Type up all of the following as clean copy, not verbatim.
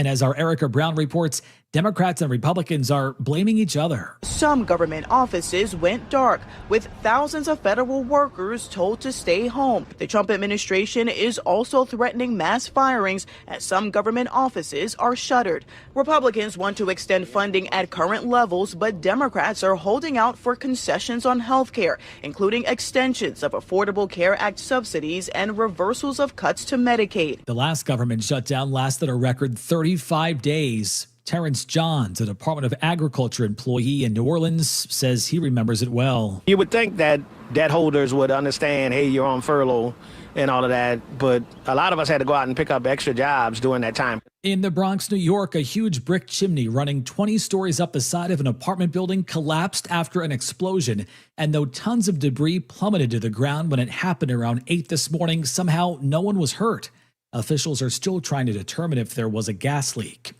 And as our Erica Brown reports, Democrats and Republicans are blaming each other. Some government offices went dark, with thousands of federal workers told to stay home. The Trump administration is also threatening mass firings as some government offices are shuttered. Republicans want to extend funding at current levels, but Democrats are holding out for concessions on health care, including extensions of Affordable Care Act subsidies and reversals of cuts to Medicaid. The last government shutdown lasted a record 35 days. Terrence Johns, a Department of Agriculture employee in New Orleans, says he remembers it well. You would think that debt holders would understand, hey, you're on furlough and all of that, but a lot of us had to go out and pick up extra jobs during that time. In the Bronx, New York, a huge brick chimney running 20 stories up the side of an apartment building collapsed after an explosion. And though tons of debris plummeted to the ground when it happened around 8 this morning, somehow no one was hurt. Officials are still trying to determine if there was a gas leak.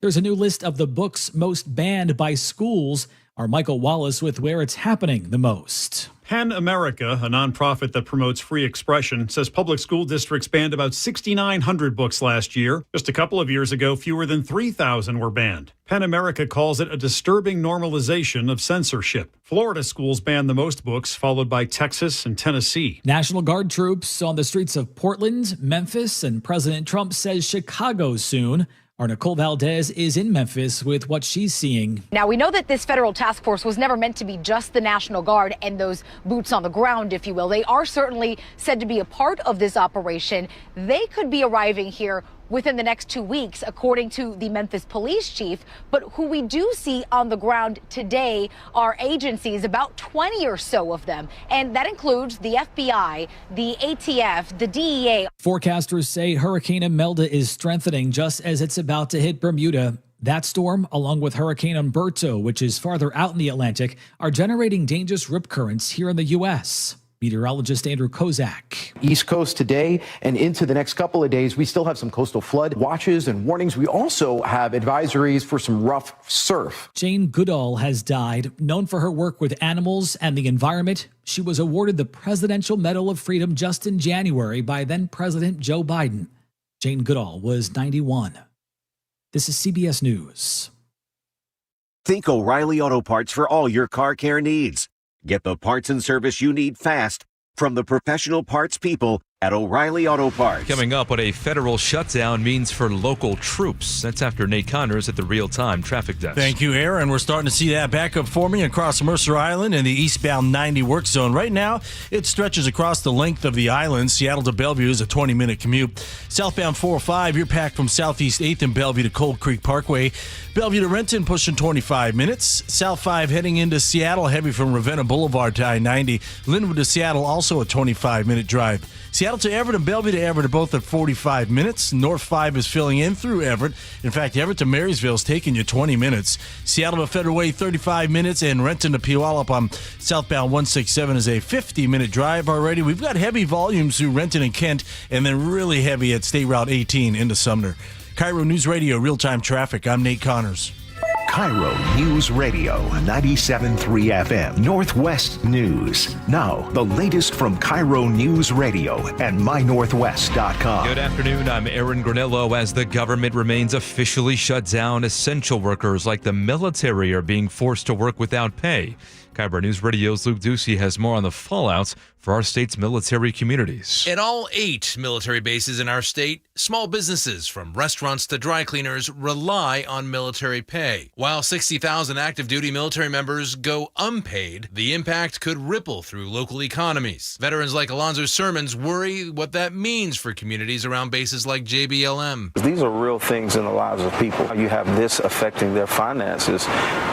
There's a new list of the books most banned by schools. Our Michael Wallace with where it's happening the most. PEN America, a nonprofit that promotes free expression, says public school districts banned about 6,900 books last year. Just a couple of years ago, fewer than 3,000 were banned. PEN America calls it a disturbing normalization of censorship. Florida schools banned the most books, followed by Texas and Tennessee. National Guard troops on the streets of Portland, Memphis, and President Trump says Chicago soon. Our Nicole Valdez is in Memphis with what she's seeing. Now, we know that this federal task force was never meant to be just the National Guard and those boots on the ground, if you will. They are certainly said to be a part of this operation. They could be arriving here within the next 2 weeks, according to the Memphis police chief. But who we do see on the ground today are agencies, about 20 or so of them. And that includes the FBI, the ATF, the DEA. Forecasters say Hurricane Imelda is strengthening just as it's about to hit Bermuda. That storm, along with Hurricane Umberto, which is farther out in the Atlantic, are generating dangerous rip currents here in the U.S. Meteorologist Andrew Kozak. East Coast today and into the next couple of days, we still have some coastal flood watches and warnings. We also have advisories for some rough surf. Jane Goodall has died. Known for her work with animals and the environment, she was awarded the Presidential Medal of Freedom just in January by then President Joe Biden. Jane Goodall was 91. This is CBS News. Think O'Reilly Auto Parts for all your car care needs. Get the parts and service you need fast from the professional parts people at O'Reilly Auto Parts. Coming up, what a federal shutdown means for local troops. That's after Nate Connors at the real-time traffic desk. Thank you, Aaron. We're starting to see that backup forming across Mercer Island in the eastbound 90 work zone. Right now, it stretches across the length of the island. Seattle to Bellevue is a 20-minute commute. Southbound 405, you're packed from Southeast 8th and Bellevue to Cold Creek Parkway. Bellevue to Renton pushing 25 minutes. South 5 heading into Seattle, heavy from Ravenna Boulevard to I-90. Linwood to Seattle, also a 25-minute drive. Seattle to Everett and Bellevue to Everett are both at 45 minutes. North 5 is filling in through Everett. In fact, Everett to Marysville is taking you 20 minutes. Seattle to Federal Way, 35 minutes. And Renton to Puyallup on southbound 167 is a 50-minute drive already. We've got heavy volumes through Renton and Kent, and then really heavy at State Route 18 into Sumner. KIRO Newsradio real-time traffic. I'm Nate Connors. KIRO News Radio, 97.3 FM, Northwest News. Now, the latest from KIRO News Radio and mynorthwest.com. Good afternoon, I'm Aaron Granello. As the government remains officially shut down, essential workers like the military are being forced to work without pay. KIRO News Radio's Luke Ducey has more on the fallout for our state's military communities. At all 8 military bases in our state, small businesses from restaurants to dry cleaners rely on military pay. While 60,000 active duty military members go unpaid, the impact could ripple through local economies. Veterans like Alonzo Sermons worry what that means for communities around bases like JBLM. These are real things in the lives of people. You have this affecting their finances.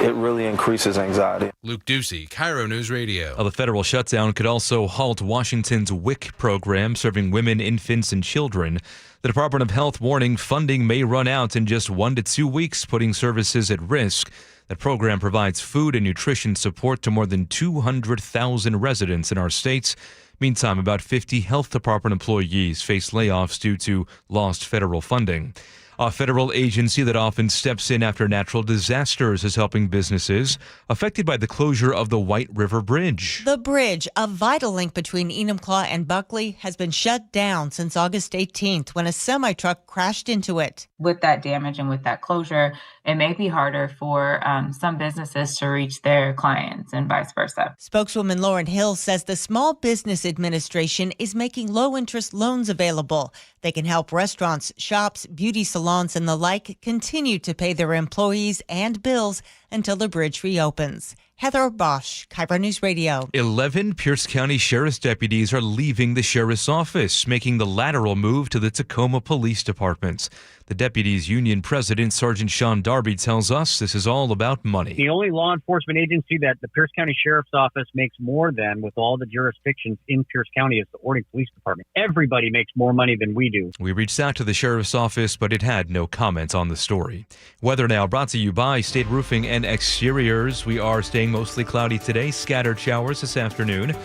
It really increases anxiety. Luke Ducey, KIRO News Radio. The federal shutdown could also halt Washington's WIC program serving women, infants, and children. The Department of Health warning funding may run out in just 1 to 2 weeks, putting services at risk. That program provides food and nutrition support to more than 200,000 residents in our states. Meantime, about 50 health department employees face layoffs due to lost federal funding. A federal agency that often steps in after natural disasters is helping businesses affected by the closure of the White River Bridge. The bridge, a vital link between Enumclaw and Buckley, has been shut down since August 18th when a semi-truck crashed into it. With that damage and with that closure, it may be harder for some businesses to reach their clients and vice versa. Spokeswoman Lauren Hill says the Small Business Administration is making low-interest loans available. They can help restaurants, shops, beauty salons, and the like continue to pay their employees and bills until the bridge reopens. Heather Bosch, KIRO News Radio. 11 Pierce County Sheriff's deputies are leaving the sheriff's office, making the lateral move to the Tacoma Police Department. The deputies' union president, Sergeant Sean Darby, tells us this is all about money. The only law enforcement agency that the Pierce County Sheriff's Office makes more than with all the jurisdictions in Pierce County is the Ording Police Department. Everybody makes more money than we do. We reached out to the sheriff's office, but it had no comment on the story. Weather now brought to you by State Roofing and Exteriors. We are staying mostly cloudy today, scattered showers this afternoon,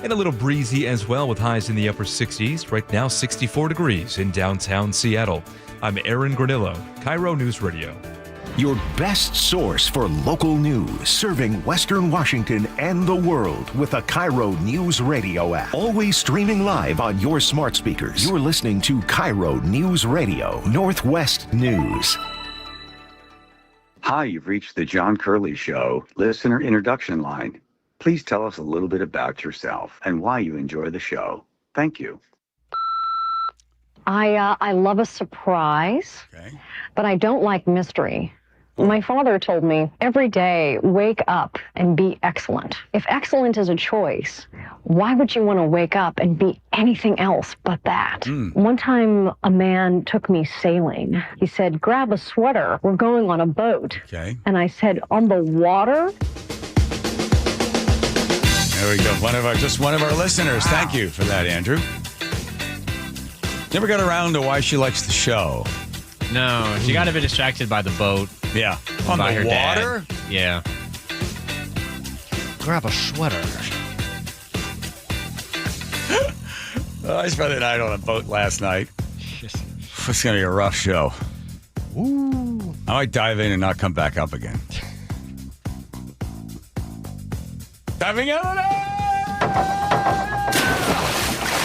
and a little breezy as well with highs in the upper 60s. Right now, 64 degrees in downtown Seattle. I'm Aaron Granillo, KIRO News Radio. Your best source for local news, serving Western Washington and the world with the KIRO News Radio app. Always streaming live on your smart speakers. You're listening to KIRO News Radio, Northwest News. Hi, you've reached the John Curley Show listener introduction line. Please tell us a little bit about yourself and why you enjoy the show. Thank you. I love a surprise, but I don't like mystery. My father told me every day, wake up and be excellent. If excellent is a choice, why would you want to wake up and be anything else but that? One time, a man took me sailing. He said, grab a sweater. We're going on a boat. Okay. And I said, on the water? There we go. One of our listeners. Wow. Thank you for that, Andrew. Never got around to why she likes the show. No, she got a bit distracted by the boat. Yeah. On the her water? Dad. Yeah. Grab a sweater. I spent the night on a boat last night. It's going to be a rough show. Ooh. I might dive in and not come back up again. Diving out of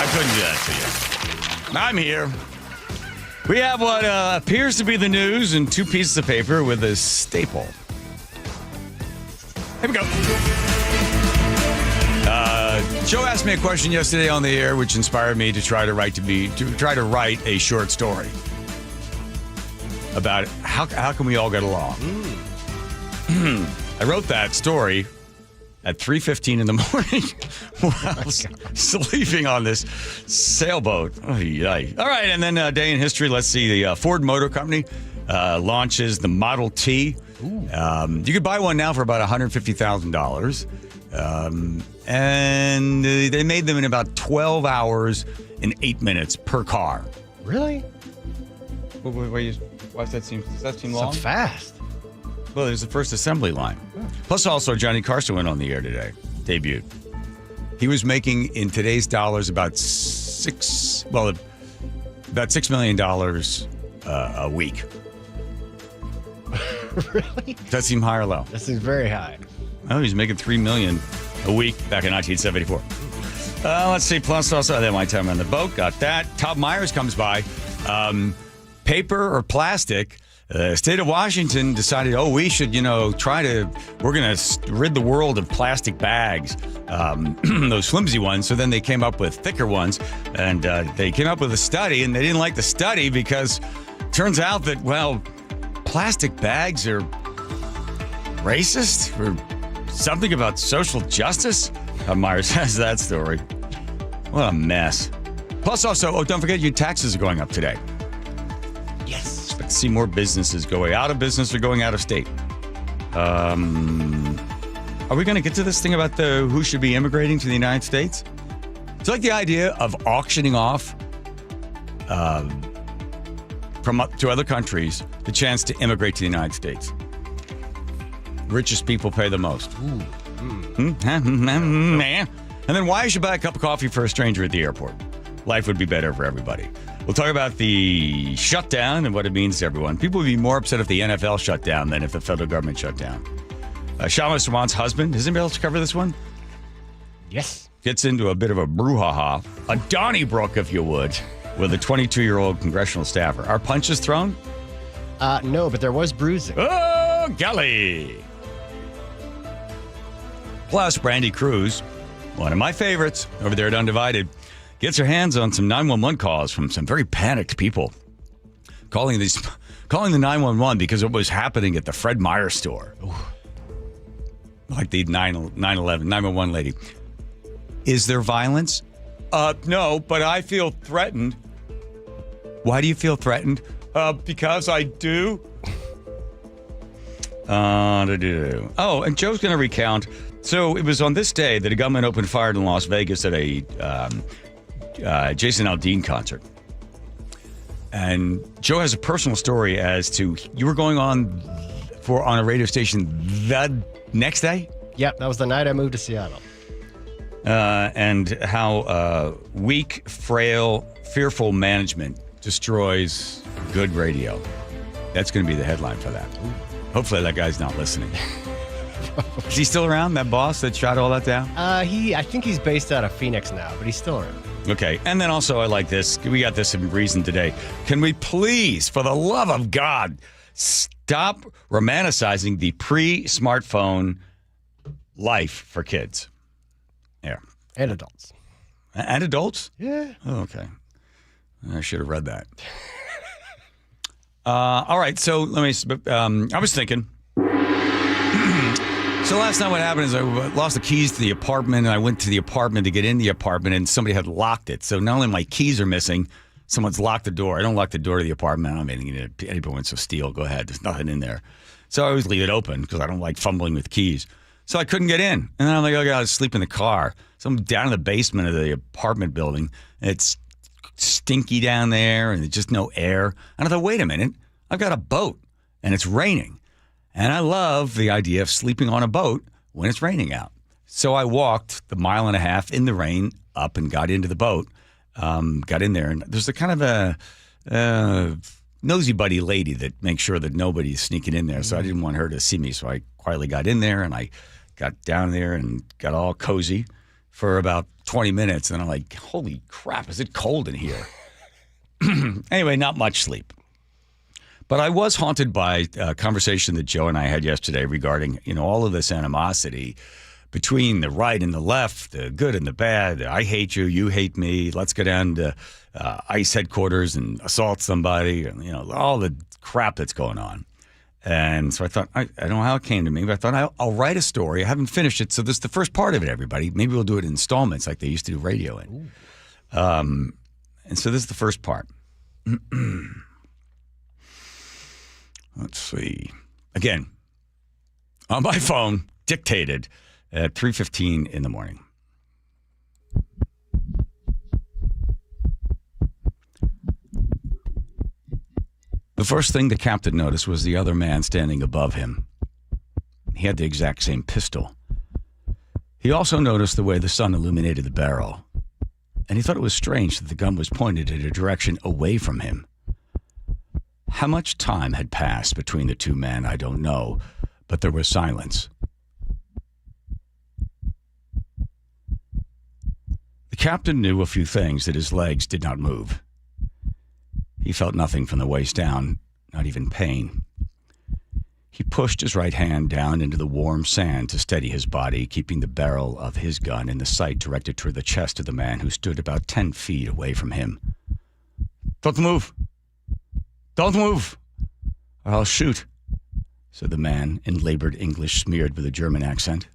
I couldn't do that to you. I'm here. We have what appears to be the news in two pieces of paper with a staple. Here we go. Joe asked me a question yesterday on the air, which inspired me to try to write a short story about how can we all get along. I wrote that story at 3:15 in the morning while I was sleeping on this sailboat. Oh, yay. All right, and then day in history, let's see. The Ford Motor Company launches the Model T. You could buy one now for about $150,000. And they made them in about 12 hours and 8 minutes per car. Really? Why does that seem long? Sounds fast. Well, there's the first assembly line. Plus, also, Johnny Carson went on the air today, debuted. He was making, in today's dollars, about $6 million a week. Really? Does that seem high or low? That seems very high. Oh, he's making $3 million a week back in 1974. Let's see. Plus, also, I had my time on the boat. Got that. Todd Myers comes by. Paper or plastic? The state of Washington decided, we should, we're going to rid the world of plastic bags, those flimsy ones. So then they came up with thicker ones, and they came up with a study, and they didn't like the study because it turns out that, plastic bags are racist or something about social justice. Myers has that story. What a mess. Plus also, don't forget your taxes are going up today. Yes. Expect to see more businesses going out of business or going out of state. Are we going to get to this thing about who should be immigrating to the United States? It's like the idea of auctioning off to other countries the chance to immigrate to the United States. Richest people pay the most. And then why should you buy a cup of coffee for a stranger at the airport? Life would be better for everybody. We'll talk about the shutdown and what it means to everyone. People would be more upset if the NFL shut down than if the federal government shut down. Shama Swan's husband, has anybody else covered this one? Yes. Gets into a bit of a brouhaha, a Donnybrook, if you would, with a 22-year-old congressional staffer. Are punches thrown? No, but there was bruising. Oh, golly. Plus, Brandy Cruz, one of my favorites over there at Undivided, gets her hands on some 911 calls from some very panicked people calling the 911 because it was happening at the Fred Meyer store. Ooh. Like the 911 lady. Is there violence? No, but I feel threatened. Why do you feel threatened? Because I do. Oh, and Joe's going to recount. So it was on this day that a gunman opened fire in Las Vegas at a Jason Aldean concert. And Joe has a personal story as to you were going on a radio station the next day? Yep, that was the night I moved to Seattle. And how weak, frail, fearful management destroys good radio. That's going to be the headline for that. Hopefully that guy's not listening. Is he still around, that boss that shot all that down? I think he's based out of Phoenix now, but he's still around. Okay, and then also I like this. We got this in Reason today. Can we please, for the love of God, stop romanticizing the pre-smartphone life for kids? Yeah. And adults. And adults? Yeah. Oh, okay. I should have read that. All right, so let me... I was thinking... So last night what happened is I lost the keys to the apartment, and I went to the apartment to get in the apartment, and somebody had locked it. So not only my keys are missing, someone's locked the door. I don't lock the door to the apartment. I don't have anything. Anybody wants to steal, go ahead. There's nothing in there. So I always leave it open because I don't like fumbling with keys. So I couldn't get in. And then I'm like, okay, I'll sleep in the car. So I'm down in the basement of the apartment building. And it's stinky down there, and there's just no air. And I thought, wait a minute. I've got a boat, and it's raining. And I love the idea of sleeping on a boat when it's raining out. So I walked the 1.5 miles in the rain up and got into the boat, got in there. And there's a kind of a nosy buddy lady that makes sure that nobody's sneaking in there. So I didn't want her to see me. So I quietly got in there, and I got down there and got all cozy for about 20 minutes. And I'm like, holy crap, is it cold in here? Anyway, not much sleep. But I was haunted by a conversation that Joe and I had yesterday regarding, all of this animosity between the right and the left, the good and the bad. I hate you, you hate me. Let's go down to ICE headquarters and assault somebody. All the crap that's going on. And so I thought, I don't know how it came to me, but I thought I'll write a story. I haven't finished it, so this is the first part of it, everybody. Maybe we'll do it in installments like they used to do radio in. And so this is the first part. Let's see. Again, on my phone, dictated at 3:15 in the morning. The first thing the captain noticed was the other man standing above him. He had the exact same pistol. He also noticed the way the sun illuminated the barrel, and he thought it was strange that the gun was pointed in a direction away from him. How much time had passed between the two men, I don't know, but there was silence. The captain knew a few things, that his legs did not move. He felt nothing from the waist down, not even pain. He pushed his right hand down into the warm sand to steady his body, keeping the barrel of his gun in the sight directed toward the chest of the man who stood about 10 feet away from him. Don't move! Don't move, or I'll shoot, said the man in labored English smeared with a German accent.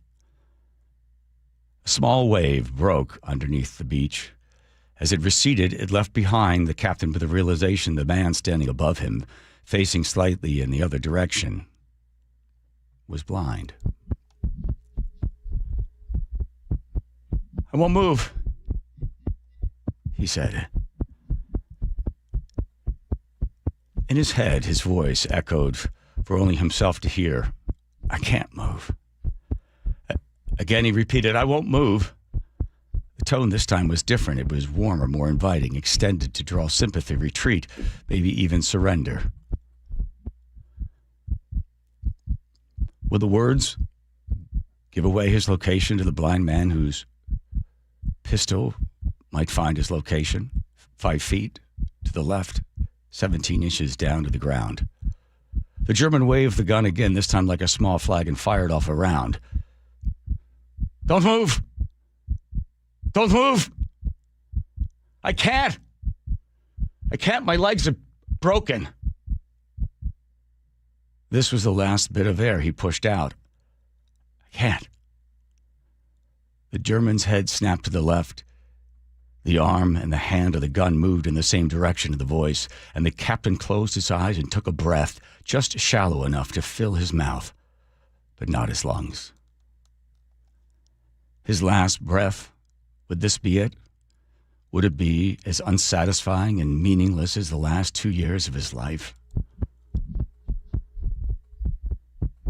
A small wave broke underneath the beach. As it receded, it left behind the captain with the realization the man standing above him, facing slightly in the other direction, was blind. I won't move, he said. In his head, his voice echoed for only himself to hear. I can't move. Again, he repeated, I won't move. The tone this time was different. It was warmer, more inviting, extended to draw sympathy, retreat, maybe even surrender. Would the words give away his location to the blind man whose pistol might find his location 5 feet to the left, 17 inches down to the ground? The German waved the gun again, this time like a small flag, and fired off a round. Don't move! Don't move! I can't! My legs are broken. This was the last bit of air he pushed out. I can't. The German's head snapped to the left. The arm and the hand of the gun moved in the same direction of the voice, and the captain closed his eyes and took a breath, just shallow enough to fill his mouth, but not his lungs. His last breath, would this be it? Would it be as unsatisfying and meaningless as the last 2 years of his life?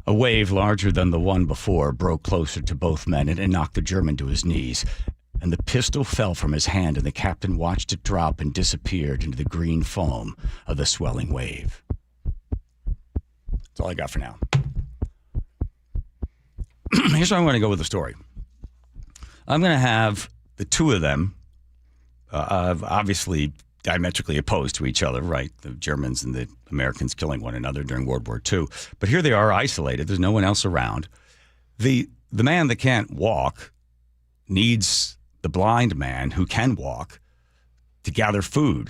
A wave larger than the one before broke closer to both men, and it knocked the German to his knees. And the pistol fell from his hand, and the captain watched it drop and disappeared into the green foam of the swelling wave. That's all I got for now. Here's where I'm going to go with the story. I'm going to have the two of them, obviously diametrically opposed to each other, right? The Germans and the Americans killing one another during World War II. But here they are isolated. There's no one else around. The man that can't walk needs the blind man who can walk to gather food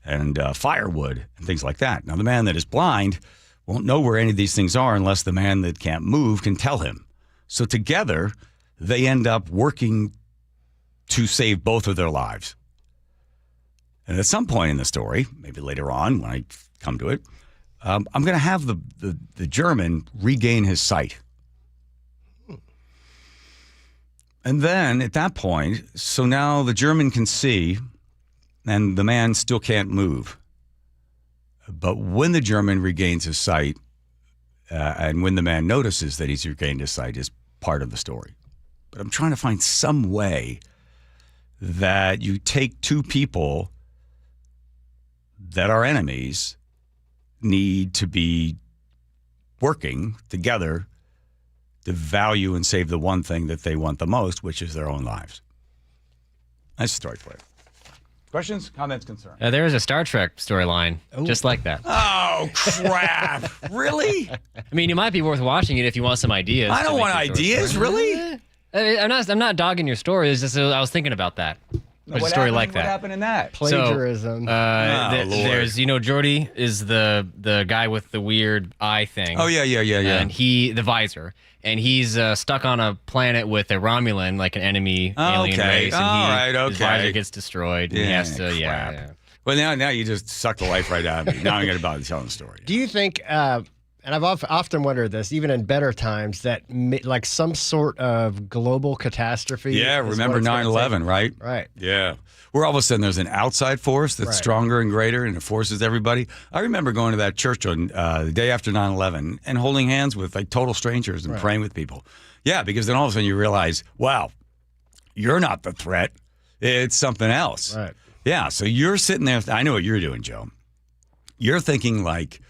and firewood and things like that. Now, the man that is blind won't know where any of these things are unless the man that can't move can tell him. So together, they end up working to save both of their lives. And at some point in the story, maybe later on when I come to it, I'm going to have the German regain his sight. And then at that point, so now the German can see and the man still can't move. But when the German regains his sight and when the man notices that he's regained his sight is part of the story. But I'm trying to find some way that you take two people that are enemies need to be working together to value and save the one thing that they want the most, which is their own lives. That's the story for you. Questions, comments, concerns? There is a Star Trek storyline just like that. Oh, crap. Really? I mean, it might be worth watching it if you want some ideas. I don't want ideas, really? I'm not dogging your story. It's just I was thinking about that. There's a story like that. What happened in that? So, Plagiarism. there's, Geordi is the guy with the weird eye thing. Oh, yeah. And the visor. And he's stuck on a planet with a Romulan, like an enemy alien race. And his visor gets destroyed. And he has to, yeah. Well, now you just sucked the life right out of me. Now I'm going to bother telling the story. Do you think, and I've often wondered this, even in better times, that like some sort of global catastrophe? Yeah, remember 9/11, right? Right. Yeah. Where all of a sudden there's an outside force that's stronger and greater and it forces everybody. I remember going to that church on the day after 9/11 and holding hands with like total strangers and praying with people. Yeah, because then all of a sudden you realize, wow, you're not the threat. It's something else. Right. Yeah, so you're sitting there. I know what you're doing, Joe. You're thinking like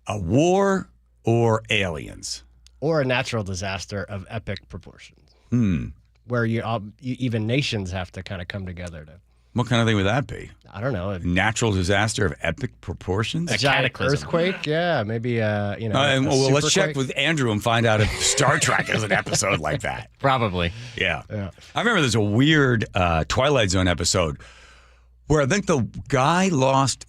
a war or aliens. Or a natural disaster of epic proportions. Where even nations have to kind of come together to. What kind of thing would that be? I don't know. A natural disaster of epic proportions? A giant earthquake? Yeah, maybe, well, let's check with Andrew and find out if Star Trek has an episode like that. Probably. Yeah. I remember there's a weird Twilight Zone episode where I think the guy lost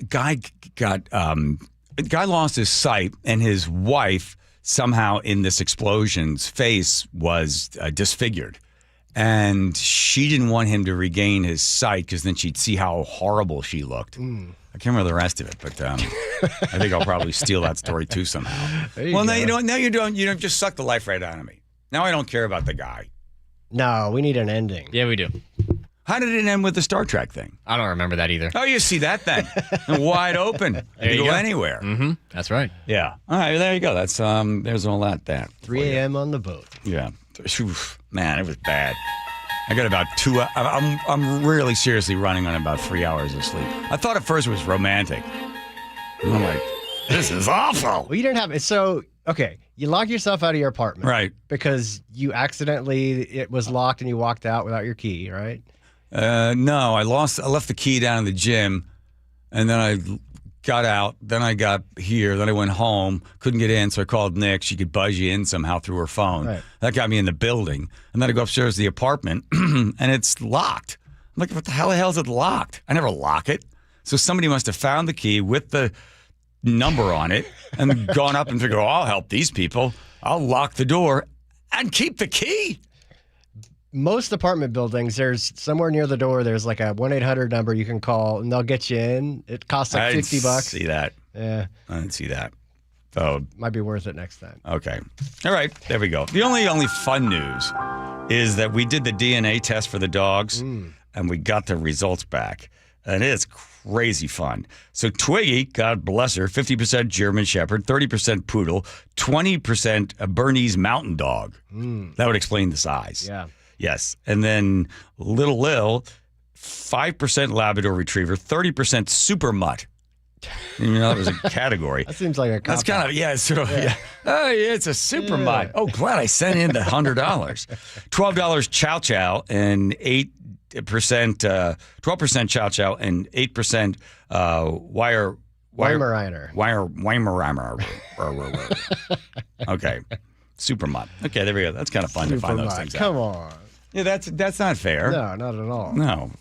his sight and his wife somehow in this explosion's face was disfigured. And she didn't want him to regain his sight because then she'd see how horrible she looked. I can't remember the rest of it, but I think I'll probably steal that story too somehow. Now you don't just suck the life right out of me. Now I don't care about the guy. No, we need an ending. Yeah, we do. How did it end with the Star Trek thing? I don't remember that either. Oh, you see that then? Wide open. There you go go. Anywhere. Mm-hmm. That's right. Yeah. All right, there you go. That's there's all that. 3 a.m. on the boat. Yeah. Man, it was bad. I got about 2 hours. I'm really seriously running on about 3 hours of sleep. I thought at first it was romantic. And I'm like, this is awful. Well, you didn't have it. So, okay, you locked yourself out of your apartment. Right. Because you accidentally, it was locked and you walked out without your key, right? No, I left the key down in the gym, and then I got out. Then I got here. Then I went home. Couldn't get in, so I called Nick. She could buzz you in somehow through her phone. Right. That got me in the building. And then I go upstairs to the apartment, and it's locked. I'm like, what the hell is it locked? I never lock it. So somebody must have found the key with the number on it and gone up and figured, I'll help these people. I'll lock the door and keep the key. Most apartment buildings, there's somewhere near the door, there's like a 1-800 number you can call, and they'll get you in. It costs like $50. I see that. Yeah. I didn't see that. Oh, might be worth it next time. Okay. All right. There we go. The only fun news is that we did the DNA test for the dogs, and we got the results back. And it's crazy fun. So Twiggy, God bless her, 50% German Shepherd, 30% Poodle, 20% Bernese Mountain Dog. That would explain the size. Yeah. Yes. And then Little Lil, 5% Labrador Retriever, 30% Super Mutt. You know, that was a category. That seems like a cop. That's kind of, yeah, it's sort of, yeah. Oh, yeah, it's a super mutt. Oh, glad I sent in the $100. $12 Chow Chow and 8%, 12% Chow Chow and 8% Weimaraner. Okay. Super mutt. Okay, there we go. That's kind of fun to find those things out. Come on. Yeah, that's not fair. No, not at all. No.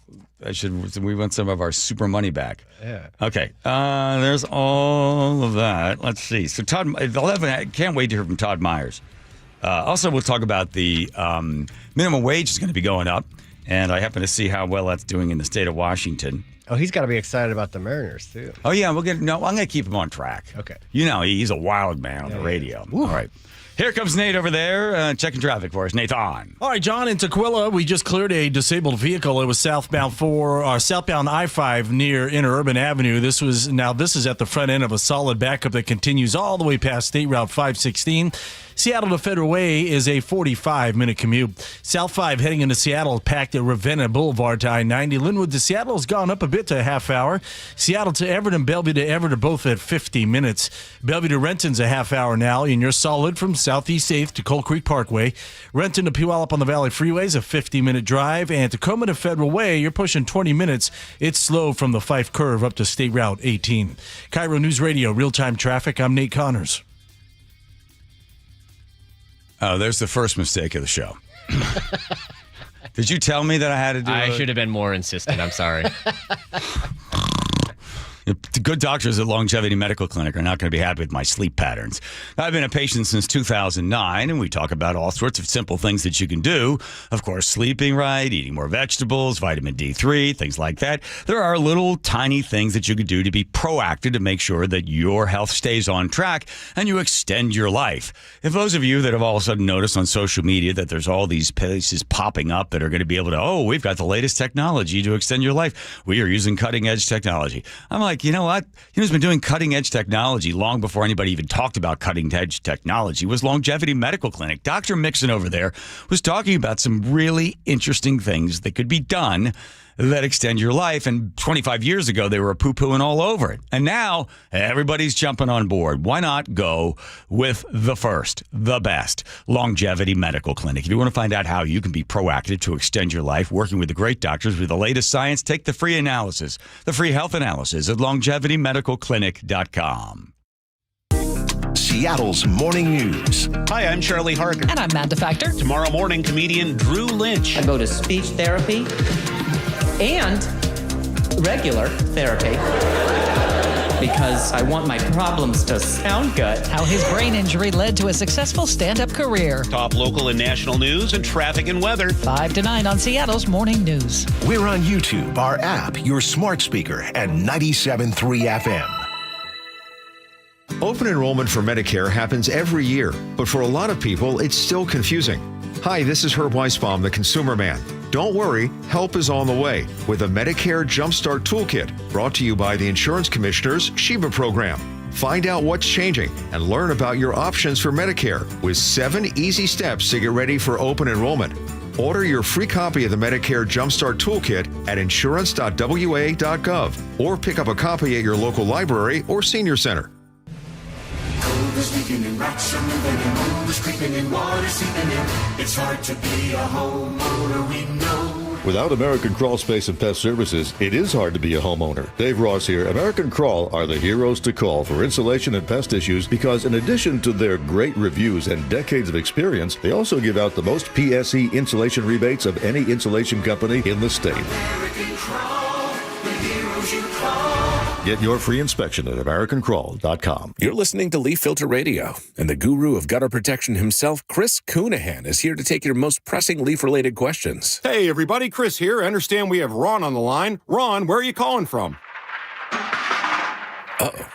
We want some of our super money back. Yeah. Okay. There's all of that. Let's see. So Todd, 11. I can't wait to hear from Todd Myers. Also, we'll talk about the minimum wage is going to be going up, and I happen to see how well that's doing in the state of Washington. Oh, he's got to be excited about the Mariners too. Oh yeah, I'm going to keep him on track. Okay. You know, he's a wild man on the radio. All right. Here comes Nate over there, checking traffic for us. Nathan. All right, John, in Tukwila, we just cleared a disabled vehicle. It was southbound I-5 near Interurban Avenue. This is at the front end of a solid backup that continues all the way past State Route 516. Seattle to Federal Way is a 45-minute commute. South 5 heading into Seattle packed at Ravenna Boulevard to I-90. Linwood to Seattle has gone up a bit to a half hour. Seattle to Everett and Bellevue to Everett are both at 50 minutes. Bellevue to Renton's a half hour now, and you're solid from Southeast 8th to Coal Creek Parkway. Renton to Puyallup on the Valley Freeway is a 50-minute drive, and Tacoma to Federal Way, you're pushing 20 minutes. It's slow from the Fife Curve up to State Route 18. KIRO News Radio, real-time traffic. I'm Nate Connors. Oh, there's the first mistake of the show. Did you tell me that I had to do it? I should have been more insistent. I'm sorry. The good doctors at Longevity Medical Clinic are not going to be happy with my sleep patterns. I've been a patient since 2009, and we talk about all sorts of simple things that you can do. Of course, sleeping right, eating more vegetables, vitamin D3, things like that. There are little tiny things that you can do to be proactive to make sure that your health stays on track and you extend your life. If those of you that have all of a sudden noticed on social media that there's all these places popping up that are going to be able to, we've got the latest technology to extend your life. We are using cutting-edge technology. I'm like, you know what? You know who's been doing cutting-edge technology long before anybody even talked about cutting-edge technology was Longevity Medical Clinic. Dr. Mixon over there was talking about some really interesting things that could be done that extend your life. And 25 years ago, they were poo-pooing all over it. And now everybody's jumping on board. Why not go with the first, the best, Longevity Medical Clinic? If you want to find out how you can be proactive to extend your life, working with the great doctors with the latest science, take the free analysis, the free health analysis at longevitymedicalclinic.com. Seattle's morning news. Hi, I'm Charlie Harker. And I'm Matt DeFactor. Tomorrow morning, comedian Drew Lynch. I go to speech therapy and regular therapy because I want my problems to sound good. How his brain injury led to a successful stand-up career. Top local and national news and traffic and weather. 5 to 9 on Seattle's Morning News. We're on YouTube, our app, your smart speaker, and 97.3 FM. Open enrollment for Medicare happens every year, but for a lot of people, it's still confusing. Hi, this is Herb Weisbaum, the Consumer Man. Don't worry, help is on the way with a Medicare Jumpstart Toolkit brought to you by the Insurance Commissioner's Sheba program. Find out what's changing and learn about your options for Medicare with 7 easy steps to get ready for open enrollment. Order your free copy of the Medicare Jumpstart Toolkit at insurance.wa.gov or pick up a copy at your local library or senior center. It's hard to be a homeowner, we know. Without American Crawl Space and Pest Services, it is hard to be a homeowner. Dave Ross here. American Crawl are the heroes to call for insulation and pest issues because in addition to their great reviews and decades of experience, they also give out the most PSE insulation rebates of any insulation company in the state. American Crawl, the heroes you call. Get your free inspection at AmericanCrawl.com. You're listening to Leaf Filter Radio, and the guru of gutter protection himself, Chris Coonahan, is here to take your most pressing leaf-related questions. Hey, everybody, Chris here. I understand we have Ron on the line. Ron, where are you calling from? Uh-oh.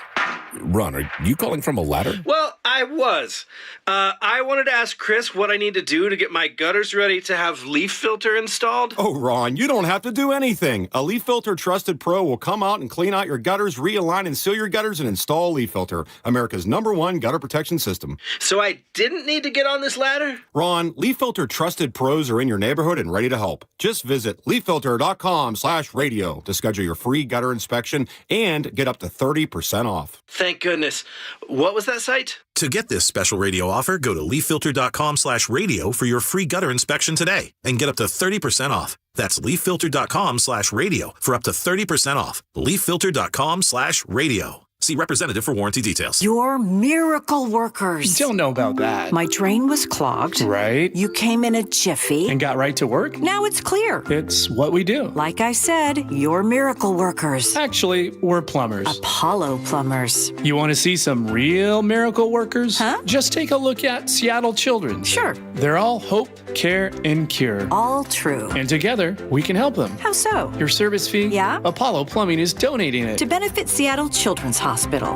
Ron, are you calling from a ladder? Well, I was. I wanted to ask Chris what I need to do to get my gutters ready to have leaf filter installed. Oh, Ron, you don't have to do anything. A Leaf Filter Trusted Pro will come out and clean out your gutters, realign and seal your gutters, and install Leaf Filter, America's #1 gutter protection system. So I didn't need to get on this ladder? Ron, Leaf Filter Trusted Pros are in your neighborhood and ready to help. Just visit leaffilter.com/radio to schedule your free gutter inspection and get up to 30% off. Thank goodness. What was that site? To get this special radio offer, go to leaffilter.com/radio for your free gutter inspection today and get up to 30% off. That's leaffilter.com/radio for up to 30% off. leaffilter.com/radio. See representative for warranty details. You're miracle workers. Don't know about that. My drain was clogged. Right. You came in a jiffy. And got right to work. Now it's clear. It's what we do. Like I said, you're miracle workers. Actually, we're plumbers. Apollo plumbers. You want to see some real miracle workers? Huh? Just take a look at Seattle Children's. Sure. They're all hope, care, and cure. All true. And together, we can help them. How so? Your service fee? Yeah. Apollo Plumbing is donating it. To benefit Seattle Children's Hospital.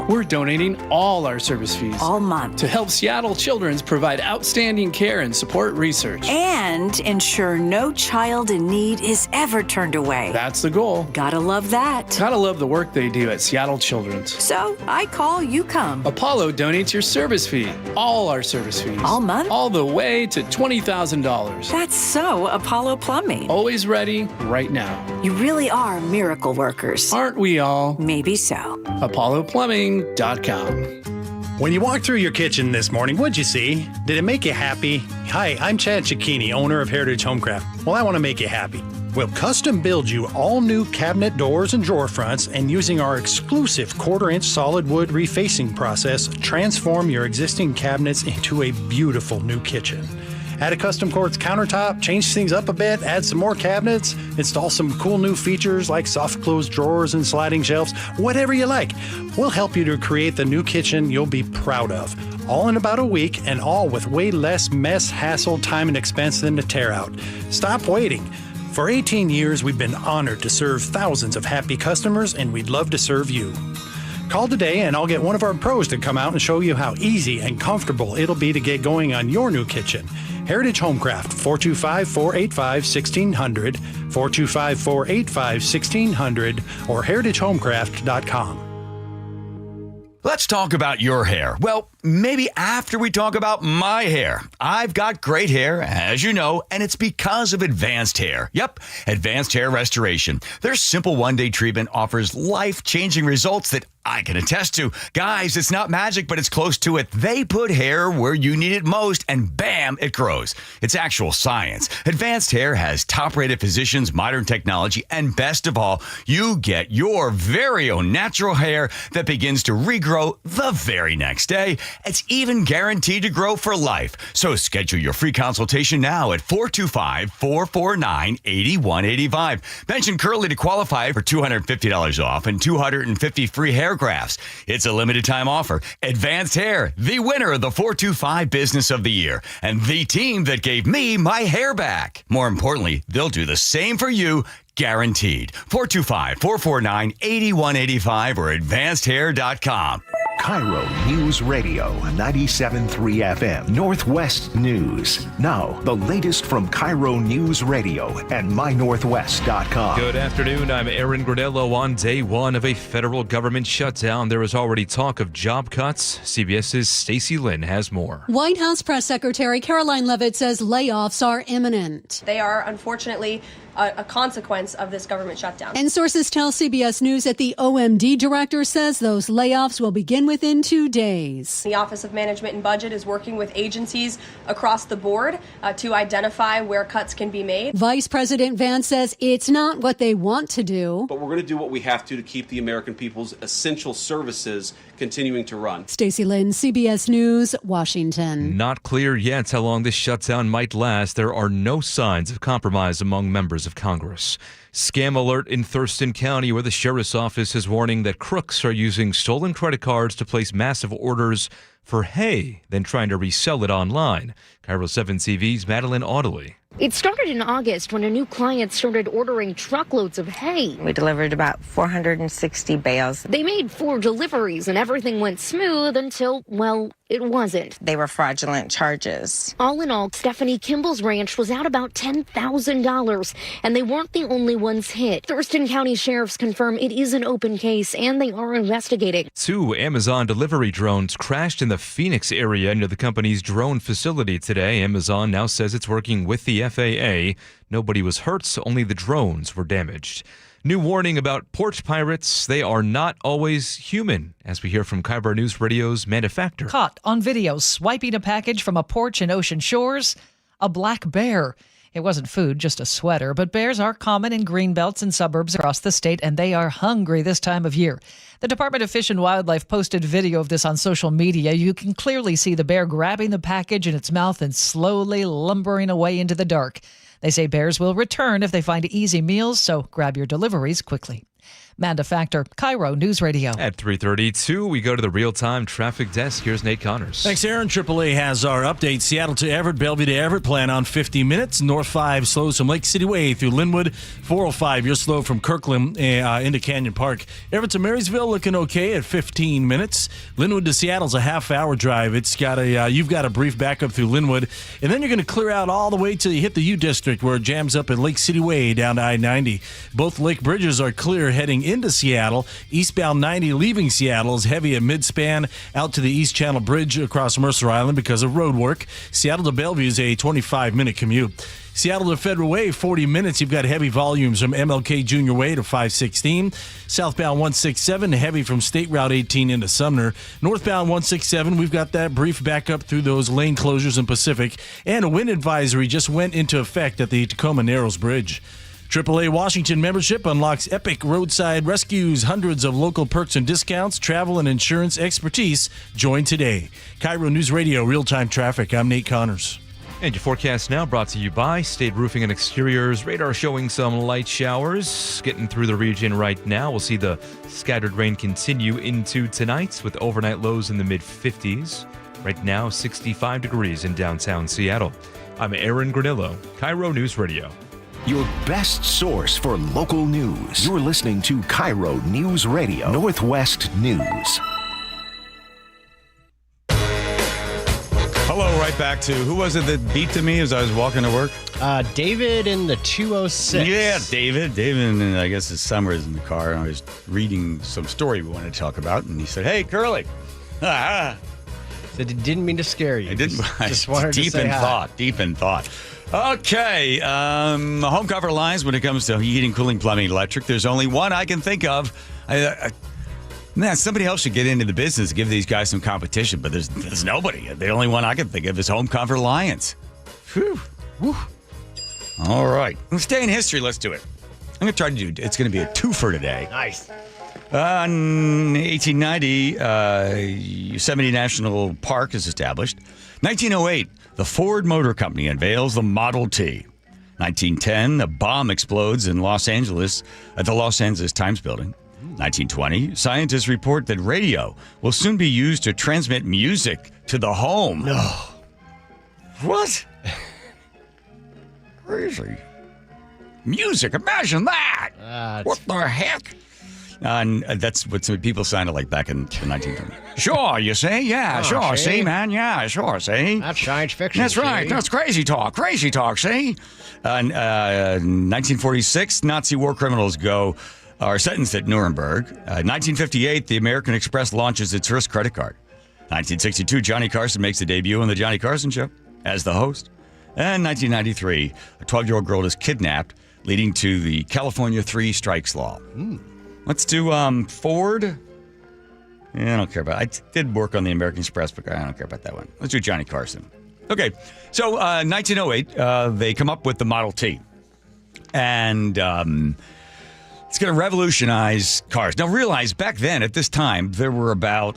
We're donating all our service fees. All month. To help Seattle Children's provide outstanding care and support research. And ensure no child in need is ever turned away. That's the goal. Gotta love that. Gotta love the work they do at Seattle Children's. So, I call, you come. Apollo donates your service fee. All our service fees. All month? All the way to $20,000. That's so Apollo Plumbing. Always ready, right now. You really are miracle workers. Aren't we all? Maybe so. ApolloPlumbing.com. When you walked through your kitchen this morning, what'd you see? Did it make you happy? Hi, I'm Chad Cicchini, owner of Heritage Homecraft. Well, I want to make you happy. We'll custom build you all new cabinet doors and drawer fronts, and using our exclusive 1/4-inch solid wood refacing process, transform your existing cabinets into a beautiful new kitchen. Add a custom quartz countertop, change things up a bit, add some more cabinets, install some cool new features like soft close drawers and sliding shelves, whatever you like. We'll help you to create the new kitchen you'll be proud of. All in about a week, and all with way less mess, hassle, time, and expense than to tear out. Stop waiting. For 18 years, we've been honored to serve thousands of happy customers, and we'd love to serve you. Call today and I'll get one of our pros to come out and show you how easy and comfortable it'll be to get going on your new kitchen. Heritage Homecraft, 425-485-1600, 425-485-1600, or heritagehomecraft.com. Let's talk about your hair. Well, maybe after we talk about my hair. I've got great hair, as you know, and it's because of Advanced Hair. Yep, Advanced Hair Restoration. Their simple one-day treatment offers life-changing results that I can attest to. Guys, it's not magic, but it's close to it. They put hair where you need it most, and bam, it grows. It's actual science. Advanced Hair has top-rated physicians, modern technology, and best of all, you get your very own natural hair that begins to regrow the very next day. It's even guaranteed to grow for life. So schedule your free consultation now at 425-449-8185. Mention Curly to qualify for $250 off and 250 free hair grafts. It's a limited time offer. Advanced Hair, the winner of the 425 Business of the Year, and the team that gave me my hair back. More importantly, they'll do the same for you, guaranteed. 425-449-8185 or advancedhair.com. KIRO News Radio 97.3 FM Northwest News. Now, the latest from KIRO News Radio and mynorthwest.com. Good afternoon. I'm Aaron Granello. On day one of a federal government shutdown, there is already talk of job cuts. CBS's Stacey Lynn has more. White House Press Secretary Caroline Leavitt says layoffs are imminent. They are, unfortunately, a consequence of this government shutdown. And sources tell CBS News that the OMD director says those layoffs will begin within 2 days. The Office of Management and Budget is working with agencies across the board to identify where cuts can be made. Vice President Vance says it's not what they want to do. But we're going to do what we have to keep the American people's essential services continuing to run. Stacey Lynn, CBS News, Washington. Not clear yet how long this shutdown might last. There are no signs of compromise among members of Congress. Scam alert in Thurston County, where the sheriff's office is warning that crooks are using stolen credit cards to place massive orders for hay, then trying to resell it online. KIRO 7 TV's Madeline Audley. It started in August when a new client started ordering truckloads of hay. We delivered about 460 bales. They made 4 deliveries and everything went smooth until, well, it wasn't. They were fraudulent charges. All in all, Stephanie Kimball's ranch was out about $10,000, and they weren't the only ones hit. Thurston County sheriffs confirm it is an open case, and they are investigating. 2 Amazon delivery drones crashed in the Phoenix area near the company's drone facility today. Amazon now says it's working with the FAA. Nobody was hurt, so only the drones were damaged. New warning about porch pirates. They are not always human, as we hear from KIRO News Radio's manufacturer. Caught on video swiping a package from a porch in Ocean Shores, a black bear. It wasn't food, just a sweater, but bears are common in green belts and suburbs across the state, and they are hungry this time of year. The Department of Fish and Wildlife posted video of this on social media. You can clearly see the bear grabbing the package in its mouth and slowly lumbering away into the dark. They say bears will return if they find easy meals, so grab your deliveries quickly. Manda Factor, KIRO News Radio. At 3:32, we go to the real-time traffic desk. Here's Nate Connors. Thanks, Aaron. AAA has our update. Seattle to Everett, Bellevue to Everett, plan on 50 minutes. North 5 slows from Lake City Way through Linwood. 405, you're slow from Kirkland into Canyon Park. Everett to Marysville looking okay at 15 minutes. Linwood to Seattle's a half-hour drive. It's got you've got a brief backup through Linwood, and then you're going to clear out all the way till you hit the U District, where it jams up at Lake City Way down to I-90. Both lake bridges are clear heading into Seattle. Eastbound 90 leaving Seattle is heavy at Midspan out to the East Channel Bridge across Mercer Island because of road work. Seattle to Bellevue is a 25-minute commute. Seattle to Federal Way, 40 minutes. You've got heavy volumes from MLK Junior Way to 516. Southbound 167, heavy from State Route 18 into Sumner. Northbound 167, we've got that brief backup through those lane closures in Pacific. And a wind advisory just went into effect at the Tacoma Narrows Bridge. AAA Washington membership unlocks epic roadside rescues, hundreds of local perks and discounts, travel and insurance expertise. Join today. KIRO News Radio, real-time traffic. I'm Nate Connors. And your forecast now brought to you by State Roofing and Exteriors. Radar showing some light showers getting through the region right now. We'll see the scattered rain continue into tonight with overnight lows in the mid-50s. Right now, 65 degrees in downtown Seattle. I'm Aaron Granillo, KIRO News Radio. Your best source for local news. You're listening to KIRO News Radio, Northwest News. Hello, right back to, who was it that beat to me as I was walking to work? David in the 206. Yeah, David, and I guess his summer is in the car, and I was reading some story we wanted to talk about, and he said, "Hey, Curly." Said he didn't mean to scare you. I didn't. Just wanted to say hi. Deep in thought. Okay, home cover lines when it comes to heating, cooling, plumbing, electric. There's only one I can think of. Man, somebody else should get into the business, give these guys some competition, but there's nobody. The only one I can think of is Home Cover Alliance. Whew. Woo. All right. Let's stay in history. Let's do it. I'm going to try to do, it's going to be a twofer today. Nice. In 1890, Yosemite National Park is established. 1908, the Ford Motor Company unveils the Model T. 1910, a bomb explodes in Los Angeles at the Los Angeles Times building. 1920, scientists report that radio will soon be used to transmit music to the home. No. What? Crazy. Music, imagine that. What the heck? And that's what some people sounded like back in the 1920s. Sure, you see? Yeah, sure. See, man? Yeah, sure, see? That's science fiction. That's right. see? That's crazy talk, see? 1946, Nazi war criminals are sentenced at Nuremberg. 1958, the American Express launches its first credit card. 1962, Johnny Carson makes a debut on The Johnny Carson Show as the host. And 1993, a 12-year-old girl is kidnapped, leading to the California 3 strikes law. Let's do Ford. Yeah, I don't care about it. I did work on the American Express, but I don't care about that one. Let's do Johnny Carson. Okay, so 1908, they come up with the Model T. And it's going to revolutionize cars. Now, realize back then, at this time, there were about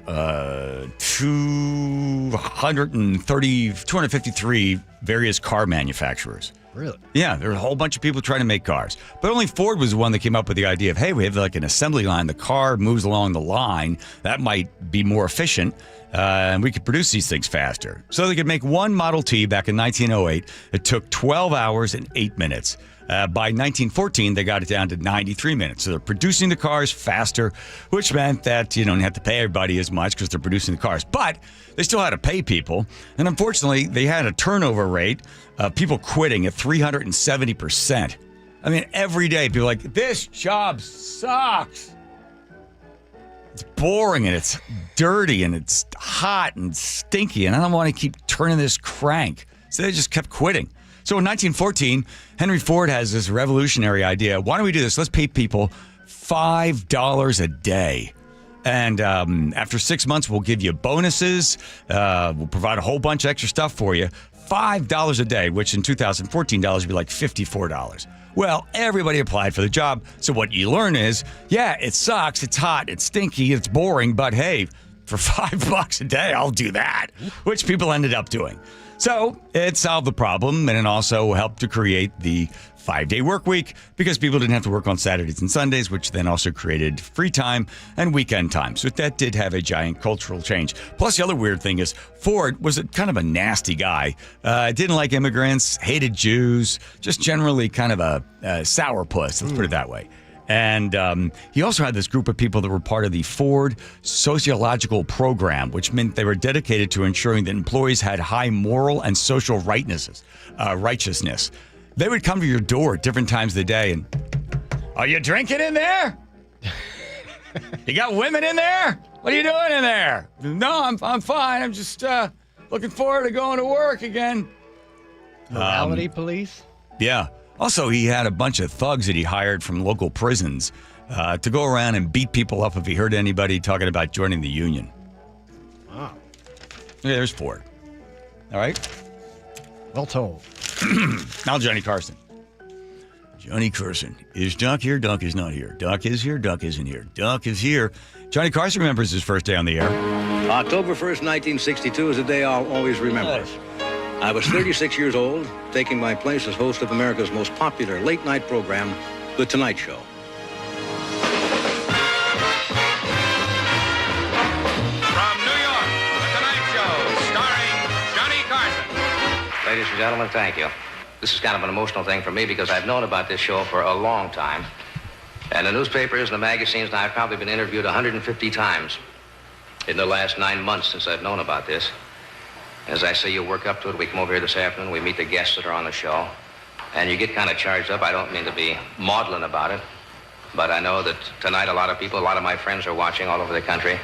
253 various car manufacturers. Really? Yeah, there were a whole bunch of people trying to make cars. But only Ford was the one that came up with the idea of, hey, we have like an assembly line. The car moves along the line. That might be more efficient. And we could produce these things faster. So they could make one Model T back in 1908. It took 12 hours and 8 minutes. By 1914, they got it down to 93 minutes. So they're producing the cars faster, which meant that you don't have to pay everybody as much because they're producing the cars. But they still had to pay people. And unfortunately, they had a turnover rate of people quitting at 370%. I mean, every day people are like, this job sucks. It's boring and it's dirty and it's hot and stinky. And I don't want to keep turning this crank. So they just kept quitting. So in 1914, Henry Ford has this revolutionary idea. Why don't we do this? Let's pay people $5 a day. And after 6 months, we'll give you bonuses. We'll provide a whole bunch of extra stuff for you. $5 a day, which in 2014 dollars would be like $54. Well, everybody applied for the job. So what you learn is, yeah, it sucks. It's hot. It's stinky. It's boring. But hey, for $5 a day, I'll do that, which people ended up doing. So it solved the problem, and it also helped to create the 5-day work week because people didn't have to work on Saturdays and Sundays, which then also created free time and weekend time. So that did have a giant cultural change. Plus, the other weird thing is Ford was kind of a nasty guy. Didn't like immigrants, hated Jews, just generally kind of a sourpuss, let's put it that way. And he also had this group of people that were part of the Ford Sociological Program, which meant they were dedicated to ensuring that employees had high moral and social righteousness. They would come to your door at different times of the day and, are you drinking in there? You got women in there? What are you doing in there? No, I'm fine. I'm just looking forward to going to work again. Morality police? Yeah. Also, he had a bunch of thugs that he hired from local prisons to go around and beat people up if he heard anybody talking about joining the union. Wow. Okay, there's Ford. All right? Well told. Now Johnny Carson. Johnny Carson. Is Duck here? Duck is not here. Duck is here. Duck isn't here. Duck is here. Johnny Carson remembers his first day on the air. October 1st, 1962 is a day I'll always remember. I was 36 years old, taking my place as host of America's most popular late-night program, The Tonight Show. From New York, The Tonight Show, starring Johnny Carson. Ladies and gentlemen, thank you. This is kind of an emotional thing for me because I've known about this show for a long time. And the newspapers and the magazines, and I've probably been interviewed 150 times in the last 9 months since I've known about this. As I say, you work up to it. We come over here this afternoon. We meet the guests that are on the show. And you get kind of charged up. I don't mean to be maudlin about it. But I know that tonight a lot of people, a lot of my friends are watching all over the country.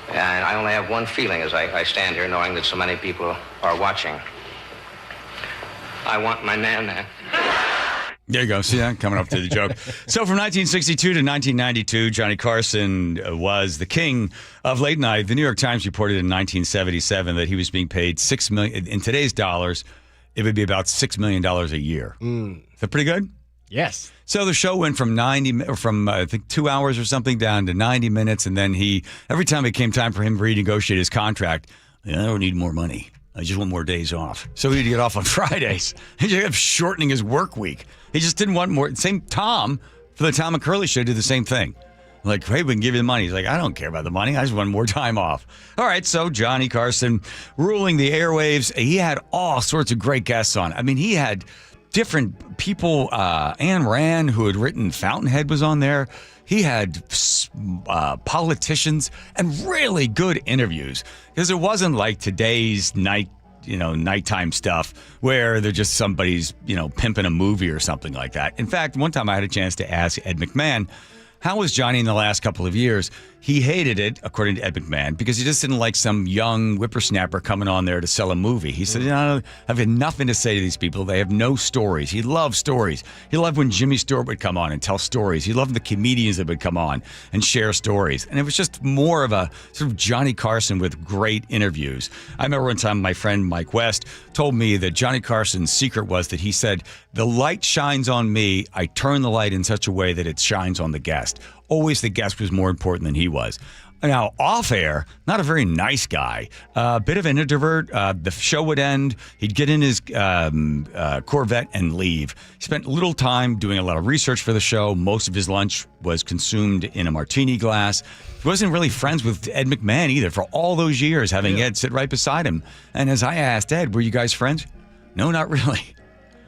And I only have one feeling as I stand here knowing that so many people are watching. I want my nan. There you go. See that? Coming up to the joke. So from 1962 to 1992, Johnny Carson was the king of late night. The New York Times reported in 1977 that he was being paid $6 million. In today's dollars, it would be about $6 million a year. Is that pretty good? Yes. So the show went from I think 2 hours or something down to 90 minutes. And then every time it came time for him to renegotiate his contract, I don't need more money. I just want more days off. So he'd get off on Fridays. He just kept shortening his work week. He just didn't want more. Same Tom for the Tom and Curley Show did the same thing. Like, hey, we can give you the money. He's like, I don't care about the money. I just want more time off. All right, so Johnny Carson ruling the airwaves. He had all sorts of great guests on. I mean, he had different people. Anne Rand, who had written Fountainhead, was on there. he had politicians and really good interviews, because it wasn't like today's nighttime stuff where they're just somebody's, pimping a movie or something like that. In fact, one time I had a chance to ask Ed McMahon, how was Johnny in the last couple of years? He hated it, according to Ed McMahon, because he just didn't like some young whippersnapper coming on there to sell a movie. He said, I've had nothing to say to these people. They have no stories. He loved stories. He loved when Jimmy Stewart would come on and tell stories. He loved the comedians that would come on and share stories. And it was just more of a sort of Johnny Carson with great interviews. I remember one time my friend Mike West told me that Johnny Carson's secret was that he said, the light shines on me. I turn the light in such a way that it shines on the guest. Always the guest was more important than he was. Now, off air, not a very nice guy, a bit of an introvert. The show would end. He'd get in his Corvette and leave. He spent little time doing a lot of research for the show. Most of his lunch was consumed in a martini glass. He wasn't really friends with Ed McMahon either for all those years, having Ed sit right beside him. And as I asked Ed, were you guys friends? No, not really.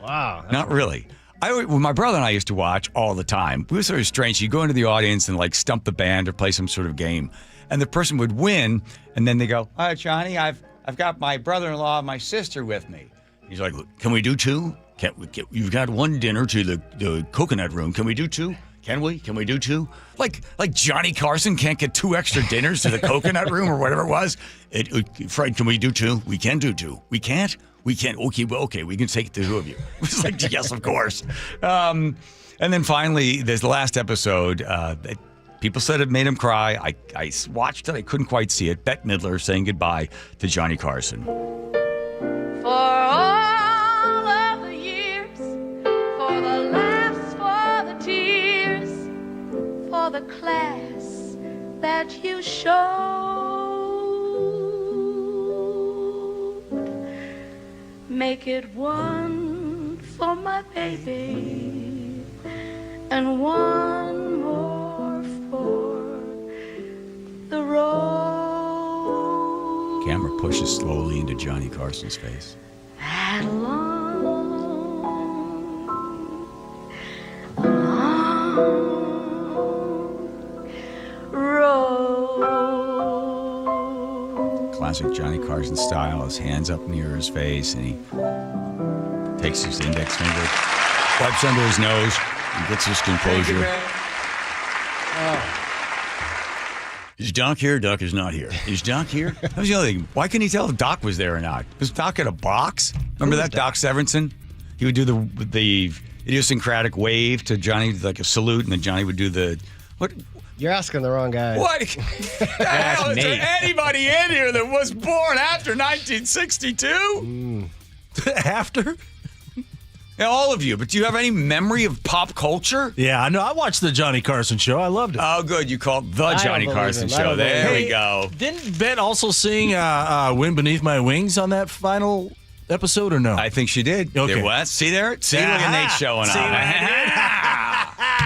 Wow. Not really. My brother and I used to watch all the time. We were sort of strange. You'd go into the audience and like stump the band or play some sort of game. And the person would win. And then they go, all right, Johnny, I've got my brother-in-law and my sister with me. He's like, can we do two? You've got one dinner to the coconut room. Can we do two? Can we do two? Like Johnny Carson can't get 2 extra dinners to the coconut room or whatever it was. Fred, can we do two? We can do two. We can't? We can't. Okay, we can take the 2 of you. It was like, yes, of course. And then finally, there's the last episode. People said it made him cry. I watched it. I couldn't quite see it. Bette Midler saying goodbye to Johnny Carson. For all of the years, for the laughs, for the tears, for the class that you showed. Make it one for my baby and one more for the road. Camera pushes slowly into Johnny Carson's face. That long road. Classic Johnny Carson style. His hands up near his face, and he takes his index finger, wipes under his nose, and gets his composure. Is Doc here? Doc is not here. Is Doc here? That was the other thing. Why couldn't he tell if Doc was there or not? Was Doc at a box? Remember that, Doc Severinsen? He would do the idiosyncratic wave to Johnny, like a salute, and then Johnny would do the what? You're asking the wrong guy. What? Is there anybody in here that was born after 1962? After? Yeah, all of you. But do you have any memory of pop culture? Yeah, I know. I watched the Johnny Carson show. I loved it. Oh, good. You called the Johnny Carson show. There we go. Didn't Bet also sing Wind Beneath My Wings on that final episode or no? I think she did. Okay. There was. See there? See, look at Nate showing up.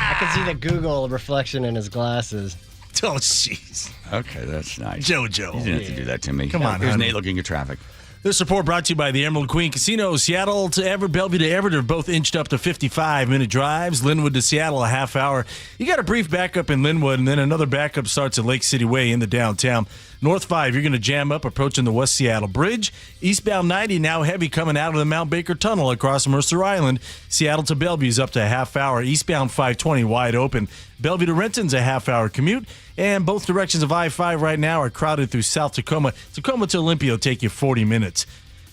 I can see the Google reflection in his glasses. Oh, jeez. Okay, that's nice. JoJo. You didn't have to do that to me. Come on, Here's honey. Nate looking at traffic. This report brought to you by the Emerald Queen Casino. Seattle to Everett, Bellevue to Everett are both inched up to 55-minute drives. Linwood to Seattle, a half hour. You got a brief backup in Linwood, and then another backup starts at Lake City Way in the downtown. North 5, you're going to jam up approaching the West Seattle Bridge. Eastbound 90, now heavy coming out of the Mount Baker Tunnel across Mercer Island. Seattle to Bellevue is up to a half hour. Eastbound 520 wide open. Bellevue to Renton's a half hour commute. And both directions of I-5 right now are crowded through South Tacoma. Tacoma to Olympia will take you 40 minutes.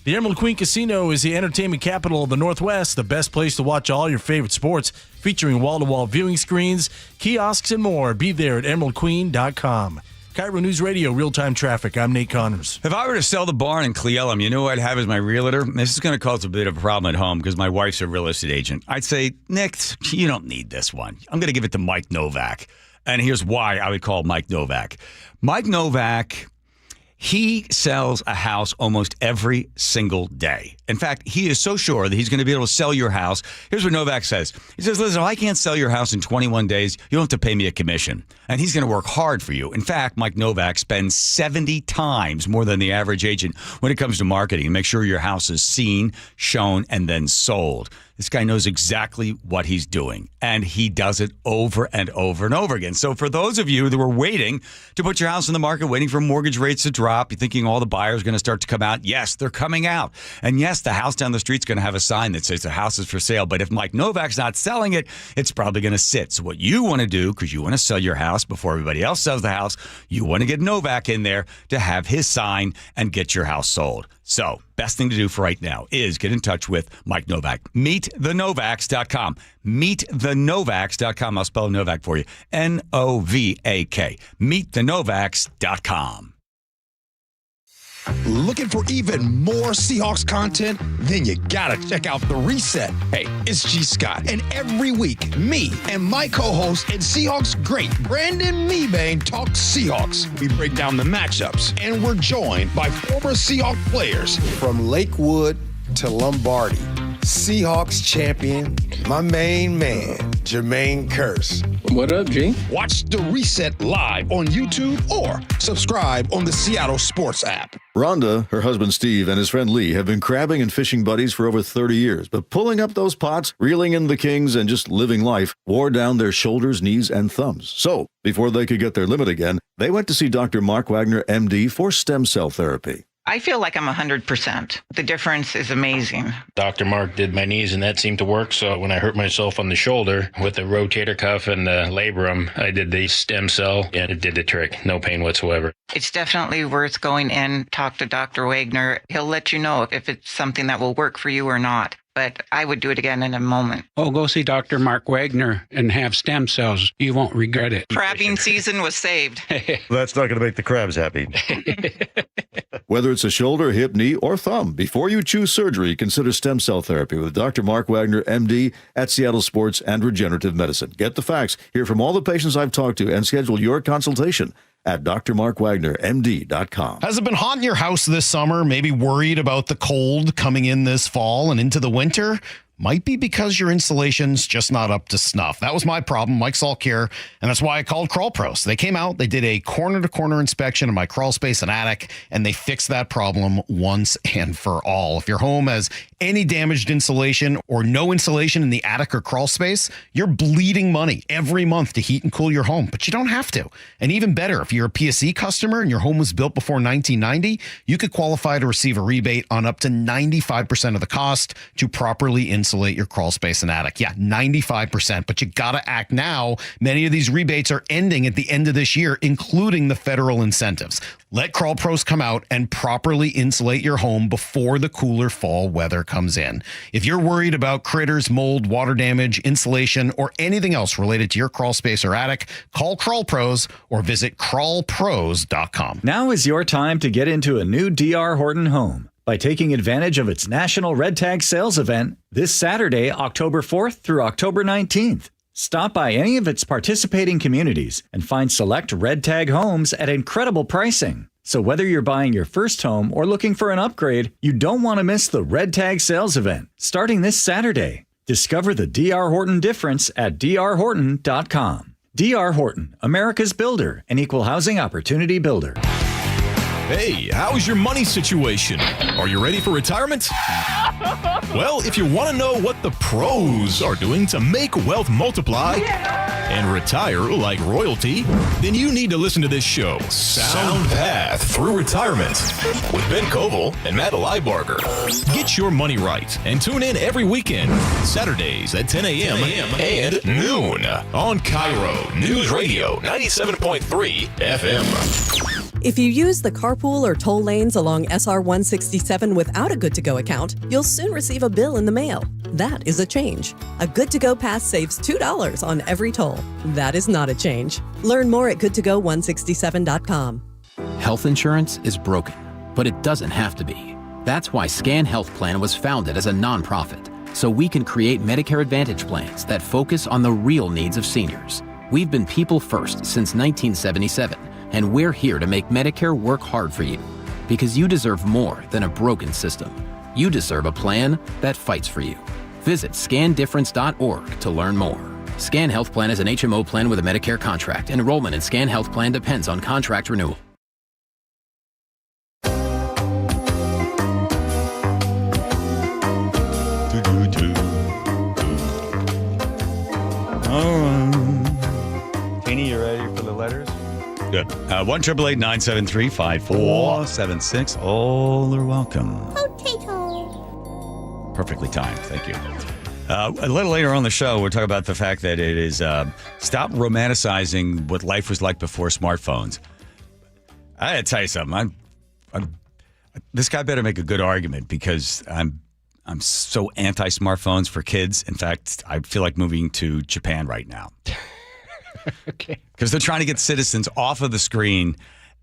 The Emerald Queen Casino is the entertainment capital of the Northwest, the best place to watch all your favorite sports, featuring wall-to-wall viewing screens, kiosks, and more. Be there at emeraldqueen.com. KIRO News Radio, real-time traffic. I'm Nate Connors. If I were to sell the barn in Cleellum, you know who I'd have as my realtor? This is going to cause a bit of a problem at home because my wife's a real estate agent. I'd say, Nick, you don't need this one. I'm going to give it to Mike Novak. And here's why I would call Mike Novak. Mike Novak, he sells a house almost every single day. In fact, he is so sure that he's going to be able to sell your house. Here's what Novak says. He says, listen, if I can't sell your house in 21 days, you don't have to pay me a commission. And he's going to work hard for you. In fact, Mike Novak spends 70 times more than the average agent when it comes to marketing and make sure your house is seen, shown, and then sold. This guy knows exactly what he's doing, and he does it over and over and over again. So for those of you that were waiting to put your house on the market, waiting for mortgage rates to drop, you're thinking all the buyers are going to start to come out. Yes, they're coming out. And yes, the house down the street's going to have a sign that says the house is for sale. But if Mike Novak's not selling it, it's probably going to sit. So what you want to do, because you want to sell your house before everybody else sells the house, you want to get Novak in there to have his sign and get your house sold. So, best thing to do for right now is get in touch with Mike Novak. MeetTheNovaks.com. MeetTheNovaks.com. I'll spell Novak for you. Novak. MeetTheNovaks.com. Looking for even more Seahawks content? Then you gotta check out The Reset. Hey, it's G. Scott, and every week, me and my co-host and Seahawks great Brandon Mebane talk Seahawks. We break down the matchups, and we're joined by former Seahawks players. From Lakewood to Lombardi, Seahawks champion, my main man, Jermaine Kearse. What up, G? Watch The Reset live on YouTube or subscribe on the Seattle Sports app. Rhonda, her husband Steve, and his friend Lee have been crabbing and fishing buddies for over 30 years, but pulling up those pots, reeling in the kings, and just living life wore down their shoulders, knees, and thumbs. So, before they could get their limit again, they went to see Dr. Mark Wagner, MD, for stem cell therapy. I feel like I'm 100%. The difference is amazing. Dr. Mark did my knees, and that seemed to work. So when I hurt myself on the shoulder with the rotator cuff and the labrum, I did the stem cell, and it did the trick. No pain whatsoever. It's definitely worth going in, talk to Dr. Wagner. He'll let you know if it's something that will work for you or not. But I would do it again in a moment. Oh, go see Dr. Mark Wagner and have stem cells. You won't regret it. Crabbing season was saved. That's not going to make the crabs happy. Whether it's a shoulder, hip, knee, or thumb, before you choose surgery, consider stem cell therapy with Dr. Mark Wagner, MD, at Seattle Sports and Regenerative Medicine. Get the facts, hear from all the patients I've talked to, and schedule your consultation at drmarkwagnermd.com. Has it been hot in your house this summer? Maybe worried about the cold coming in this fall and into the winter? Might be because your insulation's just not up to snuff. That was my problem, Mike Salk here, and that's why I called Crawl Pros. They came out, they did a corner-to-corner inspection of my crawl space and attic, and they fixed that problem once and for all. If your home has any damaged insulation or no insulation in the attic or crawl space, you're bleeding money every month to heat and cool your home, but you don't have to. And even better, if you're a PSE customer and your home was built before 1990, you could qualify to receive a rebate on up to 95% of the cost to properly insulate your crawl space and attic. Yeah, 95%, but you gotta act now. Many of these rebates are ending at the end of this year, including the federal incentives. Let Crawl Pros come out and properly insulate your home before the cooler fall weather comes in. If you're worried about critters, mold, water damage, insulation, or anything else related to your crawl space or attic, call Crawl Pros or visit crawlpros.com. Now is your time to get into a new D.R. Horton home by taking advantage of its National Red Tag Sales event this Saturday, October 4th through October 19th. Stop by any of its participating communities and find select Red Tag homes at incredible pricing. So whether you're buying your first home or looking for an upgrade, you don't want to miss the Red Tag Sales event starting this Saturday. Discover the D.R. Horton difference at drhorton.com. D.R. Horton, America's builder and equal housing opportunity builder. Hey, how's your money situation? Are you ready for retirement? Well, if you want to know what the pros are doing to make wealth multiply and retire like royalty, then you need to listen to this show, Sound Path Through Retirement, with Ben Koval and Matt Leibarger. Get your money right and tune in every weekend, Saturdays at 10 a.m. and noon on KIRO Newsradio 97.3 FM. If you use the carpool or toll lanes along SR 167 without a Good-to-Go account, you'll soon receive a bill in the mail. That is a change. A Good-to-Go pass saves $2 on every toll. That is not a change. Learn more at goodtogo167.com. Health insurance is broken, but it doesn't have to be. That's why Scan Health Plan was founded as a nonprofit, so we can create Medicare Advantage plans that focus on the real needs of seniors. We've been people first since 1977. And we're here to make Medicare work hard for you, because you deserve more than a broken system. You deserve a plan that fights for you. Visit scandifference.org to learn more. Scan Health Plan is an HMO plan with a Medicare contract. Enrollment in Scan Health Plan depends on contract renewal. Good. 1-888-973-5476. All are welcome. Potato. Perfectly timed. Thank you. A little later on the show, we'll talk about the fact that it is stop romanticizing what life was like before smartphones. I got to tell you something. This guy better make a good argument because I'm so anti-smartphones for kids. In fact, I feel like moving to Japan right now. Okay. Because they're trying to get citizens off of the screen.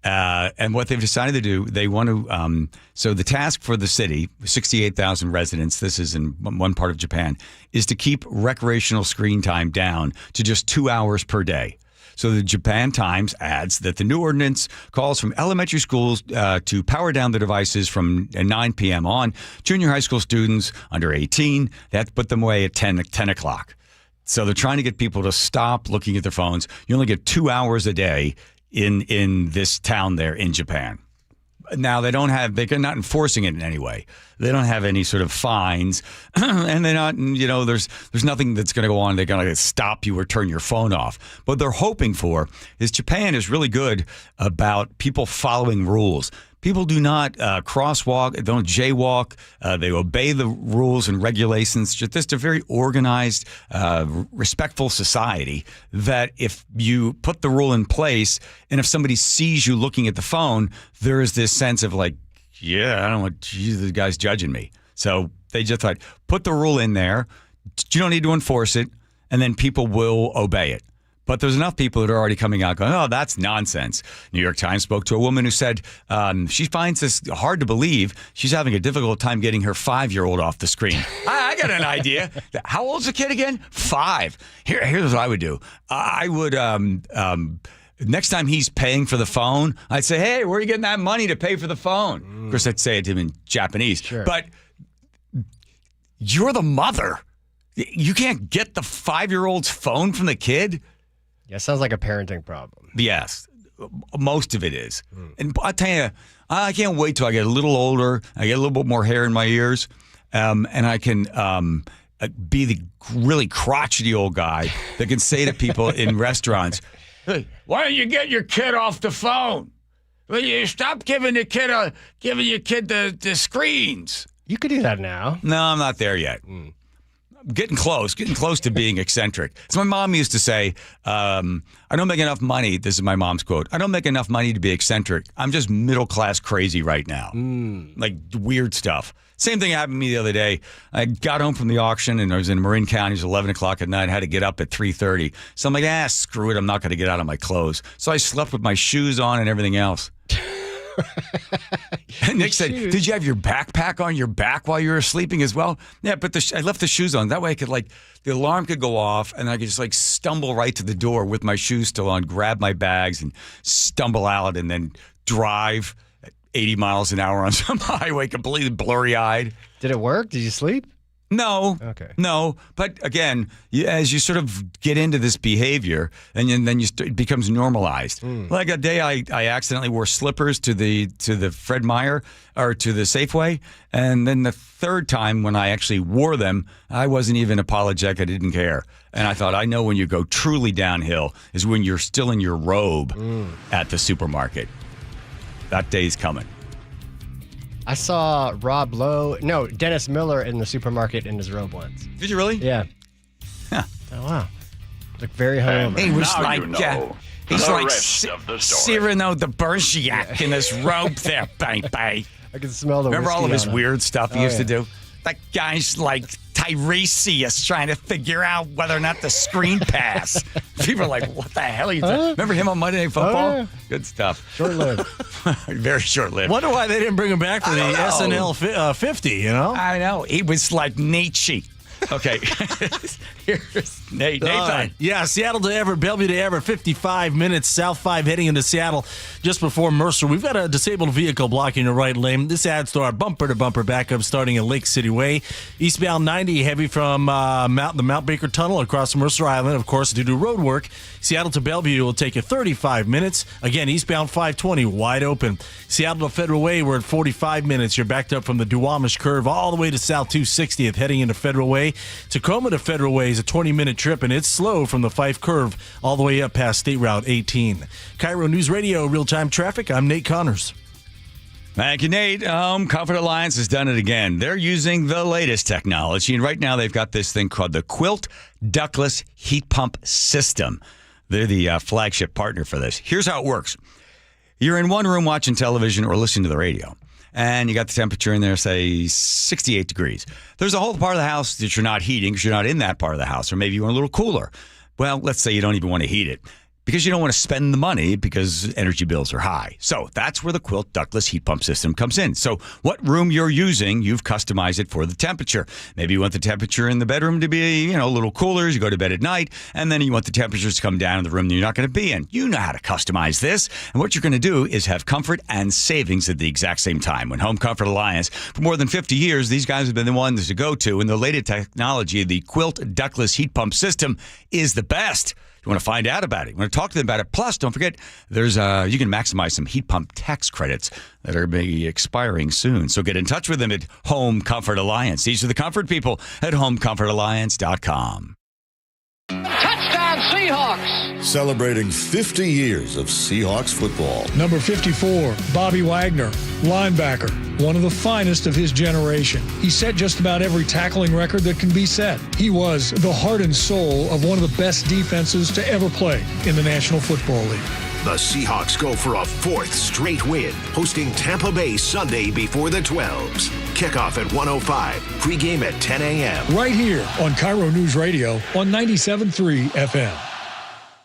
And what they've decided to do, they want to. So the task for the city, 68,000 residents, this is in one part of Japan, is to keep recreational screen time down to just 2 hours per day. So the Japan Times adds that the new ordinance calls from elementary schools to power down the devices from 9 p.m. on. Junior high school students under 18, they have to put them away at 10 o'clock. So they're trying to get people to stop looking at their phones. You only get 2 hours a day in this town there in Japan. Now they're not enforcing it in any way. They don't have any sort of fines, and they're not. There's nothing that's going to go on. They're going to stop you or turn your phone off. What they're hoping for is Japan is really good about people following rules. People do not crosswalk, don't jaywalk. They obey the rules and regulations. Just a very organized, respectful society that if you put the rule in place and if somebody sees you looking at the phone, there is this sense of like, yeah, I don't want the guy's judging me. So they just thought, put the rule in there. You don't need to enforce it, and then people will obey it. But there's enough people that are already coming out going, oh, that's nonsense. New York Times spoke to a woman who said she finds this hard to believe. She's having a difficult time getting her 5-year-old off the screen. I got an idea. How old's the kid again? 5. Here's what I would do. I would, next time he's paying for the phone, I'd say, hey, where are you getting that money to pay for the phone? Of course, I'd say it to him in Japanese. Sure. But you're the mother. You can't get the 5-year-old's phone from the kid? Yeah, sounds like a parenting problem. Yes, most of it is. And I tell you, I can't wait till I get a little older, I get a little bit more hair in my ears, and I can be the really crotchety old guy that can say to people in restaurants, hey, why don't you get your kid off the phone? Well, you stop giving your kid the screens. You could do that now. No, I'm not there yet. Getting close to being eccentric. So my mom used to say, I don't make enough money. This is my mom's quote. I don't make enough money to be eccentric. I'm just middle class crazy right now. Like weird stuff. Same thing happened to me the other day. I got home from the auction and I was in Marin County. It was 11 o'clock at night. I had to get up at 3:30. So I'm like, screw it. I'm not going to get out of my clothes. So I slept with my shoes on and everything else. And Nick said, did you have your backpack on your back while you were sleeping as well? Yeah, but I left the shoes on. That way I could the alarm could go off and I could just stumble right to the door with my shoes still on, grab my bags and stumble out and then drive at 80 miles an hour on some highway completely blurry-eyed. Did it work? Did you sleep? No. Okay. No. But again, as you sort of get into this behavior, and then it becomes normalized. Like a day, I accidentally wore slippers to the Fred Meyer or to the Safeway, and then the third time when I actually wore them, I wasn't even apologetic. I didn't care, and I thought, I know when you go truly downhill is when you're still in your robe at the supermarket. That day's coming. I saw Dennis Miller in the supermarket in his robe once. Did you really? Yeah. Huh. Oh, wow. Looked very hungover. He was he's like Cyrano de Bergerac in his robe there, bang. I can smell the Remember all of his on weird stuff he used to do? That guy's like Tiresias trying to figure out whether or not the screen pass. People are like, what the hell are you doing? Remember him on Monday Night Football? Yeah. Good stuff. Short-lived. Very short-lived. Wonder why they didn't bring him back for the SNL 50, you know? I know. He was like Nietzsche. Okay. Here's Nathan. Yeah, Seattle to Everett, Bellevue to Everett, 55 minutes. South 5 heading into Seattle just before Mercer. We've got a disabled vehicle blocking the right lane. This adds to our bumper-to-bumper backup starting at Lake City Way. Eastbound 90 heavy from the Mount Baker Tunnel across Mercer Island, of course, due to road work. Seattle to Bellevue will take you 35 minutes. Again, eastbound 520 wide open. Seattle to Federal Way, we're at 45 minutes. You're backed up from the Duwamish curve all the way to South 260th heading into Federal Way. Highway. Tacoma to Federal Way is a 20-minute trip, and it's slow from the Fife Curve all the way up past State Route 18. KIRO News Radio, real-time traffic. I'm Nate Connors. Thank you, Nate. Comfort Alliance has done it again. They're using the latest technology, and right now they've got this thing called the Quilt Ductless Heat Pump System. They're the flagship partner for this. Here's how it works. You're in one room watching television or listening to the radio, and you got the temperature in there, say, 68 degrees. There's a whole part of the house that you're not heating because you're not in that part of the house, or maybe you want a little cooler. Well, let's say you don't even want to heat it, because you don't want to spend the money because energy bills are high. So that's where the Quilt Ductless Heat Pump System comes in. So what room you're using, you've customized it for the temperature. Maybe you want the temperature in the bedroom to be, a little cooler as you go to bed at night, and then you want the temperatures to come down in the room that you're not going to be in. You know how to customize this. And what you're going to do is have comfort and savings at the exact same time. When Home Comfort Alliance, for more than 50 years, these guys have been the ones to go to, and the latest technology, the Quilt Ductless Heat Pump System, is the best. You want to find out about it. You want to talk to them about it. Plus, don't forget, there's you can maximize some heat pump tax credits that are maybe expiring soon. So get in touch with them at Home Comfort Alliance. These are the comfort people at homecomfortalliance.com. Touchdown, Seahawks! Celebrating 50 years of Seahawks football. Number 54, Bobby Wagner, linebacker, one of the finest of his generation. He set just about every tackling record that can be set. He was the heart and soul of one of the best defenses to ever play in the National Football League. The Seahawks go for a fourth straight win, hosting Tampa Bay Sunday before the 12s. Kickoff at 1:05, pregame at 10 a.m. Right here on KIRO News Radio on 97.3 FM.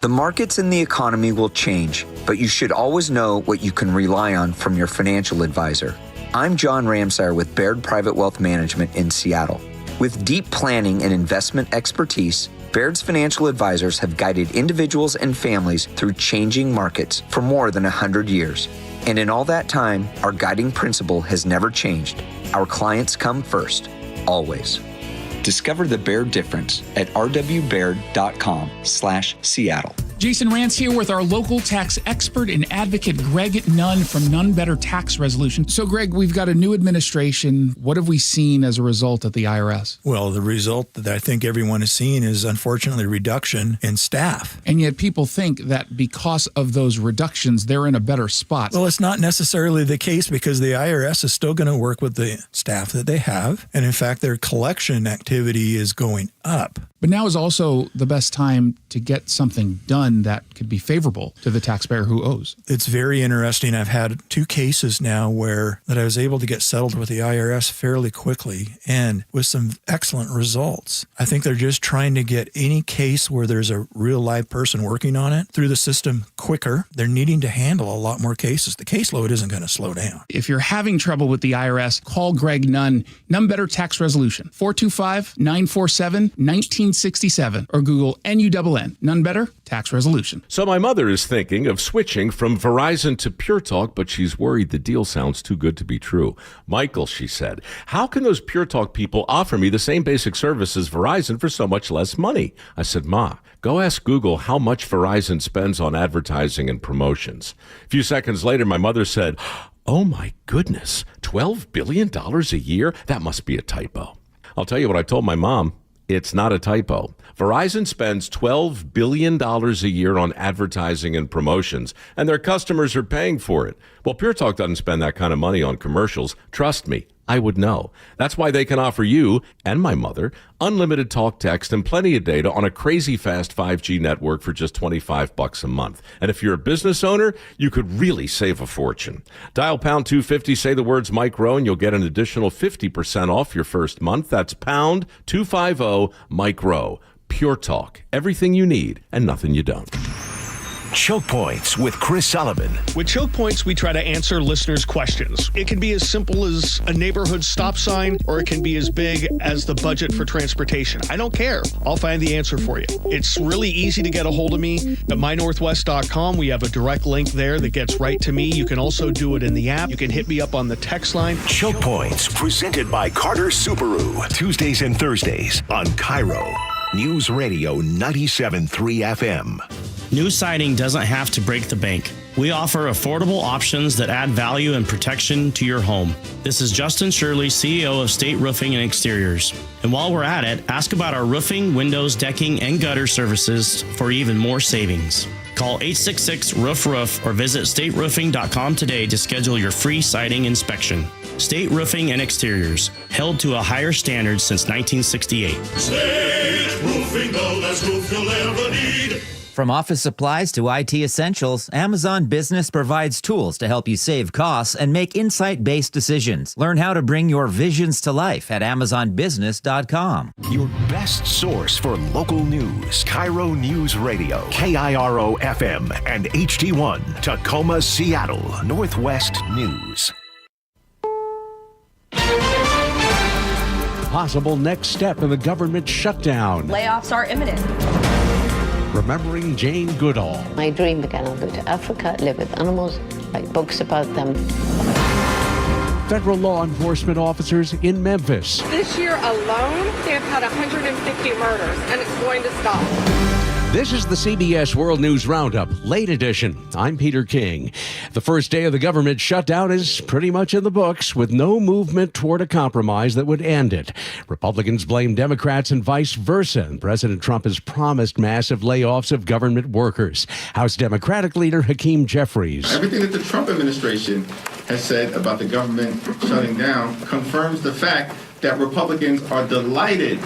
The markets and the economy will change, but you should always know what you can rely on from your financial advisor. I'm John Ramsire with Baird Private Wealth Management in Seattle. With deep planning and investment expertise, Baird's financial advisors have guided individuals and families through changing markets for more than 100 years. And in all that time, our guiding principle has never changed. Our clients come first, always. Discover the Baird difference at rwbaird.com/Seattle. Jason Rance here with our local tax expert and advocate, Greg Nunn from None Better Tax Resolution. So, Greg, we've got a new administration. What have we seen as a result at the IRS? Well, the result that I think everyone has seen is, unfortunately, reduction in staff. And yet people think that because of those reductions, they're in a better spot. Well, it's not necessarily the case, because the IRS is still going to work with the staff that they have. And in fact, their collection activity is going up. But now is also the best time to get something done that could be favorable to the taxpayer who owes. It's very interesting. I've had 2 cases now that I was able to get settled with the IRS fairly quickly and with some excellent results. I think they're just trying to get any case where there's a real live person working on it through the system quicker. They're needing to handle a lot more cases. The caseload isn't going to slow down. If you're having trouble with the IRS, call Greg Nunn, None Better Tax Resolution, 425-947-1967, or Google NUNN, None Better Tax Resolution. So my mother is thinking of switching from Verizon to Pure Talk, but she's worried the deal sounds too good to be true. Michael, she said, how can those Pure Talk people offer me the same basic service as Verizon for so much less money? I said, Ma, go ask Google how much Verizon spends on advertising and promotions. A few seconds later, my mother said, oh my goodness, $12 billion a year? That must be a typo. I'll tell you what I told my mom. It's not a typo. Verizon spends $12 billion a year on advertising and promotions, and their customers are paying for it. Well, Pure Talk doesn't spend that kind of money on commercials. Trust me, I would know. That's why they can offer you and my mother unlimited talk, text, and plenty of data on a crazy fast 5G network for just $25 a month. And if you're a business owner, you could really save a fortune. Dial pound 250, say the words Mike Rowe, and you'll get an additional 50% off your first month. That's pound 250 Mike Rowe. Pure Talk. Everything you need and nothing you don't. Choke Points with Chris Sullivan. With Choke Points, we try to answer listeners' questions. It can be as simple as a neighborhood stop sign, or it can be as big as the budget for transportation. I don't care. I'll find the answer for you. It's really easy to get a hold of me at mynorthwest.com. We have a direct link there that gets right to me. You can also do it in the app. You can hit me up on the text line. Choke Points, presented by Carter Subaru. Tuesdays and Thursdays on KIRO News Radio 97.3 FM. New siding doesn't have to break the bank. We offer affordable options that add value and protection to your home. This is Justin Shirley, CEO of State Roofing and Exteriors. And while we're at it, ask about our roofing, windows, decking, and gutter services for even more savings. Call 866-ROOF-ROOF or visit stateroofing.com today to schedule your free siding inspection. State Roofing and Exteriors, held to a higher standard since 1968. State Roofing, the best roof you'll ever need. From office supplies to IT essentials, Amazon Business provides tools to help you save costs and make insight-based decisions. Learn how to bring your visions to life at AmazonBusiness.com. Your best source for local news. KIRO News Radio. KIRO FM and HD1. Tacoma, Seattle. Northwest News. Possible next step in the government shutdown. Layoffs are imminent. Remembering Jane Goodall. My dream began. I'll go to Africa, live with animals, write books about them. Federal law enforcement officers in Memphis. This year alone, they have had 150 murders, and it's going to stop. This is the CBS World News Roundup, late edition. I'm Peter King. The first day of the government shutdown is pretty much in the books, with no movement toward a compromise that would end it. Republicans blame Democrats and vice versa, and President Trump has promised massive layoffs of government workers. House Democratic leader Hakeem Jeffries. Everything that the Trump administration has said about the government shutting down confirms the fact that Republicans are delighted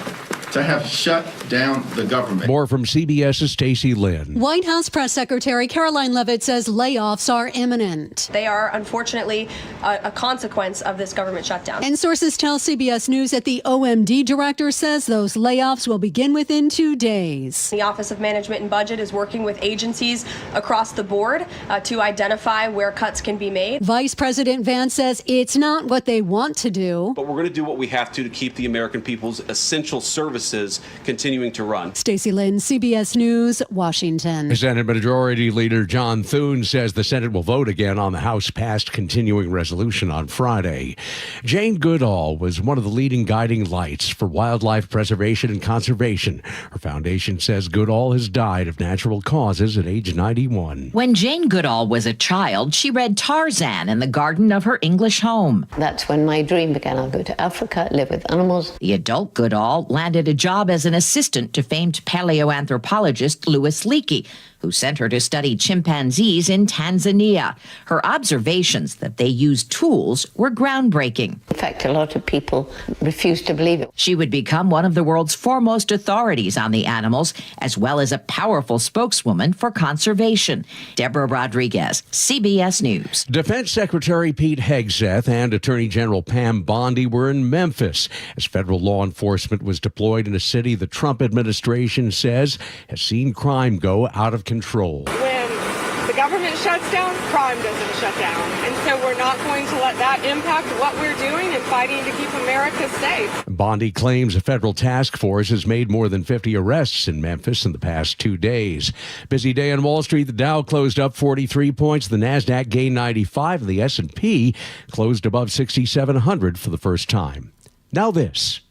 to have shut down the government. More from CBS's Stacey Lynn. White House Press Secretary Caroline Leavitt says layoffs are imminent. They are, unfortunately, a consequence of this government shutdown. And sources tell CBS News that the OMD director says those layoffs will begin within 2 days. The Office of Management and Budget is working with agencies across the board to identify where cuts can be made. Vice President Vance says it's not what they want to do. But we're going to do what we have to keep the American people's essential services continuing to run. Stacey Lynn, CBS News, Washington. Senate Majority Leader John Thune says the Senate will vote again on the House-passed continuing resolution on Friday. Jane Goodall was one of the leading guiding lights for wildlife preservation and conservation. Her foundation says Goodall has died of natural causes at age 91. When Jane Goodall was a child, she read Tarzan in the garden of her English home. That's when my dream began. I'll go to Africa, live with animals. The adult Goodall landed a job as an assistant to famed paleoanthropologist Louis Leakey, who sent her to study chimpanzees in Tanzania. Her observations that they used tools were groundbreaking. In fact, a lot of people refused to believe it. She would become one of the world's foremost authorities on the animals, as well as a powerful spokeswoman for conservation. Deborah Rodriguez, CBS News. Defense Secretary Pete Hegseth and Attorney General Pam Bondi were in Memphis as federal law enforcement was deployed in a city the Trump administration says has seen crime go out of control. When the government shuts down, crime doesn't shut down. And so we're not going to let that impact what we're doing in fighting to keep America safe. Bondi claims a federal task force has made more than 50 arrests in Memphis in the past 2 days. Busy day on Wall Street. The Dow closed up 43 points. The Nasdaq gained 95. And the S&P closed above 6,700 for the first time. Now this.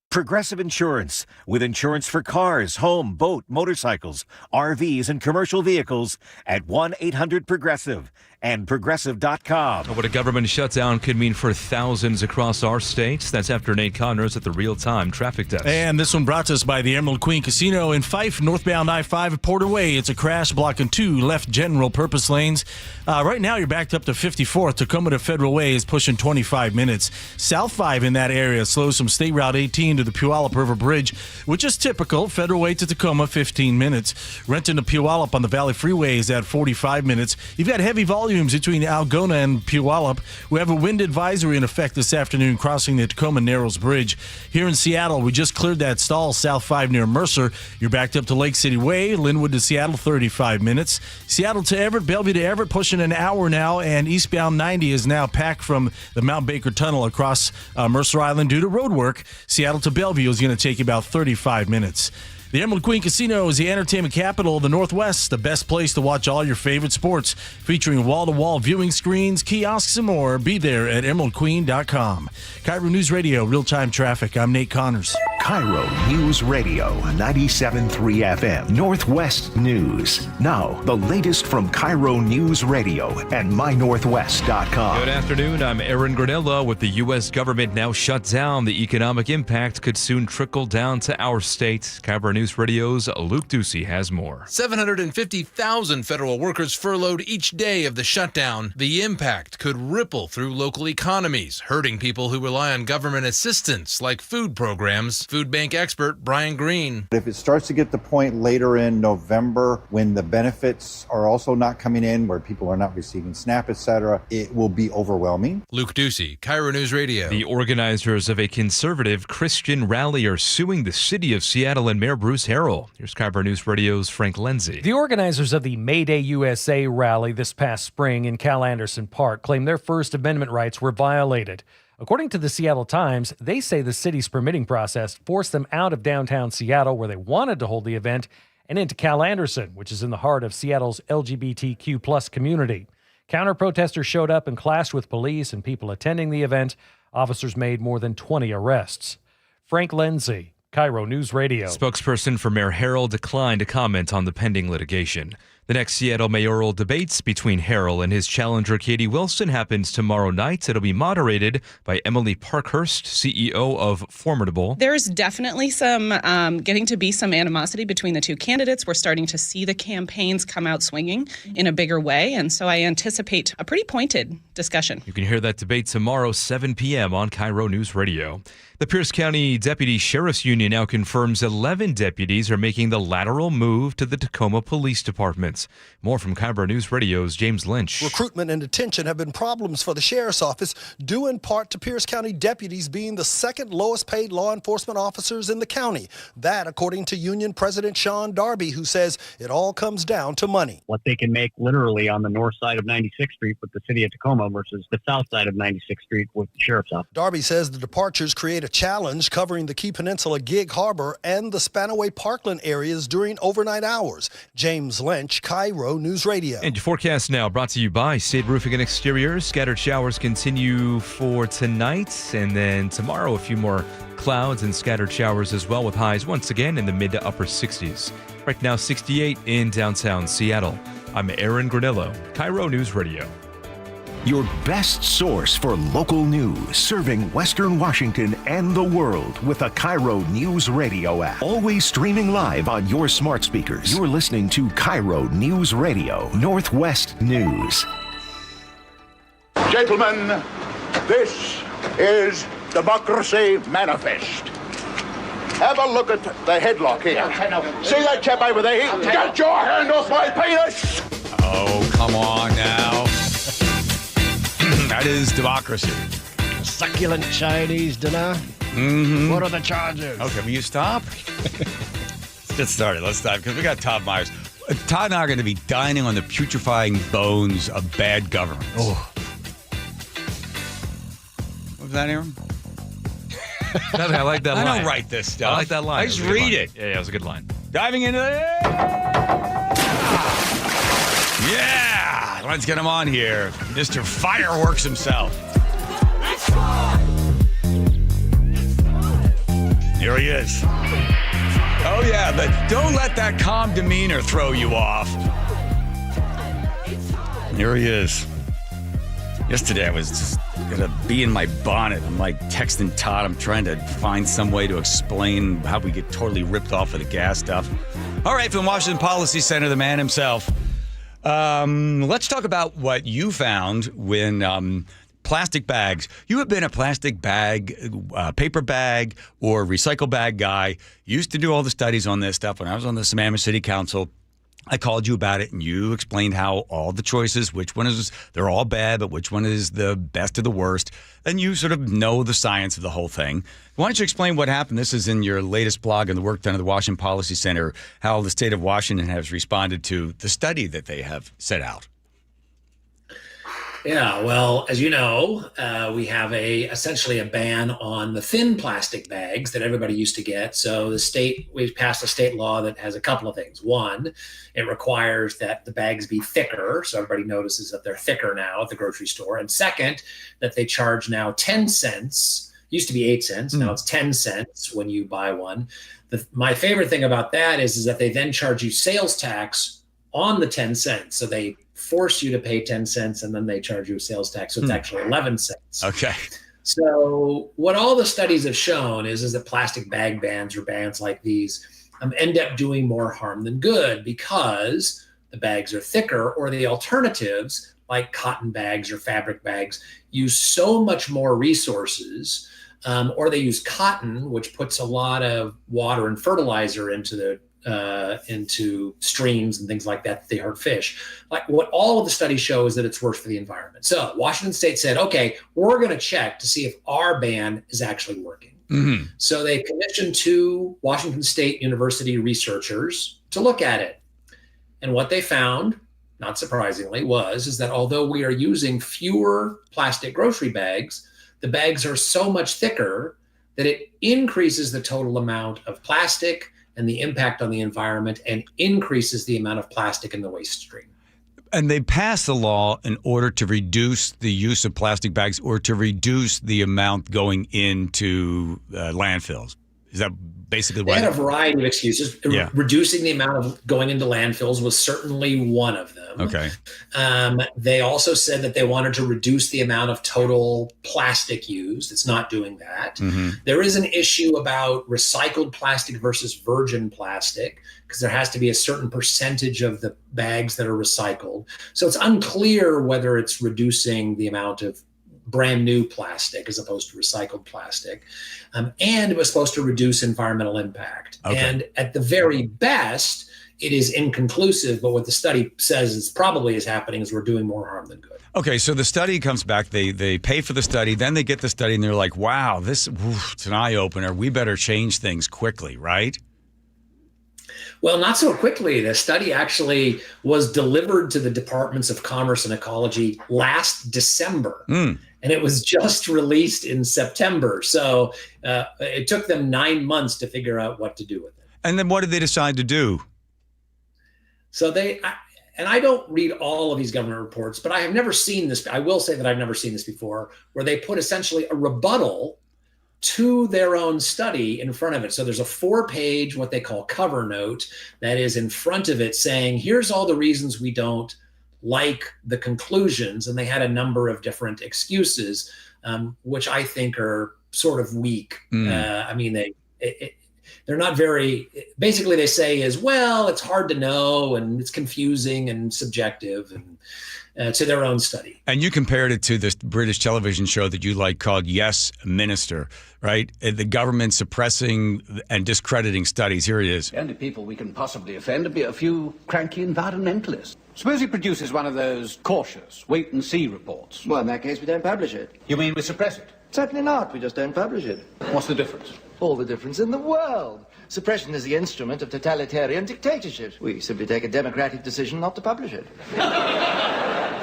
Progressive Insurance, with insurance for cars, home, boat, motorcycles, RVs, and commercial vehicles at 1-800-PROGRESSIVE and Progressive.com. What a government shutdown could mean for thousands across our states. That's after Nate Connors at the real-time traffic desk. And this one brought to us by the Emerald Queen Casino in Fife, northbound I-5 Porter Way. It's a crash blocking 2 left general purpose lanes. Right now, you're backed up to 54th. Tacoma to Federal Way is pushing 25 minutes. South 5 in that area slows from State Route 18 to the Puyallup River Bridge, which is typical. Federal Way to Tacoma, 15 minutes. Renton to Puyallup on the Valley Freeway is at 45 minutes. You've got heavy volumes between Algona and Puyallup. We have a wind advisory in effect this afternoon crossing the Tacoma Narrows Bridge. Here in Seattle, we just cleared that stall, South 5 near Mercer. You're backed up to Lake City Way, Linwood to Seattle, 35 minutes. Seattle to Everett, Bellevue to Everett, pushing an hour now, and eastbound 90 is now packed from the Mount Baker Tunnel across Mercer Island due to road work. Seattle to Bellevue is going to take about 35 minutes. The Emerald Queen Casino is the entertainment capital of the Northwest, the best place to watch all your favorite sports, featuring wall-to-wall viewing screens, kiosks, and more. Be there at emeraldqueen.com. KIRO News Radio, real-time traffic. I'm Nate Connors. KIRO News Radio 97.3 FM, Northwest News. Now, the latest from KIRO News Radio and mynorthwest.com. Good afternoon. I'm Aaron Granillo. With the U.S. government now shut down, the economic impact could soon trickle down to our state. KIRO News Radio's Luke Ducey has more. 750,000 federal workers furloughed each day of the shutdown. The impact could ripple through local economies, hurting people who rely on government assistance like food programs. Food bank expert Brian Green. If it starts to get to the point later in November when the benefits are also not coming in, where people are not receiving SNAP, etc., it will be overwhelming. Luke Ducey, KIRO News Radio. The organizers of a conservative Christian rally are suing the city of Seattle and Mayor Bruce Harrell. Here's KIRO News Radio's Frank Lindsay. The organizers of the May Day USA rally this past spring in Cal Anderson Park claim their First Amendment rights were violated. According to the Seattle Times, they say the city's permitting process forced them out of downtown Seattle, where they wanted to hold the event, and into Cal Anderson, which is in the heart of Seattle's LGBTQ+ community. Counter-protesters showed up and clashed with police and people attending the event. Officers made more than 20 arrests. Frank Lindsay, KIRO News Radio. Spokesperson for Mayor Harrell declined to comment on the pending litigation. The next Seattle mayoral debates between Harrell and his challenger Katie Wilson happens tomorrow night. It'll be moderated by Emily Parkhurst, CEO of Formidable. There's definitely some getting to be some animosity between the two candidates. We're starting to see the campaigns come out swinging in a bigger way, and so I anticipate a pretty pointed discussion. You can hear that debate tomorrow, 7 p.m. on KIRO News Radio. The Pierce County Deputy Sheriff's Union now confirms 11 deputies are making the lateral move to the Tacoma Police Department. More from KIRO News Radio's James Lynch. Recruitment and detention have been problems for the Sheriff's Office, due in part to Pierce County deputies being the second lowest paid law enforcement officers in the county. That, according to Union President Sean Darby, who says it all comes down to money. What they can make literally on the north side of 96th Street with the city of Tacoma versus the south side of 96th Street with the Sheriff's Office. Darby says the departures create a challenge covering the Key Peninsula, Gig Harbor, and the Spanaway Parkland areas during overnight hours. James Lynch, KIRO News Radio. And your forecast now brought to you by State Roofing and Exteriors. Scattered showers continue for tonight, and then tomorrow a few more clouds and scattered showers as well, with highs once again in the mid to upper 60s. Right now 68 in downtown Seattle. I'm Aaron Granillo, KIRO News Radio. Your best source for local news, serving Western Washington and the world with the KIRO News Radio app. Always streaming live on your smart speakers. You're listening to KIRO News Radio, Northwest News. Gentlemen, this is Democracy Manifest. Have a look at the headlock here. See that chap over there? Get your hand off my penis! Oh, come on now. That is democracy. Succulent Chinese dinner. Mm-hmm. What are the charges? Okay, will you stop? Let's get started. Let's stop, because we got Todd Myers. Todd and I are going to be dining on the putrefying bones of bad government. Oh. What was that, Aaron? I like that line. I don't write this stuff. I like that line. I just read it. Yeah, it was a good line. Diving into it. Yeah! Let's get him on here. Mr. Fireworks himself. Here he is. Oh, yeah, but don't let that calm demeanor throw you off. Here he is. Yesterday, I was just going to be in my bonnet. I'm like texting Todd. I'm trying to find some way to explain how we get totally ripped off of the gas stuff. All right, from Washington Policy Center, the man himself. Let's talk about what you found when plastic bags. You have been a plastic bag, paper bag, or recycle bag guy. You used to do all the studies on this stuff when I was on the Sammamish City Council. I called you about it, and you explained how all the choices, which one is, they're all bad, but which one is the best of the worst. And you sort of know the science of the whole thing. Why don't you explain what happened? This is in your latest blog and the work done at the Washington Policy Center, how the state of Washington has responded to the study that they have set out. Yeah, well, as you know, we have essentially a ban on the thin plastic bags that everybody used to get. So we've passed a state law that has a couple of things. One, it requires that the bags be thicker, so everybody notices that they're thicker now at the grocery store. And second, that they charge now 10 cents Used to be 8 cents. Now it's 10 cents when you buy one. My favorite thing about that is that they then charge you sales tax on the 10 cents. So they force you to pay 10 cents and then they charge you a sales tax. So it's actually 11 cents. Okay. So what all the studies have shown is that plastic bag bans or bans like these end up doing more harm than good because the bags are thicker, or the alternatives like cotton bags or fabric bags use so much more resources, or they use cotton, which puts a lot of water and fertilizer into streams and things like that. They hurt fish. Like what all of the studies show is that it's worse for the environment. So Washington State said, okay, we're going to check to see if our ban is actually working. Mm-hmm. So they commissioned 2 Washington State University researchers to look at it. And what they found, not surprisingly, is that although we are using fewer plastic grocery bags, the bags are so much thicker that it increases the total amount of plastic and the impact on the environment and increases the amount of plastic in the waste stream. And they passed the law in order to reduce the use of plastic bags or to reduce the amount going into landfills. Is that basically what? They had a variety of excuses. Yeah. Reducing the amount of going into landfills was certainly one of them. Okay. They also said that they wanted to reduce the amount of total plastic used. It's not doing that. Mm-hmm. There is an issue about recycled plastic versus virgin plastic, because there has to be a certain percentage of the bags that are recycled. So it's unclear whether it's reducing the amount of brand new plastic as opposed to recycled plastic. And it was supposed to reduce environmental impact. Okay. And at the very best, it is inconclusive, but what the study says is probably is happening is we're doing more harm than good. Okay, so the study comes back, they pay for the study, then they get the study and they're like, wow, it's an eye-opener. We better change things quickly, right? Well, not so quickly. The study actually was delivered to the Departments of Commerce and Ecology last December, and it was just released in September. So it took them 9 months to figure out what to do with it. And then what did they decide to do? So I don't read all of these government reports, but I have never seen this. I will say that I've never seen this before, where they put essentially a rebuttal to their own study in front of it. So there's a 4-page, what they call cover note, that is in front of it saying, here's all the reasons we don't like the conclusions. And they had a number of different excuses, which I think are sort of weak. I mean, they're not very, basically they say is, well, it's hard to know and it's confusing and subjective, and to their own study. And you compared it to this British television show that you like called Yes, Minister, right? The government suppressing and discrediting studies. Here it is. The only people we can possibly offend would be a few cranky environmentalists. Suppose he produces one of those cautious wait-and-see reports. Well, in that case, we don't publish it. You mean we suppress it? Certainly not. We just don't publish it. What's the difference? All the difference in the world. Suppression is the instrument of totalitarian dictatorship. We simply take a democratic decision not to publish it.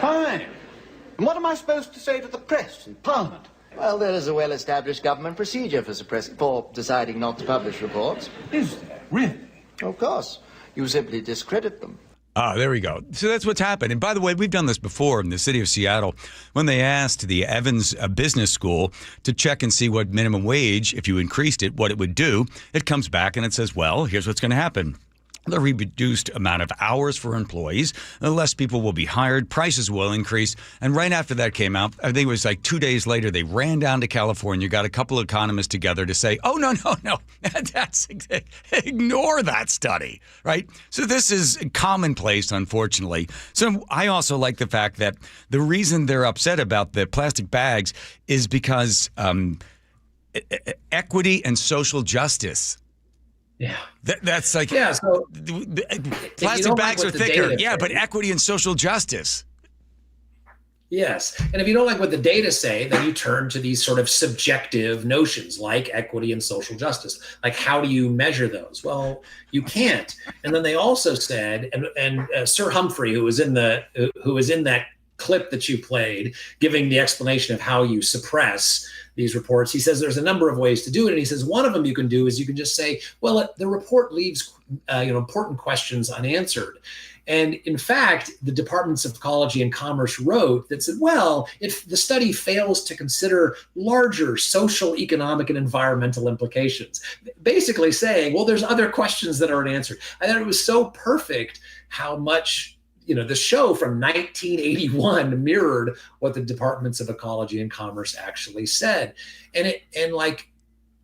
Fine. And what am I supposed to say to the press in Parliament? Well, there is a well-established government procedure for deciding not to publish reports. Is there? Really? Of course. You simply discredit them. Ah, there we go. So that's what's happened. And by the way, we've done this before in the city of Seattle when they asked the Evans Business School to check and see what minimum wage, if you increased it, what it would do. It comes back and it says, well, here's what's going to happen. The reduced amount of hours for employees, less people will be hired, prices will increase. And right after that came out, I think it was like 2 days later, they ran down to California, got a couple of economists together to say, oh, no, that's ignore that study, right? So this is commonplace, unfortunately. So I also like the fact that the reason they're upset about the plastic bags is because equity and social justice. Yeah. That's like, yeah, so plastic bags are thicker. Yeah, but equity and social justice. Yes. And if you don't like what the data say, then you turn to these sort of subjective notions like equity and social justice. Like, how do you measure those? Well, you can't. And then they also said, and Sir Humphrey, who was in that clip that you played, giving the explanation of how you suppress these reports, he says there's a number of ways to do it. And he says one of them you can do is you can just say, well, the report leaves important questions unanswered. And in fact, the Departments of Ecology and Commerce wrote that said, well, if the study fails to consider larger social, economic, and environmental implications, basically saying, well, there's other questions that aren't answered. I thought it was so perfect how much, the show from 1981 mirrored what the Departments of Ecology and Commerce actually said. And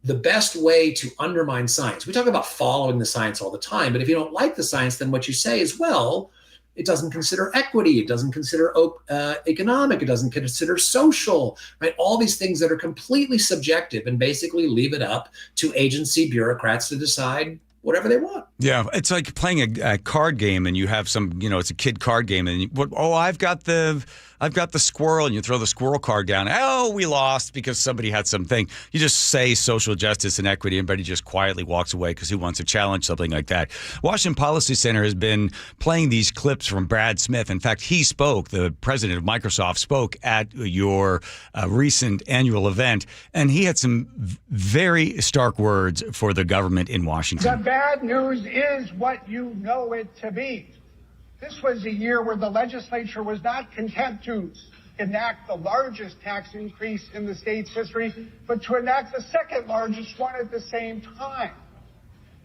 the best way to undermine science, we talk about following the science all the time, but if you don't like the science, then what you say is, well, it doesn't consider equity, it doesn't consider economic, it doesn't consider social, right? All these things that are completely subjective and basically leave it up to agency bureaucrats to decide whatever they want. Yeah, it's like playing a card game, and you have some, it's a kid card game, and I've got the squirrel, and you throw the squirrel card down. Oh, we lost because somebody had something. You just say social justice and equity, and everybody just quietly walks away because who wants to challenge something like that? Washington Policy Center has been playing these clips from Brad Smith. In fact, the president of Microsoft spoke at your recent annual event, and he had some very stark words for the government in Washington. The bad news is what you know it to be. This was a year where the legislature was not content to enact the largest tax increase in the state's history, but to enact the second largest one at the same time.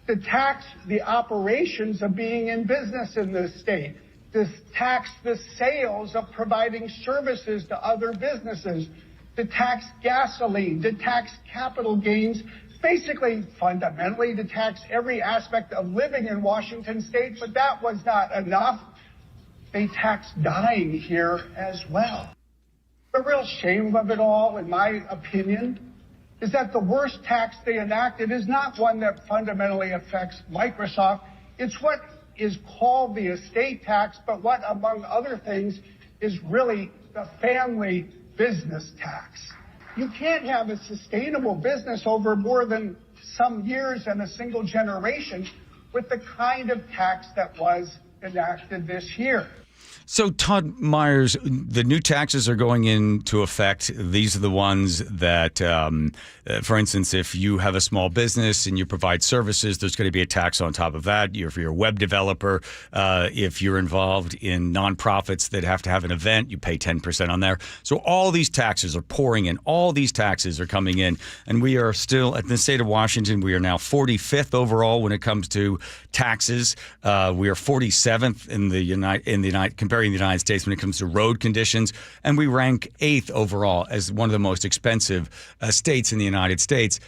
To tax the operations of being in business in this state, to tax the sales of providing services to other businesses, to tax gasoline, to tax capital gains, basically, fundamentally, to tax every aspect of living in Washington state, but that was not enough. They taxed dying here as well. The real shame of it all, in my opinion, is that the worst tax they enacted is not one that fundamentally affects Microsoft. It's what is called the estate tax, but what, among other things, is really the family business tax. You can't have a sustainable business over more than some years and a single generation with the kind of tax that was enacted this year. So, Todd Myers, the new taxes are going into effect. These are the ones that, for instance, if you have a small business and you provide services, there's going to be a tax on top of that. If you're a web developer, if you're involved in nonprofits that have to have an event, you pay 10% on there. So all these taxes are pouring in. All these taxes are coming in. And we are still, at the state of Washington, we are now 45th overall when it comes to taxes. We are 47th in the United comparing the United States when it comes to road conditions, and we rank 8th overall as one of the most expensive states in the United States.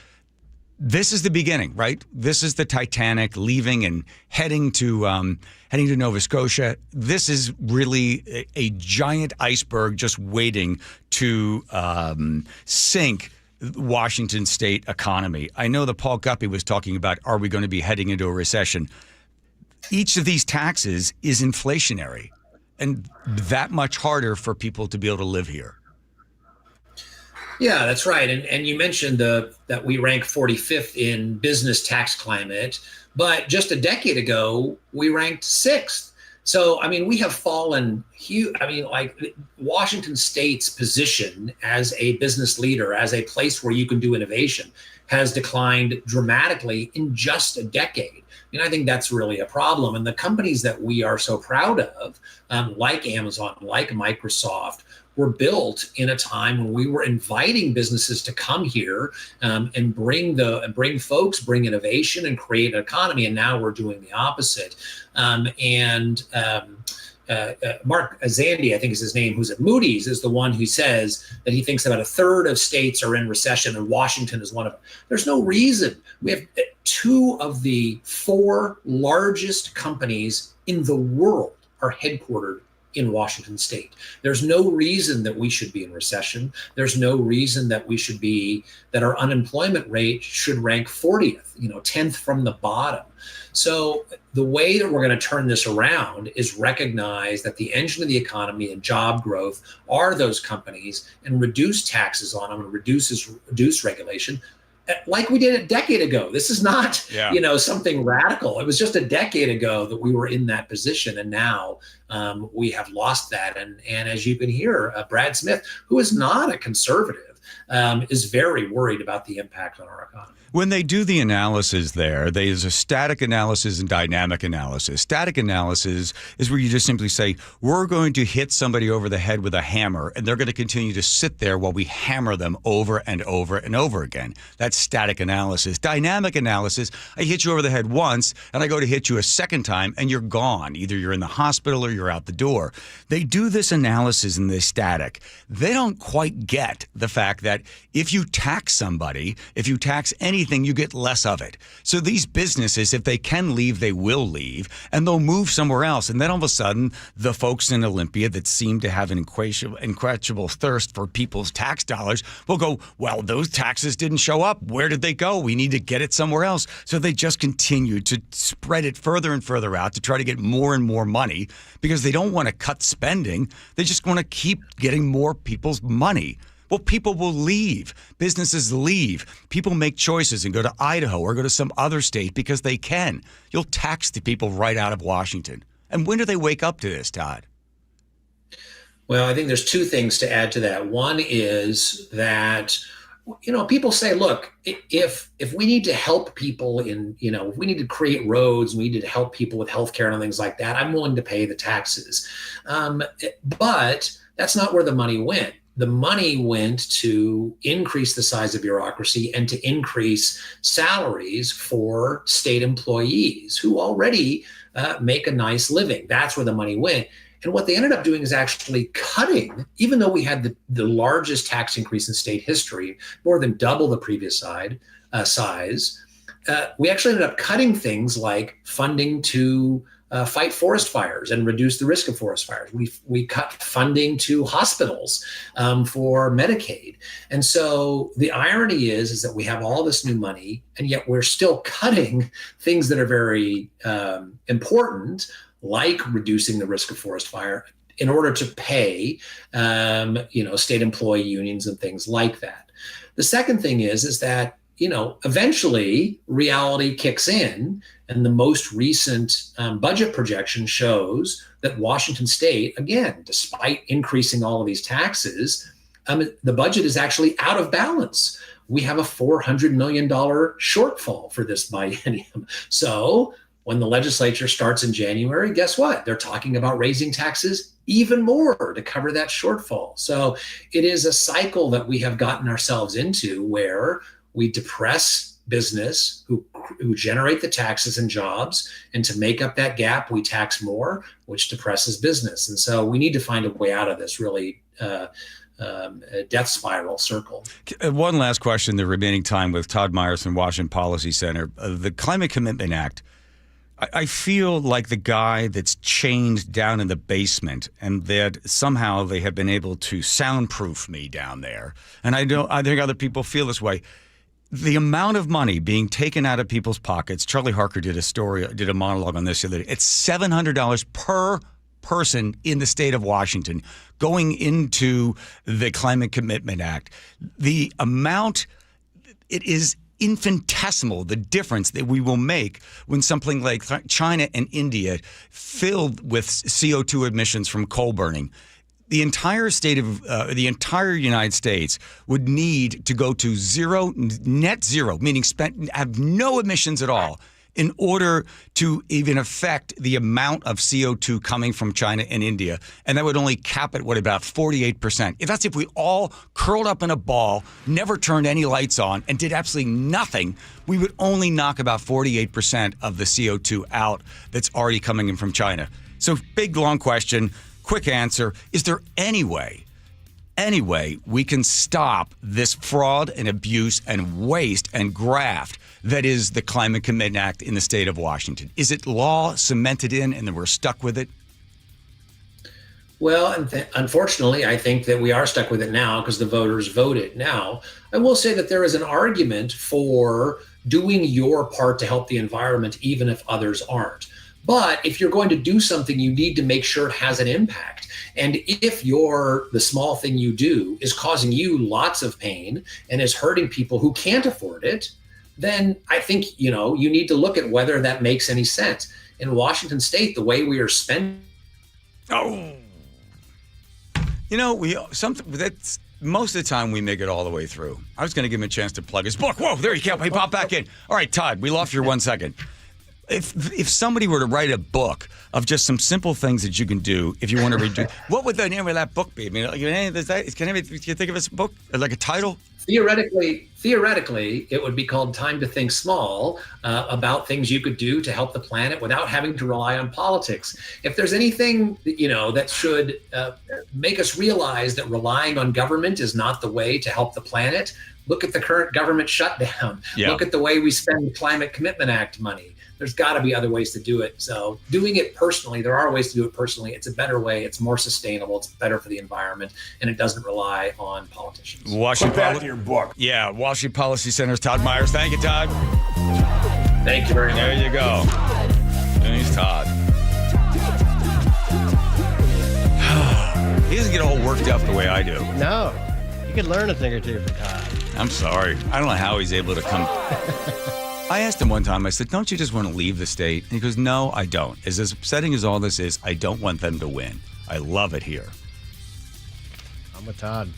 This is the beginning, right? This is the Titanic leaving and heading to Nova Scotia. This is really a giant iceberg just waiting to sink Washington state economy. I know that Paul Guppy was talking about, are we going to be heading into a recession? Each of these taxes is inflationary and that much harder for people to be able to live here. Yeah, that's right. And you mentioned that we rank 45th in business tax climate, but just a decade ago, we ranked 6th. So, I mean, we have fallen huge. I mean, like Washington State's position as a business leader, as a place where you can do innovation, has declined dramatically in just a decade. And I think that's really a problem. And the companies that we are so proud of, like Amazon, like Microsoft, were built in a time when we were inviting businesses to come here and bring innovation and create an economy. And now we're doing the opposite. Mark Zandi, I think is his name, who's at Moody's, is the one who says that he thinks about a third of states are in recession and Washington is one of them. There's no reason. We have 2 of the 4 largest companies in the world are headquartered in Washington state. There's no reason that we should be in recession. There's no reason that that our unemployment rate should rank 40th, 10th from the bottom. So the way that we're going to turn this around is recognize that the engine of the economy and job growth are those companies, and reduce taxes on them and reduce regulation, like we did a decade ago. This is not, something radical. It was just a decade ago that we were in that position, and now we have lost that. And as you can hear, Brad Smith, who is not a conservative, is very worried about the impact on our economy. When they do the analysis there's a static analysis and dynamic analysis. Static analysis is where you just simply say, we're going to hit somebody over the head with a hammer, and they're going to continue to sit there while we hammer them over and over and over again. That's static analysis. Dynamic analysis, I hit you over the head once, and I go to hit you a second time, and you're gone. Either you're in the hospital or you're out the door. They do this analysis in the static. They don't quite get the fact that if you tax somebody, if you tax anything, you get less of it. So these businesses, if they can leave, they will leave, and they'll move somewhere else. And then all of a sudden, the folks in Olympia that seem to have an unquenchable thirst for people's tax dollars will go, well, those taxes didn't show up. Where did they go? We need to get it somewhere else. So they just continue to spread it further and further out to try to get more and more money because they don't want to cut spending. They just want to keep getting more people's money. Well, people will leave. Businesses leave. People make choices and go to Idaho or go to some other state because they can. You'll tax the people right out of Washington. And when do they wake up to this, Todd? Well, I think there's two things to add to that. One is that, people say, look, if we need to help people if we need to create roads, we need to help people with healthcare and things like that, I'm willing to pay the taxes. But that's not where the money went. The money went to increase the size of bureaucracy and to increase salaries for state employees who already make a nice living. That's where the money went. And what they ended up doing is actually cutting, even though we had the largest tax increase in state history, more than double the previous size, we actually ended up cutting things like funding to fight forest fires and reduce the risk of forest fires. We cut funding to hospitals for Medicaid. And so the irony is that we have all this new money, and yet we're still cutting things that are very important, like reducing the risk of forest fire, in order to pay state employee unions and things like that. The second thing is that eventually reality kicks in, and the most recent budget projection shows that Washington State, again, despite increasing all of these taxes, the budget is actually out of balance. We have a $400 million shortfall for this biennium. So when the legislature starts in January, guess what? They're talking about raising taxes even more to cover that shortfall. So it is a cycle that we have gotten ourselves into where we depress business who generate the taxes and jobs, and to make up that gap, we tax more, which depresses business. And so we need to find a way out of this really death spiral circle. One last question, the remaining time, with Todd Myers from Washington Policy Center. The Climate Commitment Act, I feel like the guy that's chained down in the basement, and that somehow they have been able to soundproof me down there. And I think other people feel this way. The amount of money being taken out of people's pockets, Charlie Harker did a monologue on this the other day. It's $700 per person in the state of Washington going into the Climate Commitment Act. The amount, it is infinitesimal, the difference that we will make when something like China and India filled with CO2 emissions from coal burning. The entire the entire United States would need to go to net zero, meaning have no emissions at all, in order to even affect the amount of CO2 coming from China and India. And that would only cap it, about 48%. If we all curled up in a ball, never turned any lights on, and did absolutely nothing, we would only knock about 48% of the CO2 out that's already coming in from China. So big, long question. Quick answer, is there any way we can stop this fraud and abuse and waste and graft that is the Climate Commitment Act in the state of Washington? Is it law cemented in and then we're stuck with it? Well, unfortunately, I think that we are stuck with it now because the voters voted. Now, I will say that there is an argument for doing your part to help the environment, even if others aren't. But if you're going to do something, you need to make sure it has an impact. And if the small thing you do is causing you lots of pain and is hurting people who can't afford it, then I think, you need to look at whether that makes any sense. In Washington State, the way we are spending. That's most of the time we make it all the way through. I was going to give him a chance to plug his book. Whoa, there you go. He popped back in. All right, Todd, we lost you 1 second. If somebody were to write a book of just some simple things that you can do if you want to read, what would the name of that book be? I mean, can you think of a book like a title? Theoretically, it would be called Time to Think Small, about things you could do to help the planet without having to rely on politics. If there's anything, that should make us realize that relying on government is not the way to help the planet, look at the current government shutdown. Yeah. Look at the way we spend Climate Commitment Act money. There's got to be other ways to do it. So doing it personally, there are ways to do it personally. It's a better way. It's more sustainable. It's better for the environment, and it doesn't rely on politicians. Put that in your book. Yeah, Washington Policy Center's Todd Myers. Thank you, Todd. Thank you very much. There you go. And he's Todd. He doesn't get all worked up the way I do. No. You could learn a thing or two from Todd. I'm sorry. I don't know how he's able to come... I asked him one time, I said, don't you just want to leave the state? And he goes, no, I don't. As upsetting as all this is, I don't want them to win. I love it here. I'm with Todd.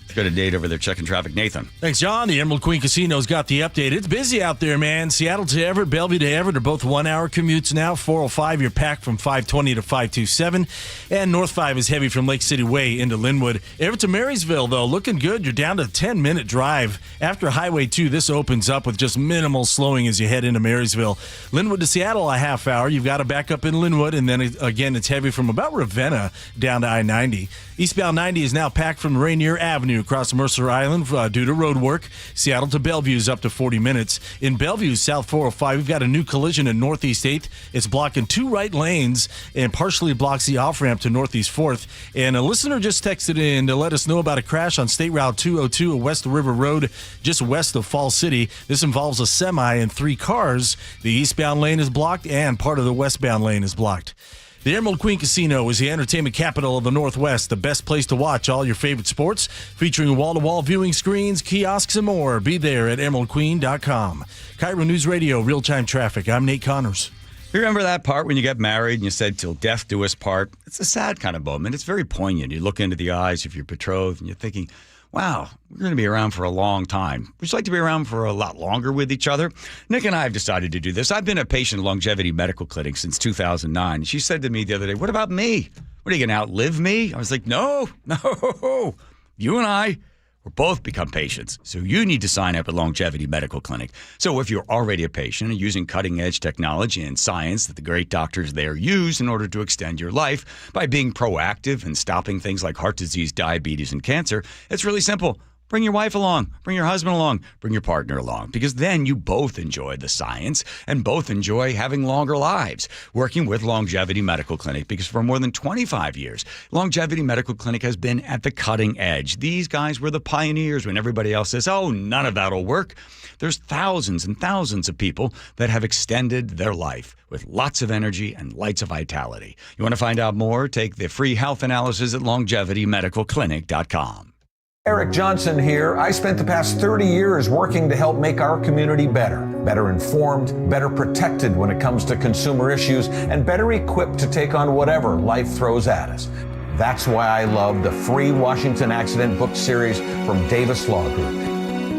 Let's go to Dade over there checking traffic. Nathan. Thanks, John. The Emerald Queen Casino's got the update. It's busy out there, man. Seattle to Everett, Bellevue to Everett are both 1-hour commutes now. 405, you're packed from 520 to 527. And North 5 is heavy from Lake City Way into Linwood. Everett to Marysville, though, looking good. You're down to a 10-minute drive. After Highway 2, this opens up with just minimal slowing as you head into Marysville. Linwood to Seattle, a half hour. You've got to back up in Linwood. And then, again, it's heavy from about Ravenna down to I-90. Eastbound 90 is now packed from Rainier Avenue across Mercer Island due to road work. Seattle to Bellevue is up to 40 minutes. In Bellevue, South 405, we've got a new collision in Northeast 8th. It's blocking 2 right lanes and partially blocks the off-ramp to Northeast 4th. And a listener just texted in to let us know about a crash on State Route 202 at West River Road, just west of Fall City. This involves a semi and 3 cars. The eastbound lane is blocked and part of the westbound lane is blocked. The Emerald Queen Casino is the entertainment capital of the Northwest, the best place to watch all your favorite sports, featuring wall-to-wall viewing screens, kiosks, and more. Be there at emeraldqueen.com. KIRO News Radio, real-time traffic. I'm Nate Connors. You remember that part when you get married and you said, till death do us part? It's a sad kind of moment. It's very poignant. You look into the eyes of your betrothed and you're thinking, wow, we're going to be around for a long time. We'd like to be around for a lot longer with each other. Nick and I have decided to do this. I've been a patient at Longevity Medical Clinic since 2009. She said to me the other day, what about me? What, are you going to outlive me? I was like, no. You and I, we're both become patients. So you need to sign up at Longevity Medical Clinic. So if you're already a patient and using cutting-edge technology and science that the great doctors there use in order to extend your life by being proactive and stopping things like heart disease, diabetes, and cancer, it's really simple. Bring your wife along, bring your husband along, bring your partner along, because then you both enjoy the science and both enjoy having longer lives. Working with Longevity Medical Clinic, because for more than 25 years, Longevity Medical Clinic has been at the cutting edge. These guys were the pioneers when everybody else says, oh, none of that'll work. There's thousands and thousands of people that have extended their life with lots of energy and lights of vitality. You want to find out more? Take the free health analysis at longevitymedicalclinic.com. Eric Johnson here. I spent the past 30 years working to help make our community better informed, better protected when it comes to consumer issues, and better equipped to take on whatever life throws at us. That's why I love the free Washington Accident book series from Davis Law Group.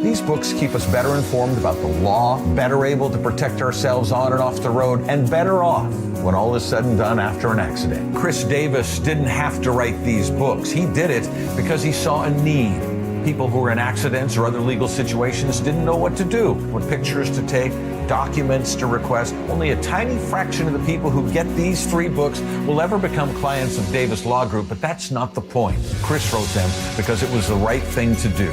These books keep us better informed about the law, better able to protect ourselves on and off the road, and better off when all is said and done after an accident. Chris Davis didn't have to write these books. He did it because he saw a need. People who were in accidents or other legal situations didn't know what to do, what pictures to take, documents to request. Only a tiny fraction of the people who get these free books will ever become clients of Davis Law Group, but that's not the point. Chris wrote them because it was the right thing to do.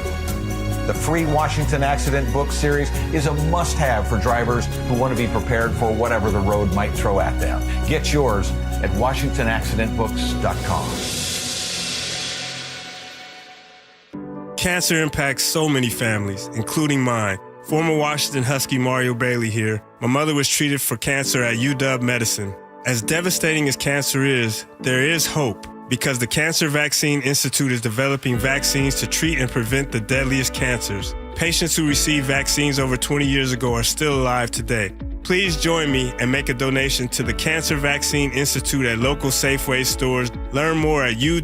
The free Washington Accident book series is a must-have for drivers who want to be prepared for whatever the road might throw at them. Get yours at WashingtonAccidentBooks.com. Cancer impacts so many families, including mine. Former Washington Husky Mario Bailey here. My mother was treated for cancer at UW Medicine. As devastating as cancer is, there is hope. Because the Cancer Vaccine Institute is developing vaccines to treat and prevent the deadliest cancers. Patients who received vaccines over 20 years ago are still alive today. Please join me and make a donation to the Cancer Vaccine Institute at local Safeway stores. Learn more at uwcvi.org.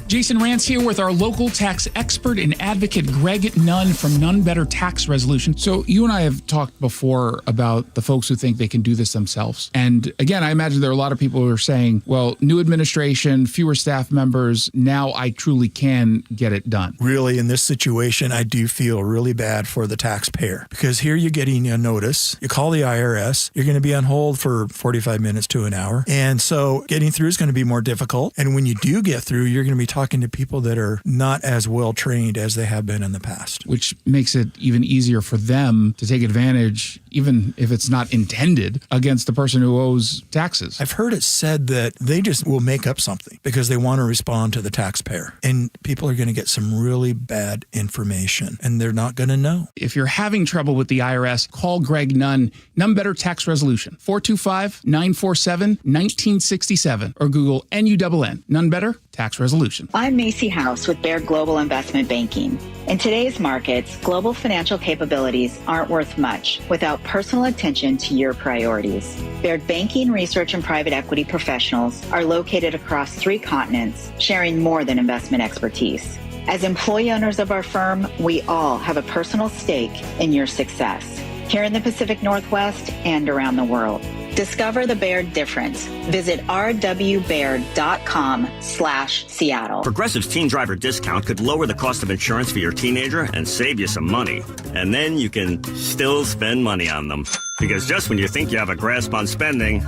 Jason Rance here with our local tax expert and advocate Greg Nunn from None Better Tax Resolution. So you and I have talked before about the folks who think they can do this themselves. And again, I imagine there are a lot of people who are saying, well, new administration, fewer staff members, now I truly can get it done. Really, in this situation, I do feel really bad for the taxpayer because here you're getting a notice. You call the IRS, you're going to be on hold for 45 minutes to an hour. And so getting through is going to be more difficult. And when you do get through, you're going to be talking to people that are not as well trained as they have been in the past. Which makes it even easier for them to take advantage, even if it's not intended, against the person who owes taxes. I've heard it said that they just will make up something because they want to respond to the taxpayer. And people are going to get some really bad information and they're not going to know. If you're having trouble with the IRS, call Greg Nunn, None Better Tax Resolution, 425-947-1967, or Google NUNN, None Better Tax Resolution. I'm Macy House with Baird Global Investment Banking. In today's markets, global financial capabilities aren't worth much without personal attention to your priorities. Baird Banking, Research, and Private Equity professionals are located across 3 continents, sharing more than investment expertise. As employee owners of our firm, we all have a personal stake in your success, here in the Pacific Northwest and around the world. Discover the Baird difference. Visit rwbaird.com/Seattle. Progressive's Teen Driver discount could lower the cost of insurance for your teenager and save you some money. And then you can still spend money on them. Because just when you think you have a grasp on spending,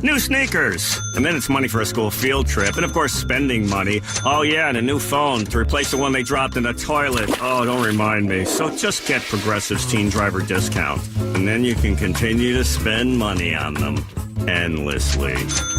new sneakers. And then it's money for a school field trip. And of course, spending money. Oh yeah, and a new phone to replace the one they dropped in the toilet. Oh, don't remind me. So just get Progressive's Teen Driver discount. And then you can continue to spend money on them endlessly.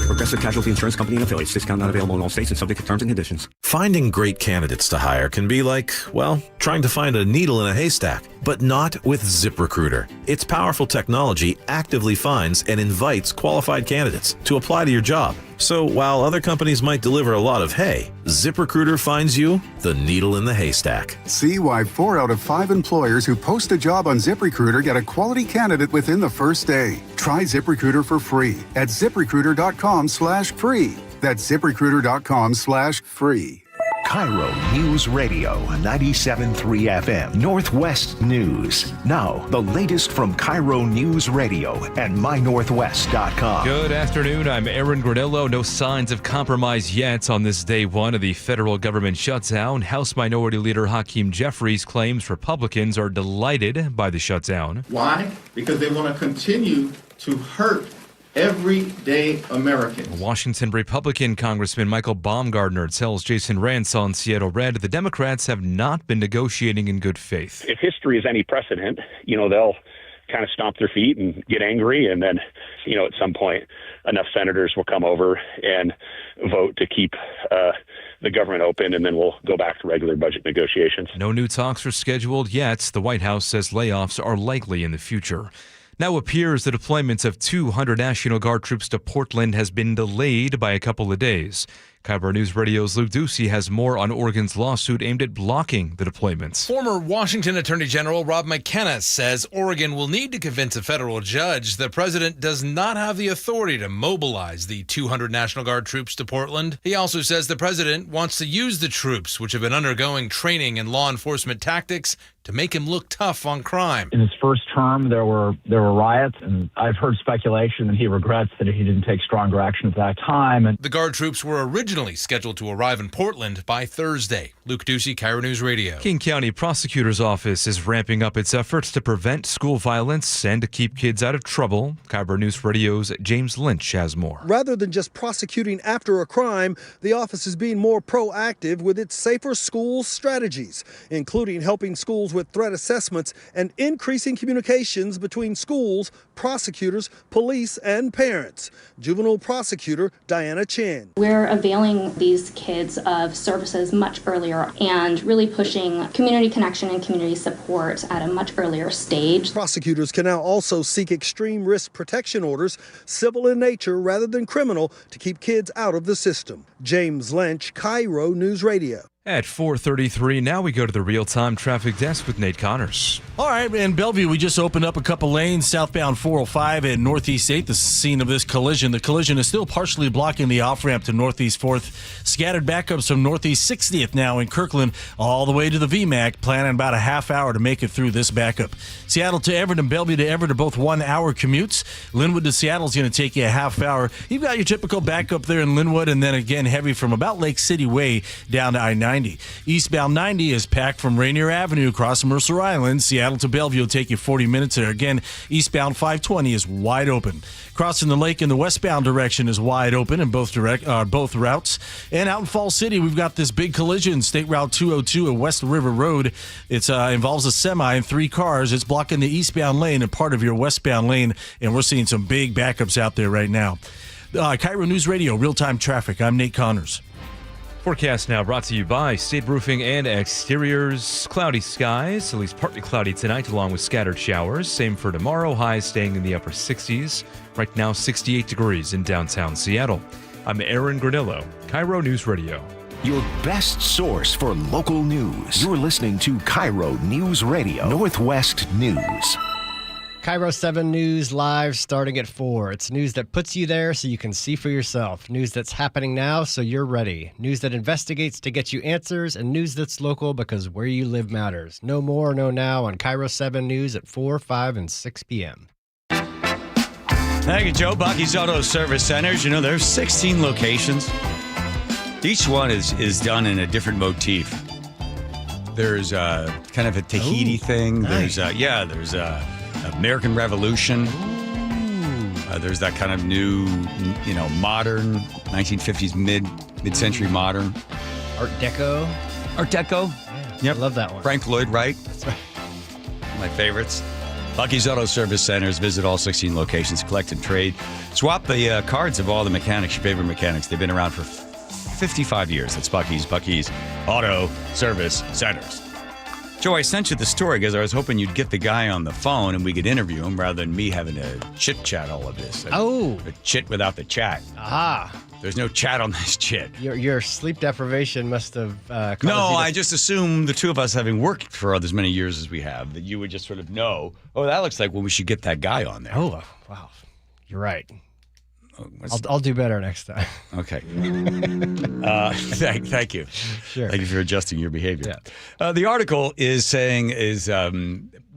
Progressive Casualty Insurance Company and affiliates. Discount not available in all states and subject to terms and conditions. Finding great candidates to hire can be like, well, trying to find a needle in a haystack, but not with ZipRecruiter. Its powerful technology actively finds and invites qualified candidates to apply to your job. So while other companies might deliver a lot of hay, ZipRecruiter finds you the needle in the haystack. See why 4 out of 5 employers who post a job on ZipRecruiter get a quality candidate within the first day. Try ZipRecruiter for free at ZipRecruiter.com/free. That's ZipRecruiter.com/free. KIRO News Radio 97.3 FM Northwest News. Now, the latest from KIRO News Radio and mynorthwest.com. Good afternoon. I'm Aaron Granillo. No signs of compromise yet on this day one of the federal government shutdown. House Minority Leader Hakeem Jeffries claims Republicans are delighted by the shutdown. Why? Because they want to continue to hurt everyday Americans. Washington Republican Congressman Michael Baumgardner tells Jason Rance on Seattle Red the Democrats have not been negotiating in good faith. If history is any precedent, they'll kind of stomp their feet and get angry, and then, at some point, enough senators will come over and vote to keep the government open, and then we'll go back to regular budget negotiations. No new talks are scheduled yet. The White House says layoffs are likely in the future. Now appears the deployment of 200 National Guard troops to Portland has been delayed by a couple of days. KIRO News Radio's Luke Ducey has more on Oregon's lawsuit aimed at blocking the deployments. Former Washington Attorney General Rob McKenna says Oregon will need to convince a federal judge the president does not have the authority to mobilize the 200 National Guard troops to Portland. He also says the president wants to use the troops, which have been undergoing training in law enforcement tactics, to make him look tough on crime. In his first term, there were riots, and I've heard speculation that he regrets that he didn't take stronger action at that time. And the Guard troops were originally scheduled to arrive in Portland by Thursday. Luke Ducey, KIRO News Radio. King County Prosecutor's Office is ramping up its efforts to prevent school violence and to keep kids out of trouble. KIRO News Radio's James Lynch has more. Rather than just prosecuting after a crime, the office is being more proactive with its Safer Schools strategies, including helping schools with threat assessments and increasing communications between schools, prosecutors, police, and parents. Juvenile prosecutor Diana Chan. We're availing these kids of services much earlier and really pushing community connection and community support at a much earlier stage. Prosecutors can now also seek extreme risk protection orders, civil in nature rather than criminal, to keep kids out of the system. James Lynch, KIRO News Radio. At 4:33, now we go to the real-time traffic desk with Nate Connors. All right, in Bellevue, we just opened up a couple lanes southbound 405 at Northeast 8th, the scene of this collision. The collision is still partially blocking the off-ramp to Northeast 4th. Scattered backups from Northeast 60th now in Kirkland all the way to the VMAC, planning about a half hour to make it through this backup. Seattle to Everett and Bellevue to Everett are both 1 hour commutes. Linwood to Seattle is going to take you a half hour. You've got your typical backup there in Linwood, and then again heavy from about Lake City Way down to I-90. Eastbound 90 is packed from Rainier Avenue across Mercer Island. Seattle to Bellevue will take you 40 minutes there. Again, eastbound 520 is wide open. Crossing the lake in the westbound direction is wide open in both routes. And out in Falls City, we've got this big collision, State Route 202 at West River Road. It involves a semi and 3 cars. It's blocking the eastbound lane and part of your westbound lane, and we're seeing some big backups out there right now. KIRO News Radio, real-time traffic. I'm Nate Connors. Forecast now brought to you by State Roofing and Exteriors. Cloudy skies, at least partly cloudy tonight, along with scattered showers. Same for tomorrow, highs staying in the upper 60s. Right now, 68 degrees in downtown Seattle. I'm Aaron Granillo, KIRO News Radio. Your best source for local news. You're listening to KIRO News Radio, Northwest News. KIRO 7 News live starting at 4. It's news that puts you there so you can see for yourself. News that's happening now so you're ready. News that investigates to get you answers, and news that's local because where you live matters. No more, no now on KIRO 7 News at 4, 5, and 6 p.m. Thank you, Joe. Bucky's Auto Service Centers. You know, there's 16 locations. Each one is done in a different motif. There's kind of a Tahiti thing. Nice. There's American Revolution. There's that kind of new, modern 1950s mid-century modern Art Deco. Yeah. Yep, I love that one. Frank Lloyd Wright. That's right. My favorites. Bucky's Auto Service Centers. Visit all 16 locations. Collect and trade. Swap the cards of all the mechanics, your favorite mechanics. They've been around for 55 years. That's Bucky's Auto Service Centers. Joe, I sent you the story because I was hoping you'd get the guy on the phone and we could interview him rather than me having to chit-chat all of this. A chit without the chat. Aha. There's no chat on this chit. Your sleep deprivation must have caused No, I just assumed the two of us, having worked for as many years as we have, that you would just sort of know, that looks like we should get that guy on there. Oh, wow. You're right. I'll do better next time. Okay. Thank you. Sure. Thank you for adjusting your behavior. Yeah. The article is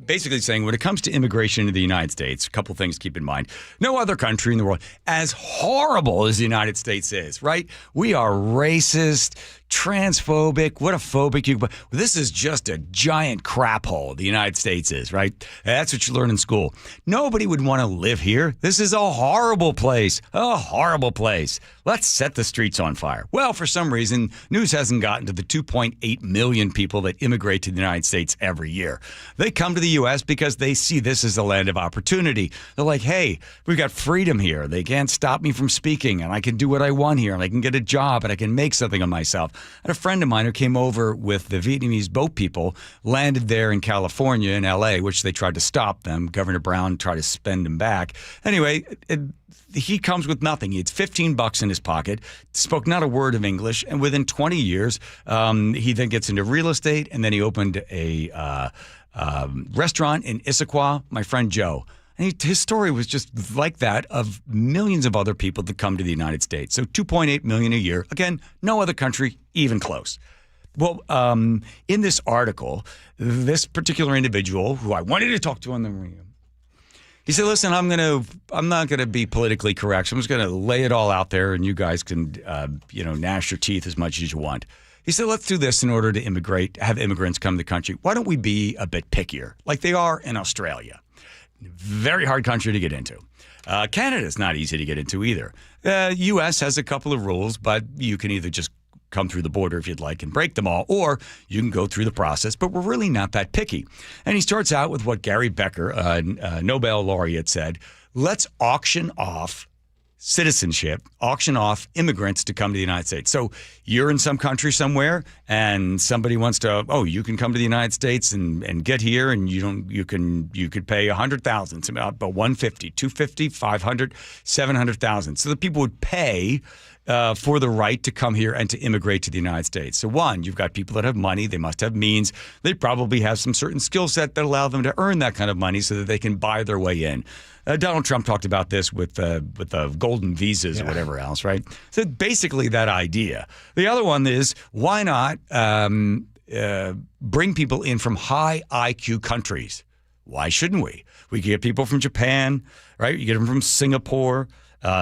basically saying when it comes to immigration into the United States, a couple things to keep in mind. No other country in the world, as horrible as the United States is, right? We are racist, transphobic, what a phobic you. This is just a giant crap hole, the United States is, right? That's what you learn in school. Nobody would want to live here. This is a horrible place. A horrible place. Let's set the streets on fire. Well, for some reason, news hasn't gotten to the 2.8 million people that immigrate to the United States every year. They come to the U.S. because they see this as a land of opportunity. They're like, hey, we've got freedom here. They can't stop me from speaking, and I can do what I want here, and I can get a job, and I can make something of myself. I had a friend of mine who came over with the Vietnamese boat people, landed there in California, in L.A., which they tried to stop them. Governor Brown tried to spend them back. Anyway, he comes with nothing. He had $15 in his pocket, spoke not a word of English, and within 20 years, he then gets into real estate, and then he opened a restaurant in Issaquah. My friend Joe. And his story was just like that of millions of other people that come to the United States. So 2.8 million a year. Again, no other country even close. Well, in this article, this particular individual who I wanted to talk to on the radio, he said, listen, I'm not gonna be politically correct. So I'm just gonna lay it all out there, and you guys can gnash your teeth as much as you want. He said, let's do this in order to have immigrants come to the country. Why don't we be a bit pickier, like they are in Australia? Very hard country to get into. Canada's not easy to get into either. U.S. has a couple of rules, but you can either just come through the border if you'd like and break them all, or you can go through the process, but we're really not that picky. And he starts out with what Gary Becker, a Nobel laureate, said, let's auction off citizenship, auction off immigrants to come to the United States. So you're in some country somewhere and somebody wants to, you can come to the United States and get here, and you could pay $100,000, it's about $150, $250, $500, $700,000. So the people would pay for the right to come here and to immigrate to the United States. So one, you've got people that have money. They must have means. They probably have some certain skill set that allow them to earn that kind of money so that they can buy their way in. Donald Trump talked about this with the golden visas or whatever else, right? So basically that idea. The other one is, why not bring people in from high IQ countries? Why shouldn't we? We can get people from Japan, right? You get them from Singapore,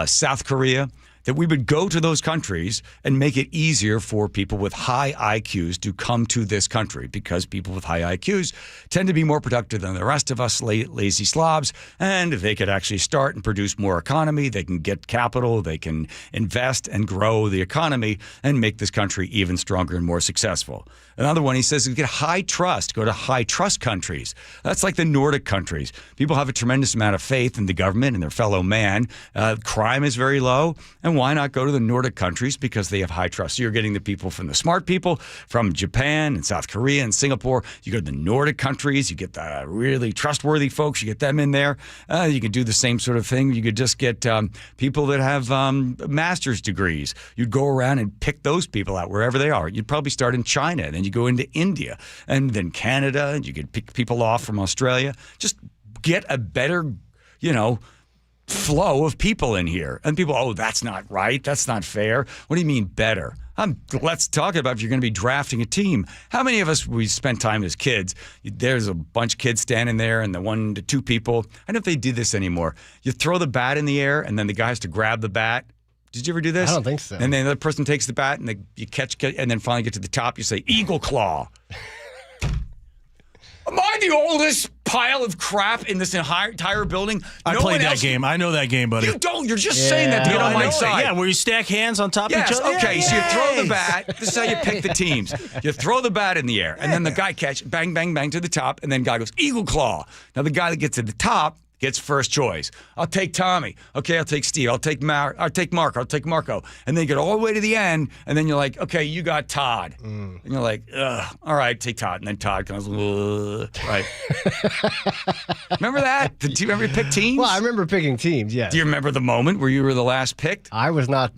South Korea, that we would go to those countries and make it easier for people with high IQs to come to this country, because people with high IQs tend to be more productive than the rest of us lazy slobs. And if they could actually start and produce more economy, they can get capital, they can invest and grow the economy and make this country even stronger and more successful. Another one, he says, you get high trust, go to high trust countries. That's like the Nordic countries. People have a tremendous amount of faith in the government and their fellow man. Crime is very low. And why not go to the Nordic countries? Because they have high trust. So you're getting the people from the smart people from Japan and South Korea and Singapore. You go to the Nordic countries, you get the really trustworthy folks, you get them in there. You can do the same sort of thing. You could just get people that have master's degrees. You'd go around and pick those people out wherever they are. You'd probably start in China, and then you go into India, and then Canada, and you could pick people off from Australia. Just get a better, flow of people in here. And people, oh, that's not right. That's not fair. What do you mean better? Let's talk about if you're going to be drafting a team. How many of us, we spent time as kids, there's a bunch of kids standing there and the 1 to 2 people. I don't know if they do this anymore. You throw the bat in the air and then the guy has to grab the bat. Did you ever do this? I don't think so. And then the person takes the bat and you catch, and then finally get to the top, you say, Eagle Claw. Am I the oldest pile of crap in this entire building? I played that game. I know that game, buddy. You don't. You're just saying that to get on my side. Yeah, where you stack hands on top of each other. Okay, so you throw the bat. This is how you pick the teams. You throw the bat in the air, and then the guy catches, bang, bang, bang to the top, and then the guy goes, Eagle Claw. Now the guy that gets to the top gets first choice. I'll take Tommy. Okay, I'll take Steve. I'll take Mark. I'll take Marco. And then you get all the way to the end, and then you're like, okay, you got Todd. And you're like, ugh, all right, take Todd. And then Todd comes, right. Remember that? Did you ever pick teams? Well, I remember picking teams, yes. Do you remember the moment where you were the last picked? I was not,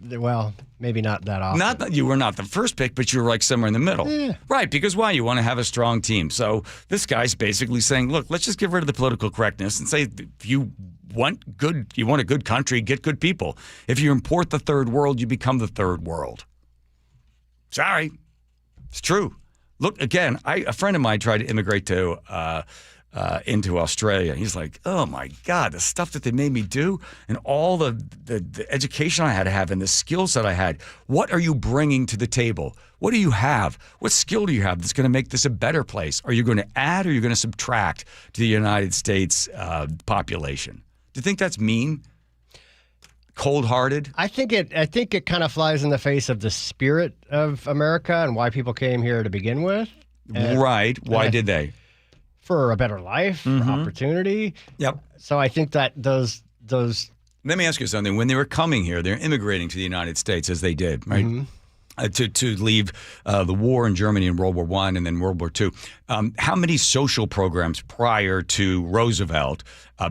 maybe not that often. You were not the first pick, but you were like somewhere in the middle. Yeah. Right, because why? You want to have a strong team. So this guy's basically saying, look, let's just get rid of the political correctness and say, if you want a good country, get good people. If you import the third world, you become the third world. Sorry. It's true. Look, again, a friend of mine tried to immigrate to into Australia. He's like, oh my God, the stuff that they made me do and all the education I had to have and the skill set I had. What are you bringing to the table? What do you have? What skill do you have that's going to make this a better place? Are you going to add or are you going to subtract to the United States population? Do you think that's mean? Cold-hearted? I think it kind of flies in the face of the spirit of America and why people came here to begin with. Right. Why did they? For a better life, for opportunity. Yep. So I think that those. Let me ask you something. When they were coming here, they're immigrating to the United States as they did, right? To leave the war in Germany in World War I and then World War II. How many social programs prior to Roosevelt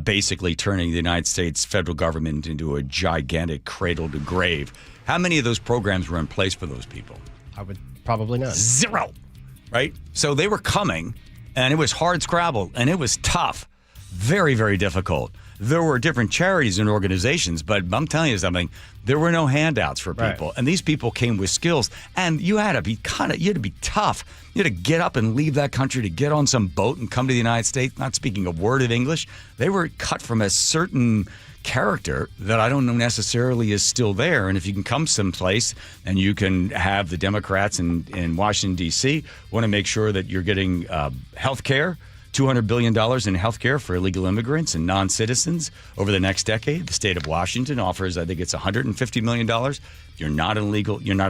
basically turning the United States federal government into a gigantic cradle to grave? How many of those programs were in place for those people? I would probably none. 0. Right? So they were coming. And it was hard scrabble, and it was tough. Very, very difficult. There were different charities and organizations, but I'm telling you something, there were no handouts for people. Right. And these people came with skills, and you had to be tough. You had to get up and leave that country to get on some boat and come to the United States, not speaking a word of English. They were cut from a certain character that I don't know necessarily is still there. And if you can come someplace and you can have the Democrats in Washington, D.C. want to make sure that you're getting health care, $200 billion in health care for illegal immigrants and non-citizens over the next decade. The state of Washington offers, I think it's $150 million. You're not a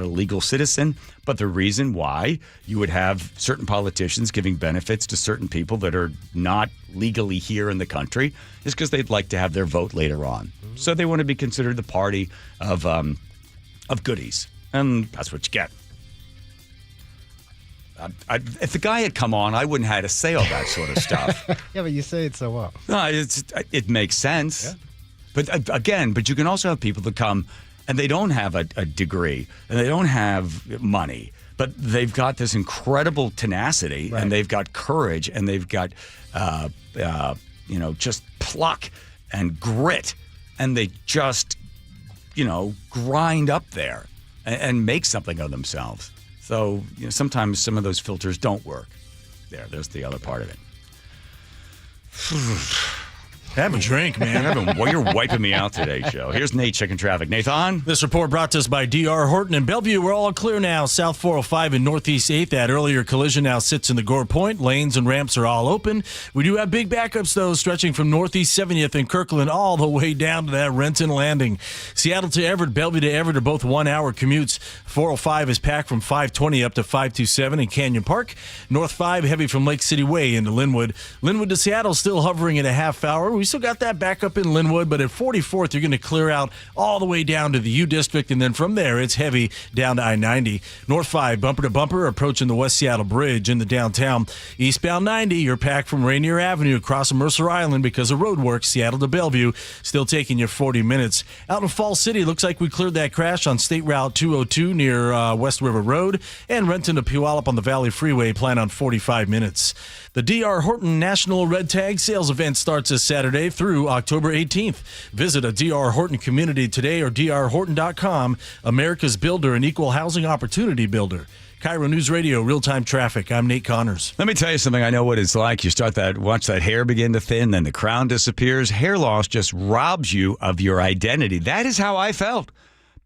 legal citizen, but the reason why you would have certain politicians giving benefits to certain people that are not legally here in the country is because they'd like to have their vote later on. So they want to be considered the party of goodies, and that's what you get. If the guy had come on, I wouldn't have had to say all that sort of stuff. Yeah, but you say it so well. No, it makes sense. Yeah. But again, you can also have people that come and they don't have a degree, and they don't have money, but they've got this incredible tenacity, and they've got courage, and they've got, just pluck and grit, and they just, grind up there and make something of themselves. So sometimes some of those filters don't work. There's the other part of it. Have a drink, man. You're wiping me out today, Joe. Here's Nate checking traffic. Nathan? This report brought to us by D.R. Horton and Bellevue. We're all clear now. South 405 and Northeast 8th. That earlier collision now sits in the Gore Point. Lanes and ramps are all open. We do have big backups, though, stretching from Northeast 70th and Kirkland all the way down to that Renton Landing. Seattle to Everett, Bellevue to Everett are both 1-hour commutes. 405 is packed from 520 up to 527 in Canyon Park. North 5 heavy from Lake City Way into Linwood. Linwood to Seattle still hovering at a half hour. We still got that back up in Linwood, but at 44th, you're going to clear out all the way down to the U District, and then from there, it's heavy down to I-90. North 5, bumper to bumper, approaching the West Seattle Bridge in the downtown. Eastbound 90, you're packed from Rainier Avenue across Mercer Island because of road work, Seattle to Bellevue, still taking you 40 minutes. Out in Falls City, looks like we cleared that crash on State Route 202 near West River Road, and Renton to Puyallup on the Valley Freeway, plan on 45 minutes. The D.R. Horton National Red Tag Sales Event starts this Saturday through October 18th. Visit a D.R. Horton community today or drhorton.com, America's builder and equal housing opportunity builder. KIRO News Radio, real-time traffic. I'm Nate Connors. Let me tell you something. I know what it's like. You watch that hair begin to thin, then the crown disappears. Hair loss just robs you of your identity. That is how I felt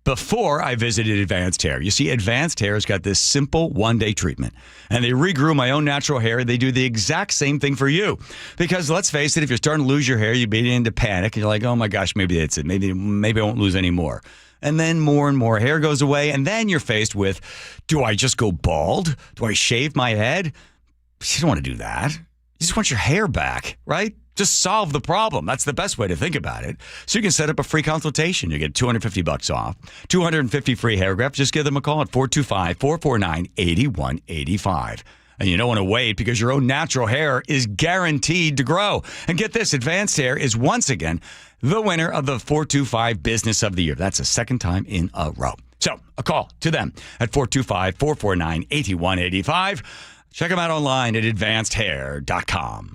before I visited Advanced Hair. You see, Advanced Hair has got this simple one-day treatment, and they regrew my own natural hair. They do the exact same thing for you. Because let's face it, if you're starting to lose your hair, you begin into panic, and you're like, oh my gosh, maybe that's it. Maybe I won't lose any more. And then more and more hair goes away, and then you're faced with, do I just go bald? Do I shave my head? You don't want to do that. You just want your hair back, right? Just solve the problem. That's the best way to think about it. So you can set up a free consultation. You get $250 off, 250 free hair grafts. Just give them a call at 425-449-8185. And you don't want to wait because your own natural hair is guaranteed to grow. And get this, Advanced Hair is once again the winner of the 425 Business of the Year. That's the second time in a row. So a call to them at 425-449-8185. Check them out online at advancedhair.com.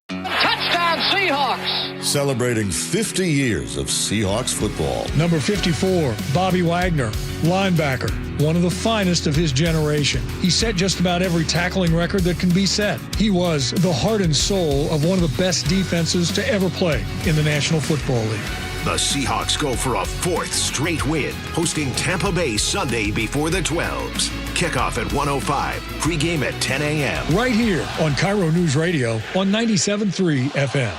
Touchdown, Seahawks! Celebrating 50 years of Seahawks football. Number 54, Bobby Wagner, linebacker, one of the finest of his generation. He set just about every tackling record that can be set. He was the heart and soul of one of the best defenses to ever play in the National Football League. The Seahawks go for a fourth straight win, hosting Tampa Bay Sunday before the 12s. Kickoff at 1:05, pregame at 10 a.m. Right here on KIRO News Radio on 97.3 FM.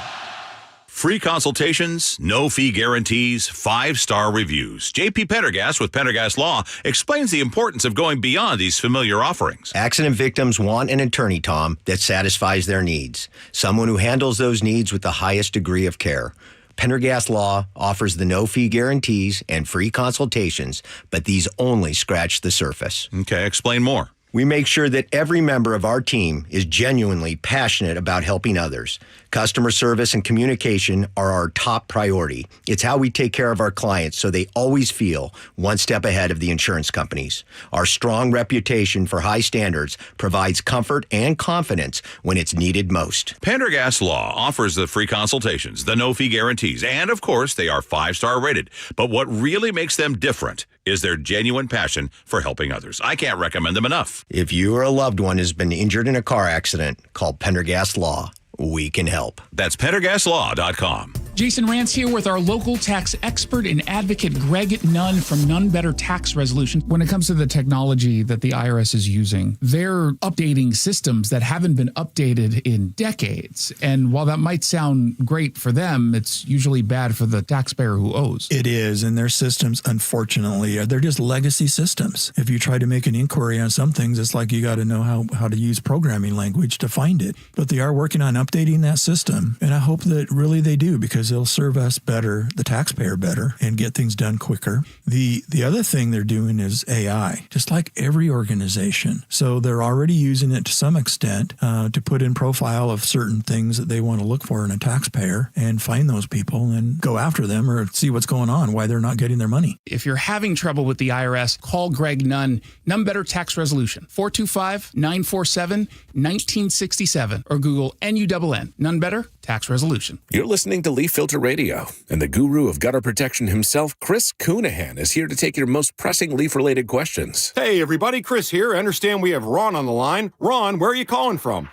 Free consultations, no fee guarantees, 5-star reviews. JP Pendergast with Pendergast Law explains the importance of going beyond these familiar offerings. Accident victims want an attorney, Tom, that satisfies their needs. Someone who handles those needs with the highest degree of care. Pendergast Law offers the no-fee guarantees and free consultations, but these only scratch the surface. Okay, explain more. We make sure that every member of our team is genuinely passionate about helping others. Customer service and communication are our top priority. It's how we take care of our clients so they always feel one step ahead of the insurance companies. Our strong reputation for high standards provides comfort and confidence when it's needed most. Pendergast Law offers the free consultations, the no-fee guarantees, and of course, they are 5-star rated. But what really makes them different is their genuine passion for helping others. I can't recommend them enough. If you or a loved one has been injured in a car accident, call Pendergast Law. We can help. That's PendergastLaw.com. Jason Rance here with our local tax expert and advocate, Greg Nunn from Nunn Better Tax Resolution. When it comes to the technology that the IRS is using, they're updating systems that haven't been updated in decades. And while that might sound great for them, it's usually bad for the taxpayer who owes. It is, and their systems, unfortunately, they're just legacy systems. If you try to make an inquiry on some things, it's like you got to know how to use programming language to find it. But they are working on updating that system, and I hope that really they do, because because they'll serve us better, the taxpayer better, and get things done quicker. The other thing they're doing is AI, just like every organization. So they're already using it to some extent to put in profile of certain things that they want to look for in a taxpayer and find those people and go after them or see what's going on, why they're not getting their money. If you're having trouble with the IRS, call Greg Nunn. None Better Tax Resolution, 425-947-1967, or Google NUNN. None Better Tax Resolution. You're listening to Leaf Filter Radio, and the guru of gutter protection himself, Chris Coonahan, is here to take your most pressing leaf-related questions. Hey, everybody, Chris here. I understand we have Ron on the line. Ron, where are you calling from?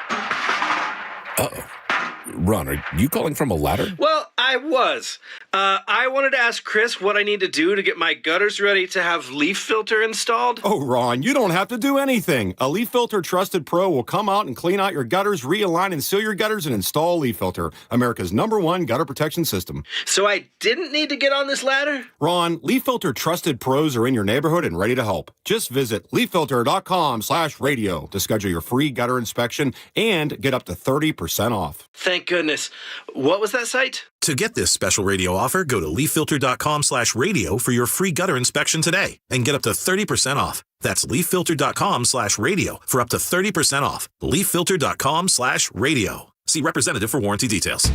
Uh-oh. Ron, are you calling from a ladder? Well, I was. I wanted to ask Chris what I need to do to get my gutters ready to have leaf filter installed. Oh, Ron, you don't have to do anything. A Leaf Filter Trusted Pro will come out and clean out your gutters, realign and seal your gutters, and install Leaf Filter, America's #1 gutter protection system. So I didn't need to get on this ladder? Ron, Leaf Filter Trusted Pros are in your neighborhood and ready to help. Just visit leaffilter.com/radio to schedule your free gutter inspection and get up to 30% off. Thank goodness. What was that site? To get this special radio offer, go to leaffilter.com/radio for your free gutter inspection today and get up to 30% off. That's leaffilter.com/radio for up to 30% off. leaffilter.com/radio. See representative for warranty details.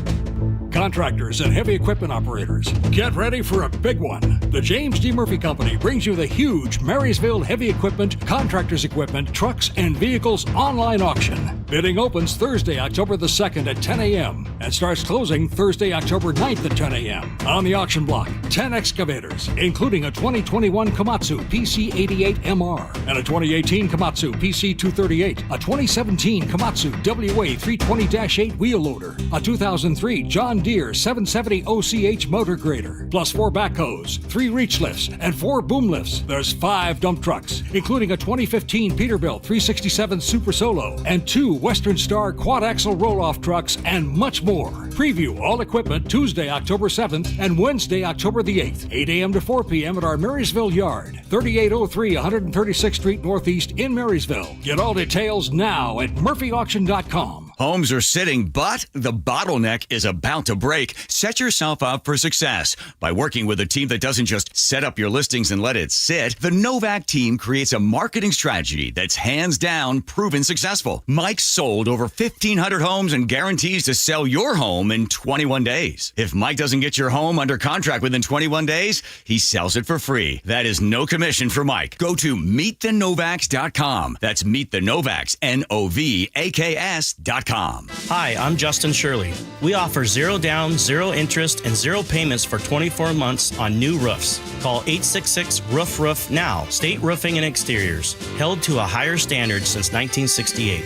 Contractors and heavy equipment operators, get ready for a big one. The James D. Murphy Company brings you the huge Marysville Heavy Equipment, Contractors Equipment, Trucks, and Vehicles online auction. Bidding opens Thursday, October the 2nd at 10 a.m. and starts closing Thursday, October 9th at 10 a.m. On the auction block, 10 excavators, including a 2021 Komatsu PC88MR and a 2018 Komatsu PC238, a 2017 Komatsu WA320-8 wheel loader, a 2003 John Deere 770 OCH motor grader, plus 4 backhoes, 3 reach lifts, and 4 boom lifts. There's 5 dump trucks, including a 2015 Peterbilt 367 Super Solo and 2 Western Star quad-axle roll-off trucks, and much more. Preview all equipment Tuesday, October 7th and Wednesday, October the 8th, 8 a.m. to 4 p.m. at our Marysville yard, 3803 136th Street Northeast in Marysville. Get all details now at murphyauction.com. Homes are sitting, but the bottleneck is about to break. Set yourself up for success by working with a team that doesn't just set up your listings and let it sit. The Novak team creates a marketing strategy that's hands down proven successful. Mike sold over 1,500 homes and guarantees to sell your home in 21 days. If Mike doesn't get your home under contract within 21 days, he sells it for free. That is no commission for Mike. Go to meetthenovaks.com. That's meetthenovaks, NOVAKS.com. Hi, I'm Justin Shirley. We offer 0 down, 0 interest, and 0 payments for 24 months on new roofs. Call 866-ROOF-ROOF now. State Roofing and Exteriors, held to a higher standard since 1968.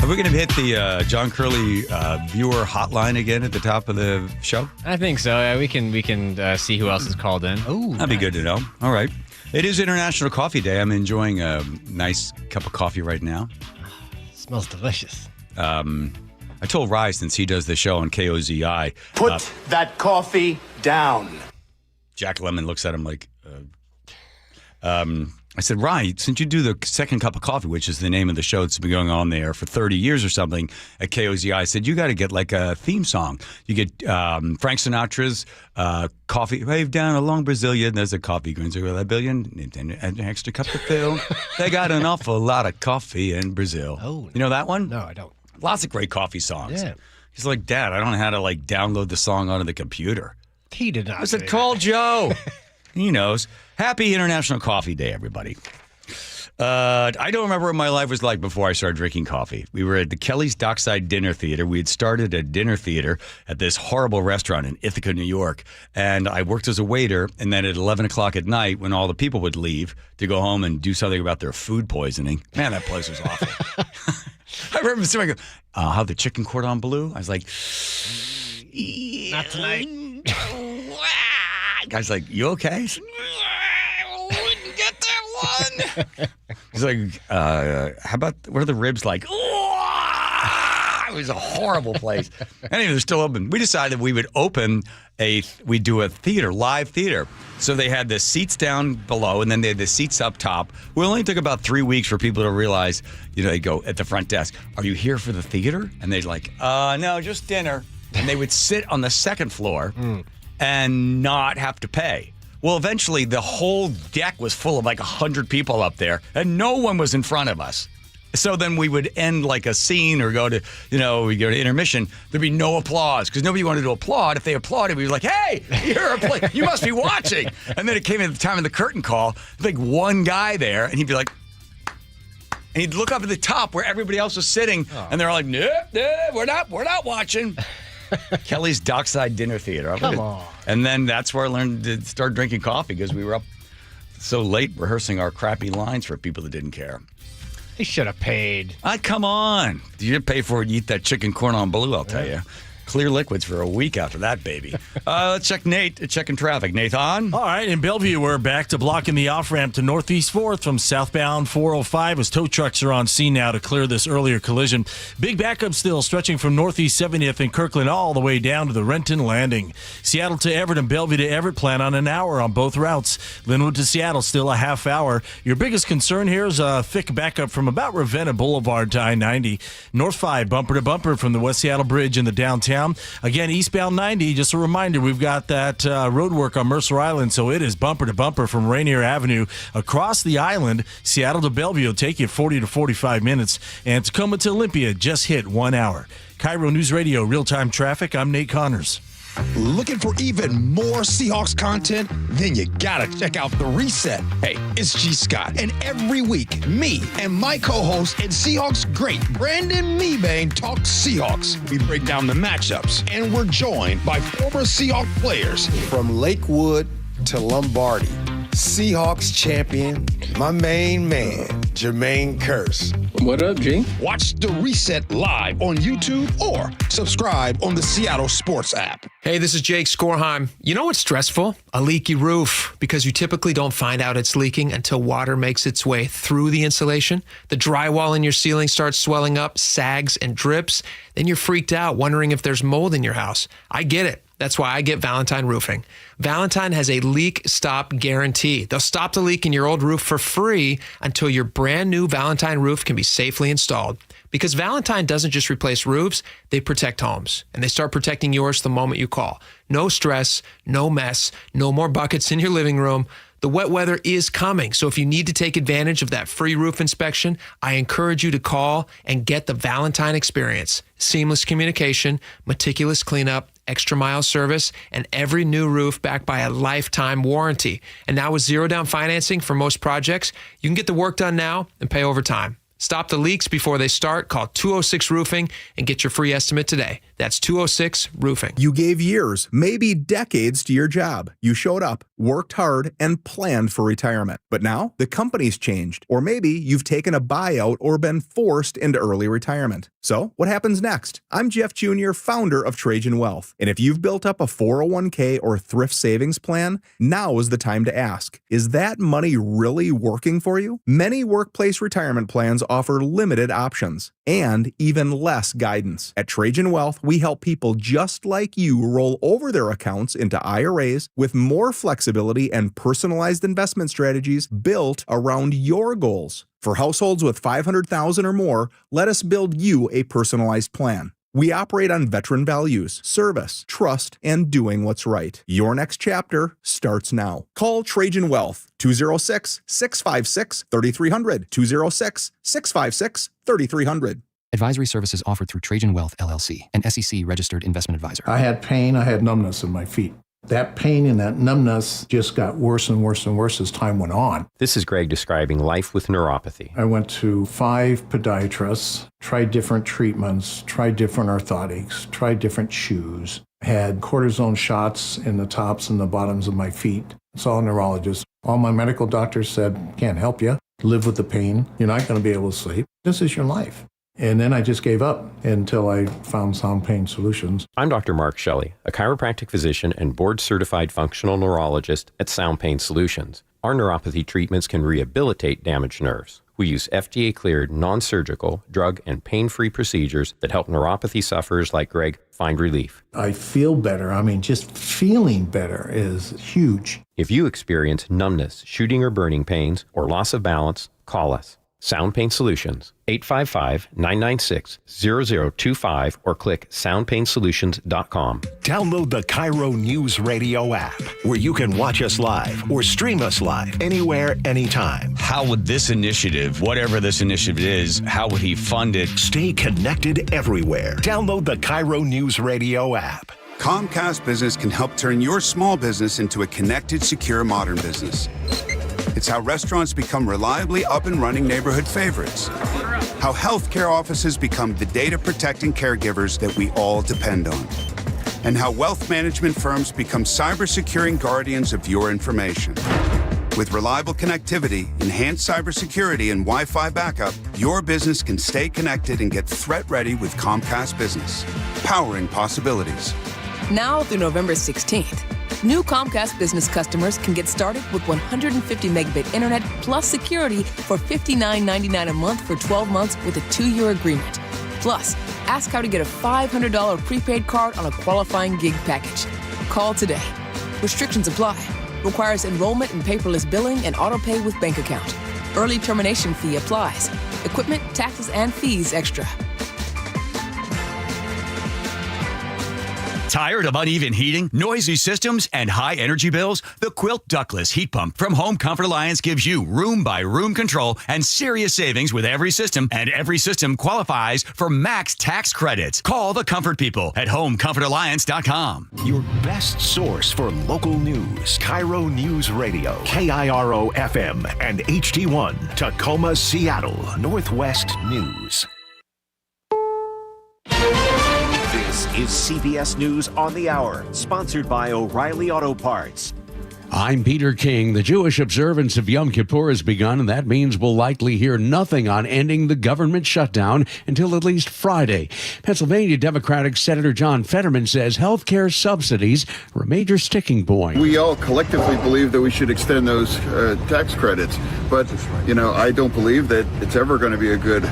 Are we going to hit the John Curley viewer hotline again at the top of the show? I think so. Yeah, we can see who else is called in. Oh, that'd be good to know. All right. It is International Coffee Day. I'm enjoying a nice cup of coffee right now. Smells delicious. I told Rye, since he does the show on KOZI. Put that coffee down. Jack Lemmon looks at him like, I said, Rye, since you do the second cup of coffee, which is the name of the show that's been going on there for 30 years or something at KOZI, I said, you got to get like a theme song. You get Frank Sinatra's coffee, wave down along Brazilian, there's a coffee going through a billion, an extra cup to fill. They got an awful lot of coffee in Brazil. Oh, you know that one? No, I don't. Lots of great coffee songs. Yeah. He's like, Dad, I don't know how to like download the song onto the computer. He did not. I said, call Joe. He knows. Happy International Coffee Day, everybody. I don't remember what my life was like before I started drinking coffee. We were at the Kelly's Dockside Dinner Theater. We had started a dinner theater at this horrible restaurant in Ithaca, New York. And I worked as a waiter. And then at 11 o'clock at night, when all the people would leave to go home and do something about their food poisoning, man, that place was awful. I remember somebody go, how the chicken cordon bleu? I was like, not tonight. Guy's like, you okay? I wouldn't get that one. He's like, how about, what are the ribs like? It was a horrible place. Anyway, they're still open. We decided we would we'd do a theater, live theater. So they had the seats down below, and then they had the seats up top. It only took about 3 weeks for people to realize, they go at the front desk, "Are you here for the theater?" And they'd like, "No, just dinner." And they would sit on the second floor and not have to pay. Well, eventually the whole deck was full of like 100 people up there, and no one was in front of us. So then we would end like a scene or go to, we go to intermission. There'd be no applause because nobody wanted to applaud. If they applauded, we'd be like, "Hey, you must be watching." And then it came at the time of the curtain call, like one guy there, and he'd be like, and he'd look up at the top where everybody else was sitting, and they're like, "Nope, we're not watching." Kelly's Dockside Dinner Theater. Come on. And then that's where I learned to start drinking coffee because we were up so late rehearsing our crappy lines for people that didn't care. He should have paid. Come on. You didn't pay for it. You eat that chicken corn on blue, I'll tell you. Clear liquids for a week after that, baby. Let's check Nate. Checking traffic. Nathan? All right, in Bellevue, we're back to blocking the off-ramp to Northeast 4th from southbound 405 as tow trucks are on scene now to clear this earlier collision. Big backup still stretching from Northeast 70th and Kirkland all the way down to the Renton Landing. Seattle to Everett and Bellevue to Everett plan on an hour on both routes. Linwood to Seattle still a half hour. Your biggest concern here is a thick backup from about Ravenna Boulevard to I-90. North 5 bumper to bumper from the West Seattle Bridge in the downtown. Again, eastbound 90, just a reminder, we've got that road work on Mercer Island, so it is bumper to bumper from Rainier Avenue across the island. Seattle to Bellevue will take you 40 to 45 minutes, and Tacoma to Olympia just hit 1 hour. KIRO News Radio, real-time traffic. I'm Nate Connors. Looking for even more Seahawks content? Then you gotta check out The Reset. Hey, it's G. Scott, and every week, me and my co-host and Seahawks great Brandon Meebane talk Seahawks. We break down the matchups, and we're joined by former Seahawks players. From Lakewood to Lombardi, Seahawks champion, my main man, Jermaine Kearse. What up, G? Watch The Reset live on YouTube or subscribe on the Seattle Sports app. Hey, this is Jake Skorheim. You know what's stressful? A leaky roof, because you typically don't find out it's leaking until water makes its way through the insulation. The drywall in your ceiling starts swelling up, sags and drips. Then you're freaked out, wondering if there's mold in your house. I get it. That's why I get Valentine Roofing. Valentine has a leak stop guarantee. They'll stop the leak in your old roof for free until your brand new Valentine roof can be safely installed. Because Valentine doesn't just replace roofs, they protect homes. And they start protecting yours the moment you call. No stress, no mess, no more buckets in your living room. The wet weather is coming, so if you need to take advantage of that free roof inspection, I encourage you to call and get the Valentine experience. Seamless communication, meticulous cleanup, extra mile service, and every new roof backed by a lifetime warranty. And now with zero down financing for most projects, you can get the work done now and pay over time. Stop the leaks before they start. Call 206 Roofing and get your free estimate today. That's 206 Roofing. You gave years, maybe decades to your job. You showed up, worked hard, and planned for retirement. But now the company's changed, or maybe you've taken a buyout or been forced into early retirement. So what happens next? I'm Jeff Jr., founder of Trajan Wealth. And if you've built up a 401k or thrift savings plan, now is the time to ask, is that money really working for you? Many workplace retirement plans offer limited options and even less guidance. At Trajan Wealth, we help people just like you roll over their accounts into IRAs with more flexibility and personalized investment strategies built around your goals. For households with $500,000 or more, let us build you a personalized plan. We operate on veteran values, service, trust, and doing what's right. Your next chapter starts now. Call Trajan Wealth, 206-656-3300, 206-656-3300. Advisory services offered through Trajan Wealth, LLC, an SEC-registered investment advisor. I had pain. I had numbness in my feet. That pain and that numbness just got worse and worse and worse as time went on. This is Greg describing life with neuropathy. I went to 5 podiatrists, tried different treatments, tried different orthotics, tried different shoes, had cortisone shots in the tops and the bottoms of my feet. Saw a neurologist. All my medical doctors said, can't help you. Live with the pain. You're not going to be able to sleep. This is your life. And then I just gave up until I found Sound Pain Solutions. I'm Dr. Mark Shelley, a chiropractic physician and board-certified functional neurologist at Sound Pain Solutions. Our neuropathy treatments can rehabilitate damaged nerves. We use FDA-cleared, non-surgical, drug and pain-free procedures that help neuropathy sufferers like Greg find relief. I feel better. I mean, just feeling better is huge. If you experience numbness, shooting or burning pains, or loss of balance, call us. Sound Pain Solutions, 855-996-0025, or click soundpainsolutions.com. Download the KIRO Newsradio app, where you can watch us live or stream us live anywhere, anytime. How would this initiative, whatever this initiative is, how would he fund it? Stay connected everywhere. Download the KIRO Newsradio app. Comcast Business can help turn your small business into a connected, secure, modern business. It's how restaurants become reliably up and running neighborhood favorites. How healthcare offices become the data protecting caregivers that we all depend on. And how wealth management firms become cyber securing guardians of your information. With reliable connectivity, enhanced cybersecurity, and Wi-Fi backup, your business can stay connected and get threat ready with Comcast Business. Powering possibilities. Now through November 16th. New Comcast Business customers can get started with 150 megabit internet plus security for $59.99 a month for 12 months with a 2-year agreement. Plus, ask how to get a $500 prepaid card on a qualifying gig package. Call today. Restrictions apply. Requires enrollment in paperless billing and auto pay with bank account. Early termination fee applies. Equipment, taxes, and fees extra. Tired of uneven heating, noisy systems, and high energy bills? The Quilt Ductless Heat Pump from Home Comfort Alliance gives you room-by-room control and serious savings with every system, and every system qualifies for max tax credits. Call the Comfort People at HomeComfortAlliance.com. Your best source for local news. KIRO News Radio, KIRO FM, and HD1, Tacoma, Seattle, Northwest News. This is CBS News on the Hour, sponsored by O'Reilly Auto Parts. I'm Peter King. The Jewish observance of Yom Kippur has begun, and that means we'll likely hear nothing on ending the government shutdown until at least Friday. Pennsylvania Democratic Senator John Fetterman says health care subsidies are a major sticking point. We all collectively believe that we should extend those tax credits, but, I don't believe that it's ever going to be a good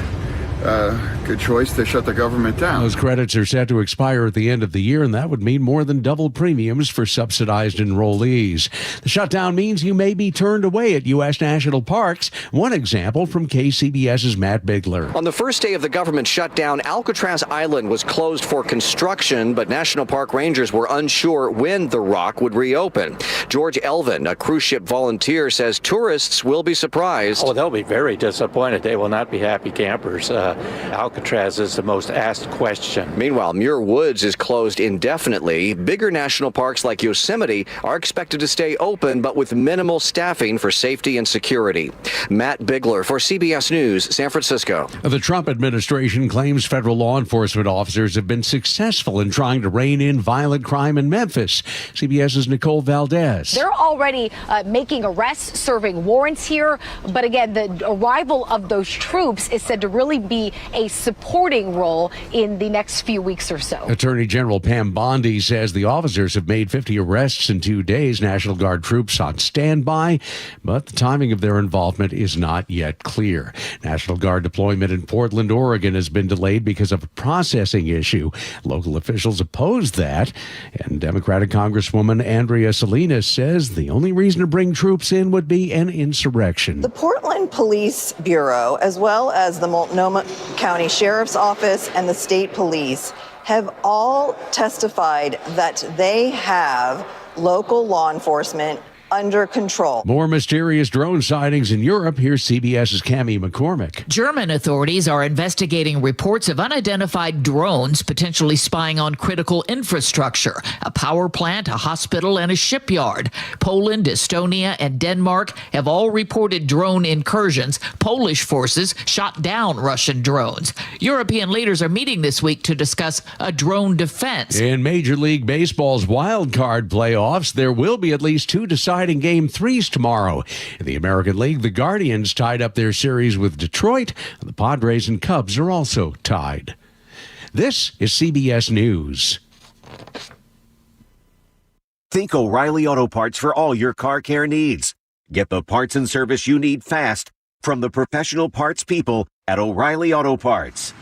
choice to shut the government down. Those credits are set to expire at the end of the year, and that would mean more than double premiums for subsidized enrollees. The shutdown means you may be turned away at U.S. national parks. One example from KCBS's Matt Bigler. On the first day of the government shutdown, Alcatraz Island was closed for construction, but National Park rangers were unsure when the Rock would reopen. George Elvin, a cruise ship volunteer, says tourists will be surprised. Oh, they'll be very disappointed. They will not be happy campers. Alcatraz is the most asked question. Meanwhile, Muir Woods is closed indefinitely. Bigger national parks like Yosemite are expected to stay open, but with minimal staffing for safety and security. Matt Bigler for CBS News, San Francisco. The Trump administration claims federal law enforcement officers have been successful in trying to rein in violent crime in Memphis. CBS's Nicole Valdez. They're already making arrests, serving warrants here. But again, the arrival of those troops is said to really be a supporting role in the next few weeks or so. Attorney General Pam Bondi says the officers have made 50 arrests in 2 days. National Guard troops on standby, but the timing of their involvement is not yet clear. National Guard deployment in Portland, Oregon has been delayed because of a processing issue. Local officials oppose that, and Democratic Congresswoman Andrea Salinas says the only reason to bring troops in would be an insurrection. The Portland Police Bureau, as well as the Multnomah County Sheriff's Office and the state police, have all testified that they have local law enforcement under control. More mysterious drone sightings in Europe. Here's CBS's Cammie McCormick. German authorities are investigating reports of unidentified drones potentially spying on critical infrastructure, a power plant, a hospital, and a shipyard. Poland, Estonia, and Denmark have all reported drone incursions. Polish forces shot down Russian drones. European leaders are meeting this week to discuss a drone defense. In Major League Baseball's wild card playoffs, there will be at least 2 deciding Game 3s tomorrow. In the American League, the Guardians tied up their series with Detroit. The Padres and Cubs are also tied. This is CBS News. Think O'Reilly Auto Parts for all your car care needs. Get the parts and service you need fast from the professional parts people at O'Reilly Auto Parts.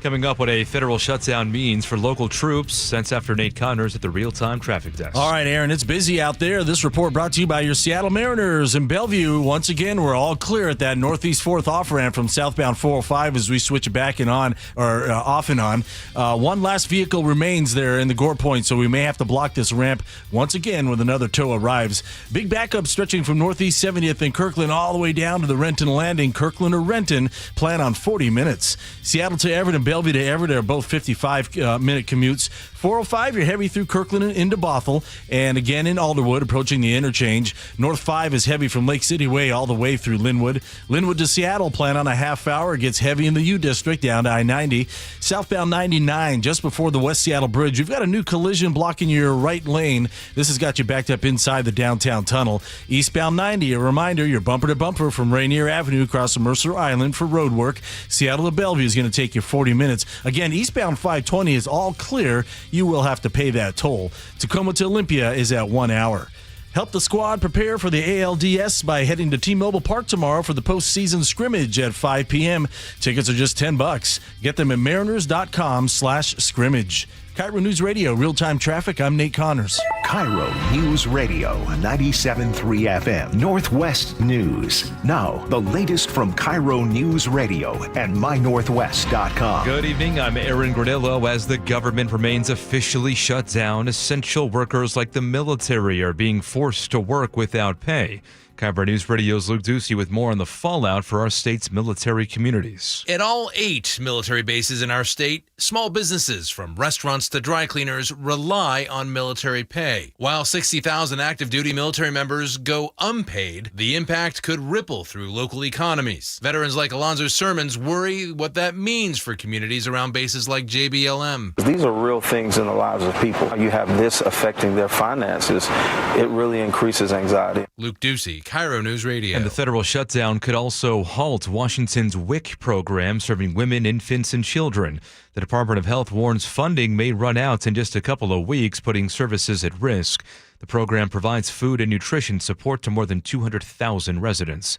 Coming up, what a federal shutdown means for local troops. That's after Nate Connors at the real-time traffic desk. All right, Aaron, it's busy out there. This report brought to you by your Seattle Mariners in Bellevue. Once again, we're all clear at that Northeast 4th off-ramp from southbound 405 as we switch back and on, or off and on. One last vehicle remains there in the Gore Point, so we may have to block this ramp once again when another tow arrives. Big backup stretching from Northeast 70th and Kirkland all the way down to the Renton Landing. Kirkland or Renton plan on 40 minutes. Seattle to Everett and Bellevue to Everett are both 55-minute commutes. 405, you're heavy through Kirkland and into Bothell, and again in Alderwood, approaching the interchange. North 5 is heavy from Lake City Way all the way through Linwood. Linwood to Seattle, plan on a half hour. It gets heavy in the U District down to I-90. Southbound 99, just before the West Seattle Bridge. You've got a new collision blocking your right lane. This has got you backed up inside the downtown tunnel. Eastbound 90, a reminder, you're bumper to bumper from Rainier Avenue across the Mercer Island for road work. Seattle to Bellevue is going to take you 40 minutes. Again, eastbound 520 is all clear. You will have to pay that toll. Tacoma to Olympia is at 1 hour. Help the squad prepare for the ALDS by heading to T-Mobile Park tomorrow for the postseason scrimmage at 5 p.m. Tickets are just $10. Get them at mariners.com/scrimmage. KIRO News Radio, real-time traffic. I'm Nate Connors. KIRO News Radio, 97.3 FM, Northwest News. Now, the latest from KIRO News Radio and mynorthwest.com. Good evening. I'm Aaron Granillo. As the government remains officially shut down, essential workers like the military are being forced to work without pay. KIRO News Radio's Luke Ducey with more on the fallout for our state's military communities. At all 8 military bases in our state, small businesses from restaurants to dry cleaners rely on military pay. While 60,000 active duty military members go unpaid, the impact could ripple through local economies. Veterans like Alonzo Sermons worry what that means for communities around bases like JBLM. These are real things in the lives of people. You have this affecting their finances. It really increases anxiety. Luke Ducey, KIRO News Radio. And the federal shutdown could also halt Washington's WIC program serving women, infants, and children. The Department of Health warns funding may run out in just a couple of weeks, putting services at risk. The program provides food and nutrition support to more than 200,000 residents.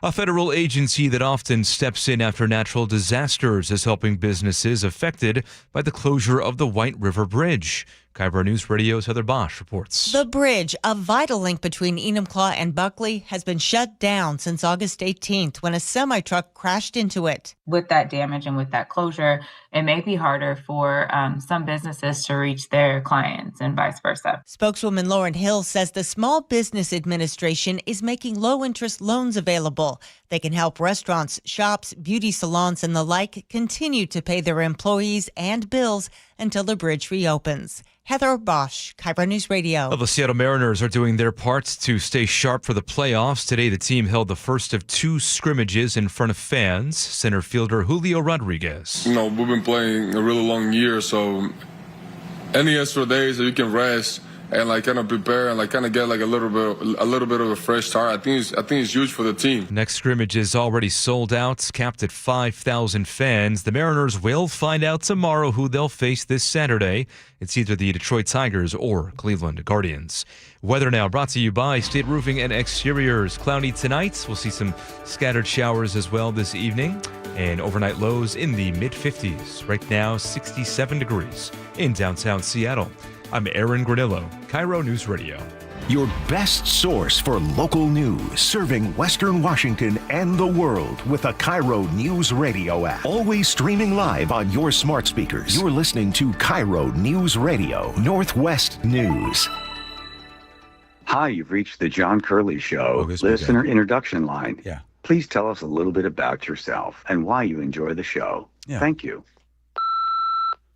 A federal agency that often steps in after natural disasters is helping businesses affected by the closure of the White River Bridge. KIRO News Radio's Heather Bosch reports. The bridge, a vital link between Enumclaw and Buckley, has been shut down since August 18th when a semi-truck crashed into it. With that damage and with that closure, it may be harder for some businesses to reach their clients and vice versa. Spokeswoman Lauren Hill says the Small Business Administration is making low-interest loans available. They can help restaurants, shops, beauty salons, and the like continue to pay their employees and bills until the bridge reopens. Heather Bosch, KIRO News Radio. Well, the Seattle Mariners are doing their part to stay sharp for the playoffs. Today, the team held the first of 2 scrimmages in front of fans. Center fielder Julio Rodriguez. We've been playing a really long year, so any extra days that you can rest and kind of prepare and kind of get a little bit of a fresh start. I think it's huge for the team. Next scrimmage is already sold out, capped at 5,000 fans. The Mariners will find out tomorrow who they'll face this Saturday. It's either the Detroit Tigers or Cleveland Guardians. Weather now brought to you by State Roofing and Exteriors. Cloudy tonight. We'll see some scattered showers as well this evening. And overnight lows in the mid-50s. Right now, 67 degrees in downtown Seattle. I'm Aaron Granillo, KIRO News Radio. Your best source for local news, serving Western Washington and the world with the KIRO News Radio app. Always streaming live on your smart speakers. You're listening to KIRO News Radio, Northwest News. Hi, you've reached the John Curley Show listener introduction line. Yeah. Please tell us a little bit about yourself and why you enjoy the show. Yeah. Thank you.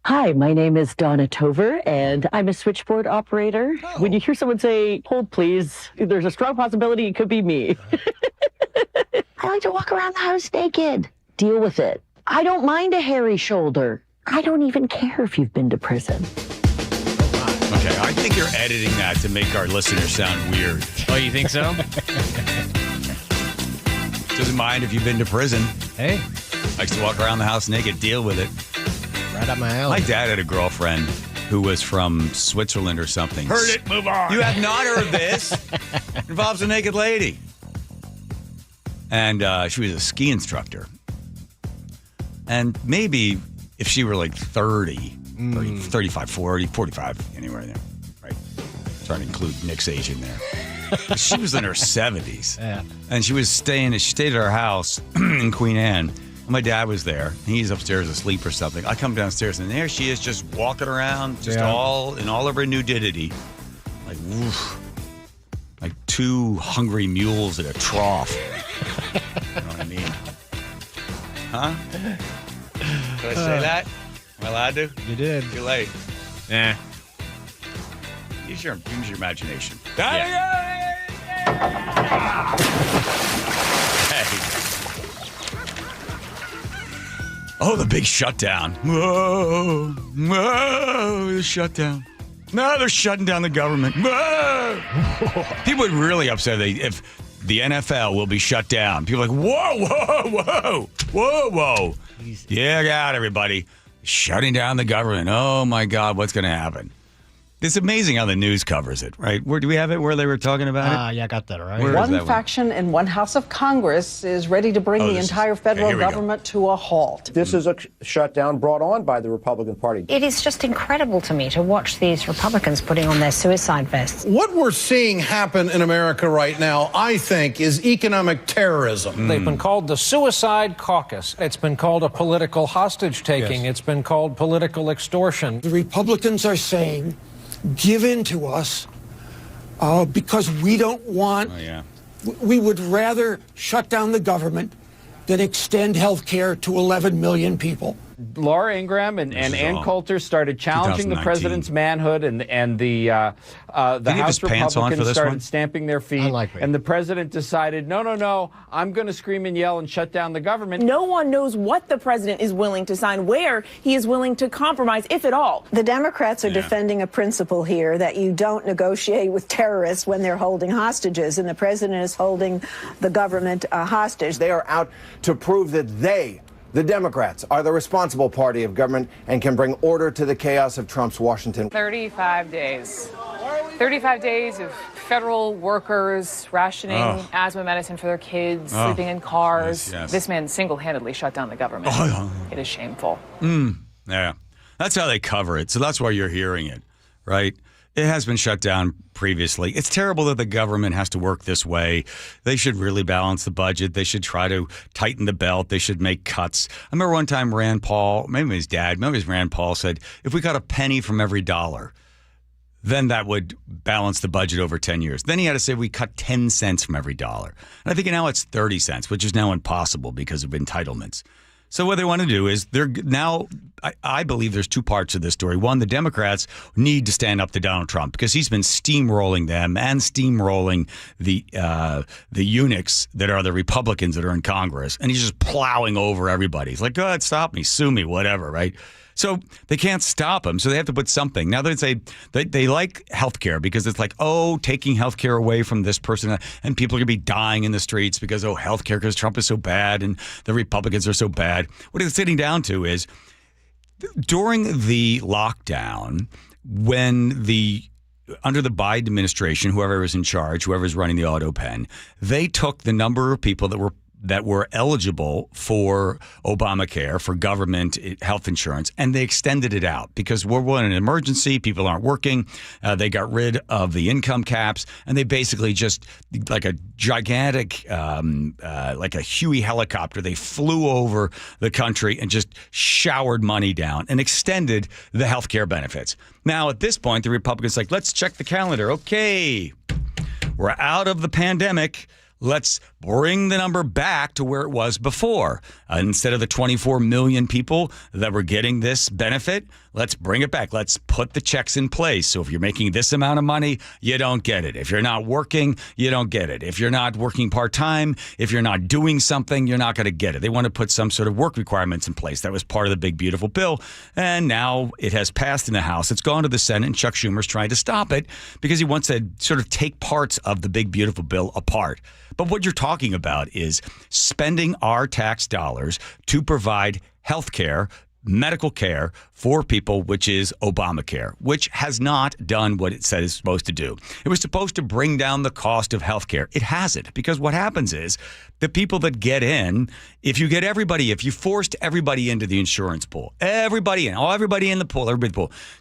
Hi, my name is Donna Tover, and I'm a switchboard operator. Oh. When you hear someone say, hold please, there's a strong possibility it could be me. I like to walk around the house naked. Deal with it. I don't mind a hairy shoulder. I don't even care if you've been to prison. Okay, I think you're editing that to make our listeners sound weird. Oh, you think so? Doesn't mind if you've been to prison. Hey. Likes to walk around the house naked, deal with it. Right up my alley. My dad had a girlfriend who was from Switzerland or something. Heard it, move on. You have not heard this. Involves a naked lady. And she was a ski instructor. And maybe if she were like 30, 35, 40, 45, anywhere there, right? Trying to include Nick's age in there. She was in her 70s. Yeah. And she stayed at our house in Queen Anne. And my dad was there. And he's upstairs asleep or something. I come downstairs and there she is just walking around, just all of her nudity. Like, woof. Like two hungry mules at a trough. You know what I mean? Huh? Did I say that? Am I allowed to? You did. Too late. Yeah. Use your imagination. Yeah. Hey. Oh, the big shutdown. Whoa. Whoa, the shutdown. No, they're shutting down the government. Whoa. People would really upset if the NFL will be shut down. People are like, whoa, whoa, whoa, whoa, whoa. Yeah, God, everybody. Shutting down the government. Oh, my God, what's going to happen? It's amazing how the news covers it, right? Where do we have it? Where they were talking about it? Yeah, I got that right. One faction in one house of Congress is ready to bring the entire federal government to a halt. This is a shutdown brought on by the Republican Party. It is just incredible to me to watch these Republicans putting on their suicide vests. What we're seeing happen in America right now, I think, is economic terrorism. They've been called the Suicide Caucus. It's been called a political hostage-taking. It's been called political extortion. The Republicans are saying, give in to us because we don't want, we would rather shut down the government than extend health care to 11 million people. Laura Ingraham and Ann Coulter started challenging the president's manhood, and the House Republicans started stamping their feet. And the president decided, no, I'm going to scream and yell and shut down the government. No one knows what the president is willing to sign, where he is willing to compromise, if at all. The Democrats are defending a principle here that you don't negotiate with terrorists when they're holding hostages, and the president is holding the government hostage. They are out to prove that they, the Democrats, are the responsible party of government and can bring order to the chaos of Trump's Washington. 35 days. 35 days of federal workers rationing asthma medicine for their kids, sleeping in cars. Yes. This man single-handedly shut down the government. It is shameful. Yeah. That's how they cover it. So that's why you're hearing it, right? It has been shut down previously. It's terrible that the government has to work this way. They should really balance the budget. They should try to tighten the belt. They should make cuts. I remember one time Rand Paul, maybe his dad, maybe it was Rand Paul, said, if we got a penny from every dollar, then that would balance the budget over 10 years. Then he had to say we cut 10 cents from every dollar. And I think now it's 30 cents, which is now impossible because of entitlements. So what they want to do is I believe there's two parts of this story. One, the Democrats need to stand up to Donald Trump because he's been steamrolling them and steamrolling the eunuchs that are the Republicans that are in Congress. And he's just plowing over everybody. He's like, go ahead, stop me, sue me, whatever, right? So they can't stop him. So they have to put something. Now they say they like healthcare because it's like, taking healthcare away from this person and people are going to be dying in the streets because, healthcare because Trump is so bad and the Republicans are so bad. What it's sitting down to is during the lockdown, when under the Biden administration, whoever was in charge, whoever was running the auto pen, they took the number of people that were eligible for Obamacare, for government health insurance, and they extended it out because we're in an emergency. People aren't working. They got rid of the income caps, and they basically just, like a gigantic, like a Huey helicopter, they flew over the country and just showered money down and extended the health care benefits. Now, at this point, the Republicans are like, let's check the calendar. Okay, we're out of the pandemic. Let's bring the number back to where it was before. Instead of the 24 million people that were getting this benefit, let's bring it back. Let's put the checks in place. So if you're making this amount of money, you don't get it. If you're not working, you don't get it. If you're not working part-time, if you're not doing something, you're not going to get it. They want to put some sort of work requirements in place. That was part of the big, beautiful bill. And now it has passed in the House. It's gone to the Senate, and Chuck Schumer's trying to stop it because he wants to sort of take parts of the big, beautiful bill apart. But what you're talking about is spending our tax dollars to provide health care, medical care for people, which is Obamacare, which has not done what it said it's supposed to do. It was supposed to bring down the cost of health care. It hasn't, because what happens is The people that get in, if you forced everybody into the insurance pool, everybody in the pool.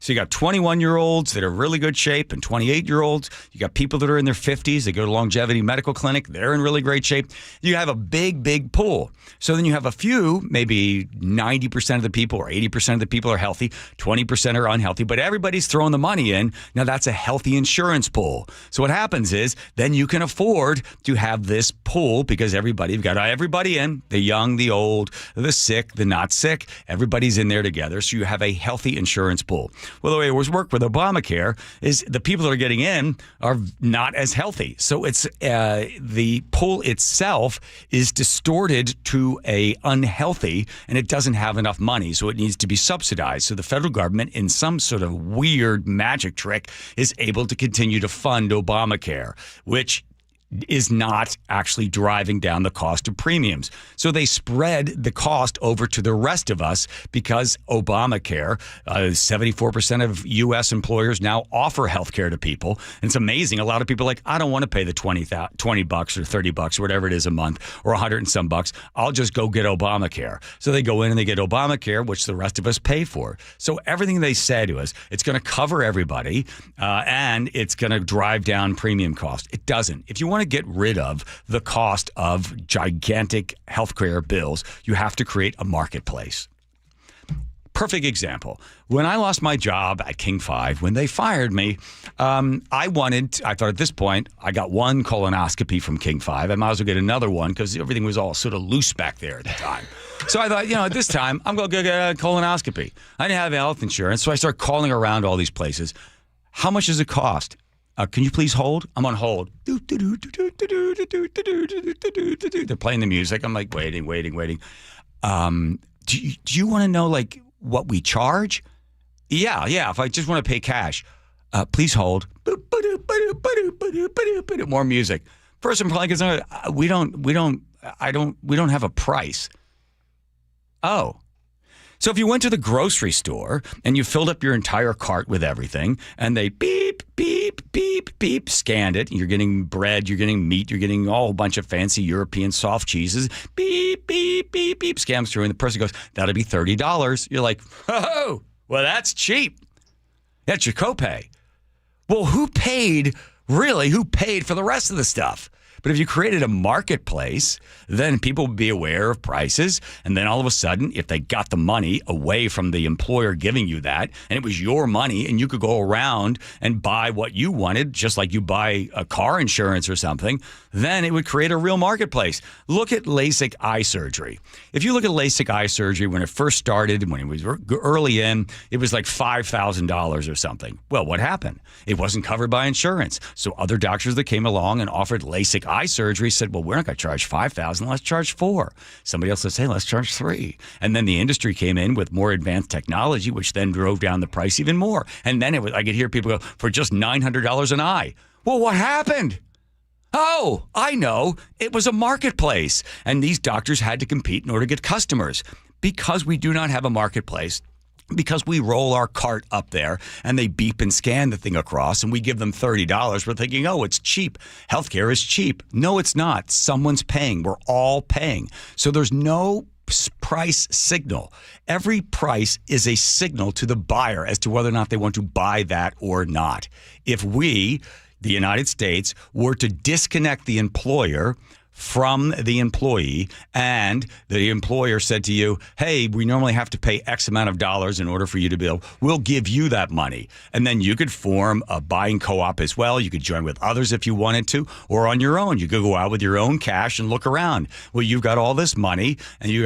So you got 21-year-olds that are in really good shape and 28-year-olds. You got people that are in their 50s. They go to longevity medical clinic. They're in really great shape. You have a big, big pool. So then you have a few, maybe 90% of the people or 80% of the people are healthy, 20% are unhealthy, but everybody's throwing the money in. Now that's a healthy insurance pool. So what happens is then you can afford to have this pool because you've got everybody in, the young, the old, the sick, the not sick. Everybody's in there together. So you have a healthy insurance pool. Well, the way it was worked with Obamacare is the people that are getting in are not as healthy. So it's the pool itself is distorted to a unhealthy, and it doesn't have enough money. So it needs to be subsidized. So the federal government, in some sort of weird magic trick, is able to continue to fund Obamacare, which is not actually driving down the cost of premiums. So they spread the cost over to the rest of us because Obamacare, 74% of U.S. employers now offer health care to people. And it's amazing. A lot of people are like, I don't want to pay the $20 or $30 or whatever it is a month or $100 and some bucks. I'll just go get Obamacare. So they go in and they get Obamacare, which the rest of us pay for. So everything they say to us, it's going to cover everybody and it's going to drive down premium cost. It doesn't. If you want to get rid of the cost of gigantic healthcare bills, you have to create a marketplace. Perfect example. When I lost my job at King 5, when they fired me, I thought at this point, I got one colonoscopy from King 5. I might as well get another one because everything was all sort of loose back there at the time. So I thought, at this time, I'm going to go get a colonoscopy. I didn't have health insurance, so I started calling around all these places. How much does it cost? Can you please hold? I'm on hold. They're playing the music. I'm like, waiting. Do you want to know, like, what we charge? Yeah. If I just want to pay cash. Please hold. More music. Person probably goes, we don't have a price. Oh. So if you went to the grocery store and you filled up your entire cart with everything and they beep, beep, beep, beep, scanned it, and you're getting bread, you're getting meat, you're getting all a bunch of fancy European soft cheeses, beep, beep, beep, beep, scans through, and the person goes, that'll be $30. You're like, oh, well, that's cheap. That's your copay. Well, who paid for the rest of the stuff? But if you created a marketplace, then people would be aware of prices. And then all of a sudden, if they got the money away from the employer giving you that, and it was your money, and you could go around and buy what you wanted, just like you buy a car insurance or something, then it would create a real marketplace. Look at LASIK eye surgery. If you look at LASIK eye surgery, when it first started, when it was early in, it was like $5,000 or something. Well, what happened? It wasn't covered by insurance. So other doctors that came along and offered LASIK eye surgery said, well, we're not going to charge $5,000, let's charge $4,000. Somebody else says, hey, let's charge $3,000. And then the industry came in with more advanced technology, which then drove down the price even more. And then I could hear people go, for just $900 an eye. Well, what happened? Oh, I know. It was a marketplace. And these doctors had to compete in order to get customers. Because we do not have a marketplace, because we roll our cart up there and they beep and scan the thing across and we give them $30, we're thinking, oh, it's cheap. Healthcare is cheap. No, it's not. Someone's paying. We're all paying. So there's no price signal. Every price is a signal to the buyer as to whether or not they want to buy that or not. If we, the United States, were to disconnect the employer from the employee, and the employer said to you, hey, we normally have to pay X amount of dollars in order for you to bill. We'll give you that money. And then you could form a buying co-op as well. You could join with others if you wanted to, or on your own. You could go out with your own cash and look around. Well, you've got all this money, and you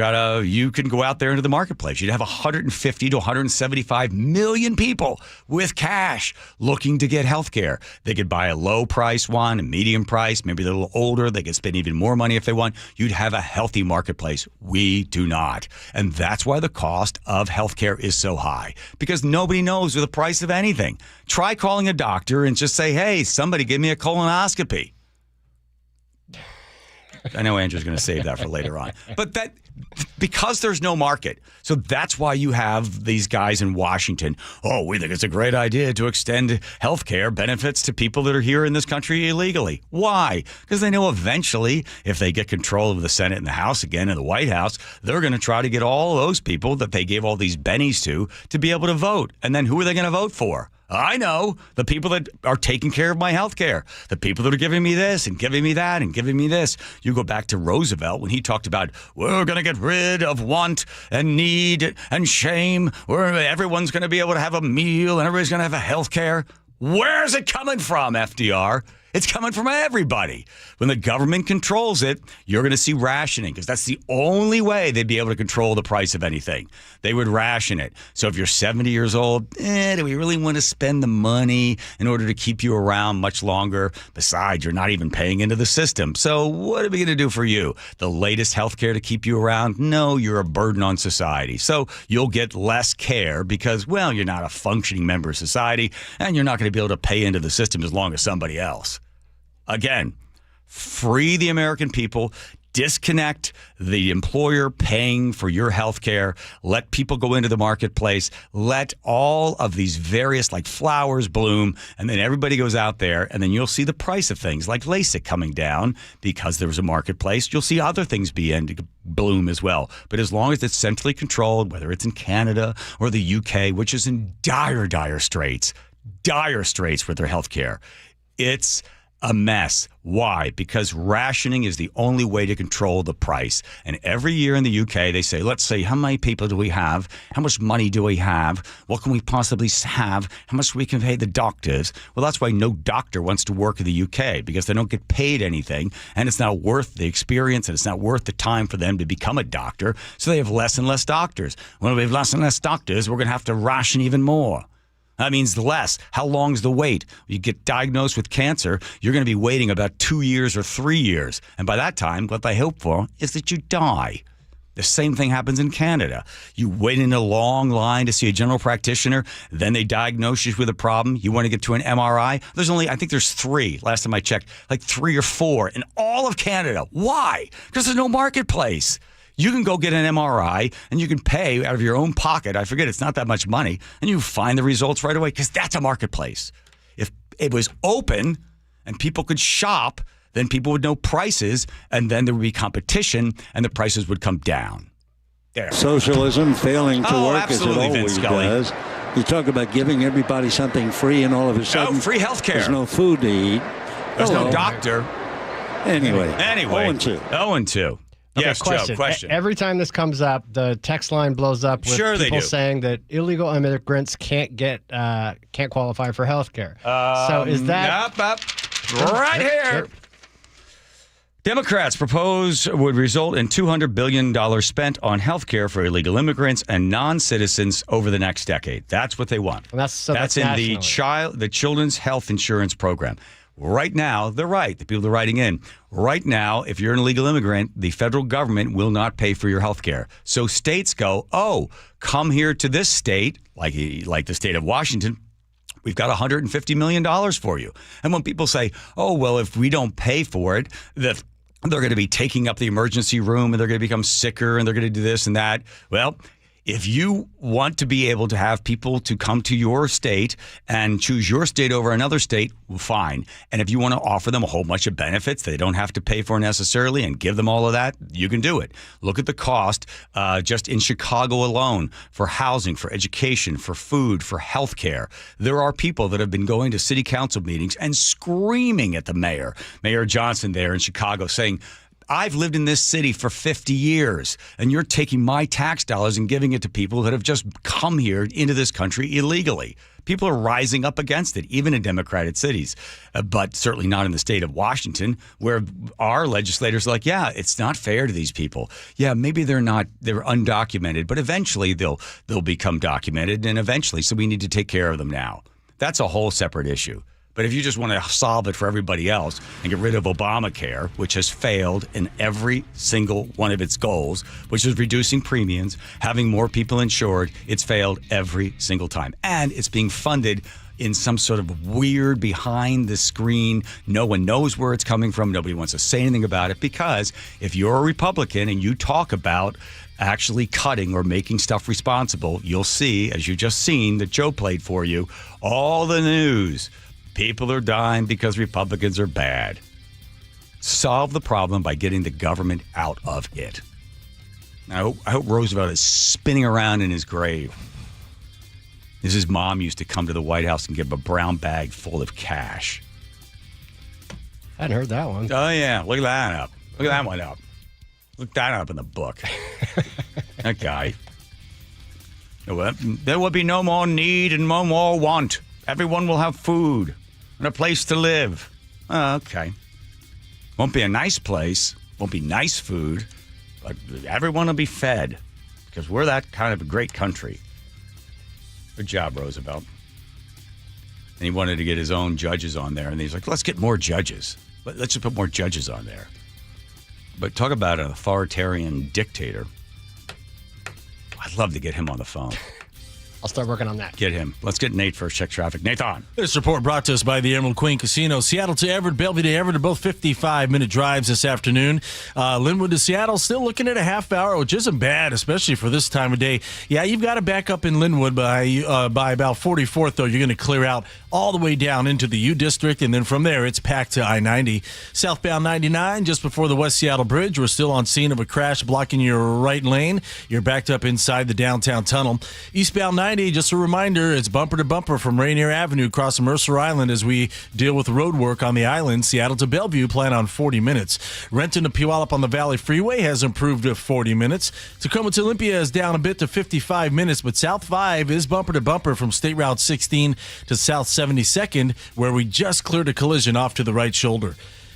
can go out there into the marketplace. You'd have 150 to 175 million people with cash looking to get health care. They could buy a low price one, a medium price, maybe they're a little older. They could spend even more money if they want. You'd have a healthy marketplace. We do not. And that's why the cost of healthcare is so high, because nobody knows the price of anything. Try calling a doctor and just say, hey, somebody give me a colonoscopy. I know Andrew's going to save that for later on. But that, because there's no market. So that's why you have these guys in Washington. Oh, we think it's a great idea to extend health care benefits to people that are here in this country illegally. Why? Because they know eventually, if they get control of the Senate and the House again and the White House, they're going to try to get all those people that they gave all these bennies to be able to vote. And then who are they going to vote for? I know, the people that are taking care of my health care, the people that are giving me this and giving me that and giving me this. You go back to Roosevelt when he talked about, we're going to get rid of want and need and shame, where everyone's going to be able to have a meal and everybody's going to have a health care. Where's it coming from, FDR? It's coming from everybody. When the government controls it, you're going to see rationing, because that's the only way they'd be able to control the price of anything. They would ration it. So if you're 70 years old, do we really want to spend the money in order to keep you around much longer? Besides, you're not even paying into the system. So what are we going to do for you? The latest health care to keep you around? No, you're a burden on society. So you'll get less care because, well, you're not a functioning member of society, and you're not going to be able to pay into the system as long as somebody else. Again, free the American people, disconnect the employer paying for your health care, let people go into the marketplace, let all of these various like flowers bloom, and then everybody goes out there, and then you'll see the price of things like LASIK coming down because there was a marketplace. You'll see other things begin to bloom as well. But as long as it's centrally controlled, whether it's in Canada or the UK, which is in dire straits with their health care, it's a mess. Why? Because rationing is the only way to control the price. And every year in the UK, they say, let's see, how many people do we have? How much money do we have? What can we possibly have? How much we can pay the doctors? Well, that's why no doctor wants to work in the UK, because they don't get paid anything, and it's not worth the experience, and it's not worth the time for them to become a doctor. So they have less and less doctors. When we have less and less doctors, we're going to have to ration even more. That means less. How long's the wait? You get diagnosed with cancer, you're going to be waiting about 2 years or 3 years. And by that time, what they hope for is that you die. The same thing happens in Canada. You wait in a long line to see a general practitioner, then they diagnose you with a problem. You want to get to an MRI. I think there's 3, last time I checked, like 3 or 4 in all of Canada. Why? Because there's no marketplace. You can go get an MRI, and you can pay out of your own pocket. I forget, it's not that much money, and you find the results right away, because that's a marketplace. If it was open and people could shop, then people would know prices, and then there would be competition, and the prices would come down. There. Socialism failing to work as it always Scully. does. You talk about giving everybody something free, and all of a sudden, free health care. There's no food to eat. There's no doctor. Anyway, 0-2. 0-2. Okay, yes, question. Joe, question. Every time this comes up, the text line blows up with people saying that illegal immigrants can't qualify for health care. So is that... Right here. Democrats propose would result in $200 billion spent on health care for illegal immigrants and non-citizens over the next decade. That's what they want. And that's in the Children's Health Insurance Program. Right now, they're right. The people are writing in. Right now, if you're an illegal immigrant, the federal government will not pay for your health care. So states go, come here to this state, like the state of Washington. We've got $150 million for you. And when people say, if we don't pay for it, they're going to be taking up the emergency room, and they're going to become sicker, and they're going to do this and that. Well, if you want to be able to have people to come to your state and choose your state over another state, well, fine. And if you want to offer them a whole bunch of benefits they don't have to pay for necessarily and give them all of that, you can do it. Look at the cost just in Chicago alone for housing, for education, for food, for health care. There are people that have been going to city council meetings and screaming at the Mayor Johnson there in Chicago, saying, I've lived in this city for 50 years, and you're taking my tax dollars and giving it to people that have just come here into this country illegally. People are rising up against it, even in Democratic cities, but certainly not in the state of Washington, where our legislators are like, yeah, it's not fair to these people. Yeah, maybe they're undocumented, but eventually they'll become documented, and eventually, so we need to take care of them now. That's a whole separate issue. But if you just want to solve it for everybody else and get rid of Obamacare, which has failed in every single one of its goals, which is reducing premiums, having more people insured, it's failed every single time. And it's being funded in some sort of weird behind the screen. No one knows where it's coming from. Nobody wants to say anything about it, because if you're a Republican and you talk about actually cutting or making stuff responsible, you'll see, as you just seen that Joe played for you, all the news. People are dying because Republicans are bad. Solve the problem by getting the government out of it. I hope Roosevelt is spinning around in his grave. His mom used to come to the White House and give him a brown bag full of cash. I hadn't heard that one. Oh, yeah. Look that up. Look that one up. Look that up in the book. That guy. There will be no more need and no more want. Everyone will have food and a place to live. Oh, okay. Won't be a nice place. Won't be nice food. But everyone will be fed, because we're that kind of a great country. Good job, Roosevelt. And he wanted to get his own judges on there. And he's like, let's get more judges. Let's just put more judges on there. But talk about an authoritarian dictator. I'd love to get him on the phone. I'll start working on that. Get him. Let's get Nate first. Check traffic. Nathan. This report brought to us by the Emerald Queen Casino. Seattle to Everett, Bellevue to Everett are both 55-minute drives this afternoon. Linwood to Seattle, still looking at a half hour, which isn't bad, especially for this time of day. Yeah, you've got to back up in Linwood by about 44th, though. You're going to clear out all the way down into the U District, and then from there, it's packed to I-90. Southbound 99, just before the West Seattle Bridge. We're still on scene of a crash blocking your right lane. You're backed up inside the downtown tunnel. Eastbound 90, just a reminder, it's bumper to bumper from Rainier Avenue across Mercer Island as we deal with road work on the island. Seattle to Bellevue, plan on 40 minutes. Renton to Puyallup on the Valley Freeway has improved to 40 minutes. Tacoma to Olympia is down a bit to 55 minutes, but South 5 is bumper to bumper from State Route 16 to South 72nd, where we just cleared a collision off to the right shoulder.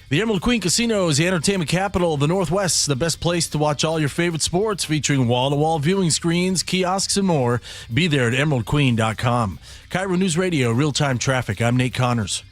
The Emerald Queen Casino is the entertainment capital of the Northwest, the best place to watch all your favorite sports, featuring wall-to-wall viewing screens, kiosks, and more. Be there at emeraldqueen.com. KIRO News Radio, real-time traffic. I'm Nate Connors.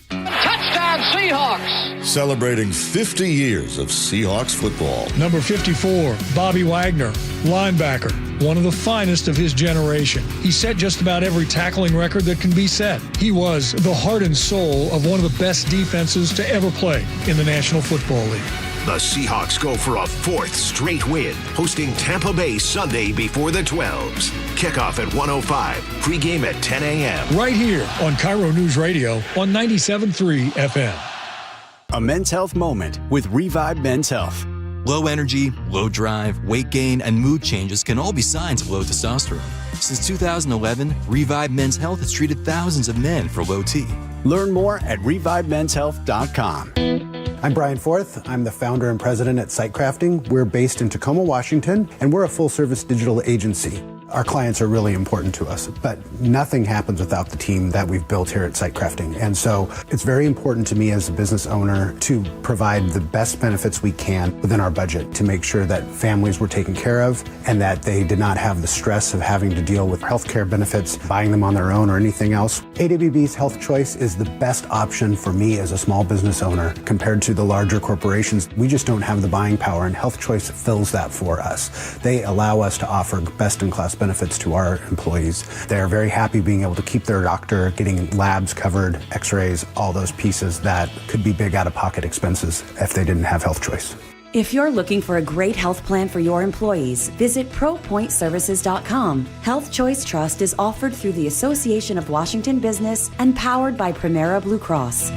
Touchdown, Seahawks! Celebrating 50 years of Seahawks football. Number 54, Bobby Wagner, linebacker, one of the finest of his generation. He set just about every tackling record that can be set. He was the heart and soul of one of the best defenses to ever play in the National Football League. The Seahawks go for a fourth straight win, hosting Tampa Bay Sunday before the 12s. Kickoff at 1:05, pregame at 10 a.m. Right here on KIRO News Radio on 97.3 FM. A men's health moment with Revive Men's Health. Low energy, low drive, weight gain, and mood changes can all be signs of low testosterone. Since 2011, Revive Men's Health has treated thousands of men for low T. Learn more at revivemenshealth.com. I'm Brian Forth. I'm the founder and president at Site Crafting. We're based in Tacoma, Washington, and we're a full-service digital agency. Our clients are really important to us, but nothing happens without the team that we've built here at Site Crafting. And so it's very important to me as a business owner to provide the best benefits we can within our budget to make sure that families were taken care of and that they did not have the stress of having to deal with healthcare benefits, buying them on their own or anything else. AWB's Health Choice is the best option for me as a small business owner compared to the larger corporations. We just don't have the buying power, and Health Choice fills that for us. They allow us to offer best-in-class benefits to our employees. They're very happy being able to keep their doctor, getting labs covered, x-rays, all those pieces that could be big out-of-pocket expenses if they didn't have Health Choice. If you're looking for a great health plan for your employees, visit ProPointServices.com. Health Choice Trust is offered through the Association of Washington Business and powered by Primera Blue Cross.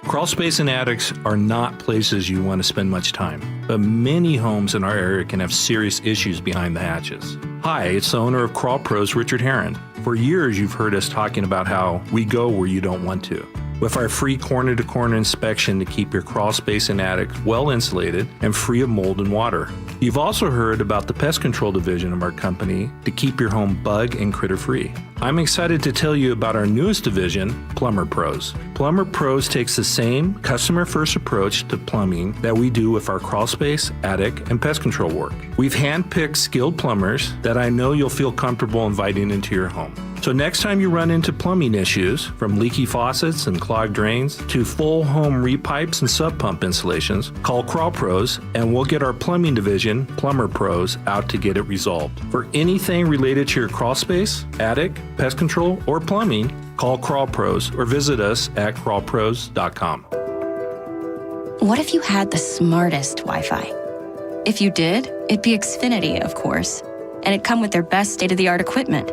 Crawl space and attics are not places you want to spend much time, but many homes in our area can have serious issues behind the hatches. Hi, it's the owner of Crawl Pros, Richard Herron. For years, you've heard us talking about how we go where you don't want to. With our free corner-to-corner inspection to keep your crawl space and attic well insulated and free of mold and water. You've also heard about the pest control division of our company to keep your home bug and critter free. I'm excited to tell you about our newest division, Plumber Pros. Plumber Pros takes the same customer-first approach to plumbing that we do with our crawl space, attic, and pest control work. We've handpicked skilled plumbers that I know you'll feel comfortable inviting into your home. So next time you run into plumbing issues, from leaky faucets and clogged drains to full home repipes and sub pump installations, call Crawl Pros and we'll get our plumbing division, Plumber Pros, out to get it resolved. For anything related to your crawl space, attic, pest control, or plumbing, call Crawl Pros or visit us at crawlpros.com. What if you had the smartest Wi-Fi? If you did, it'd be Xfinity, of course, and it'd come with their best state-of-the-art equipment.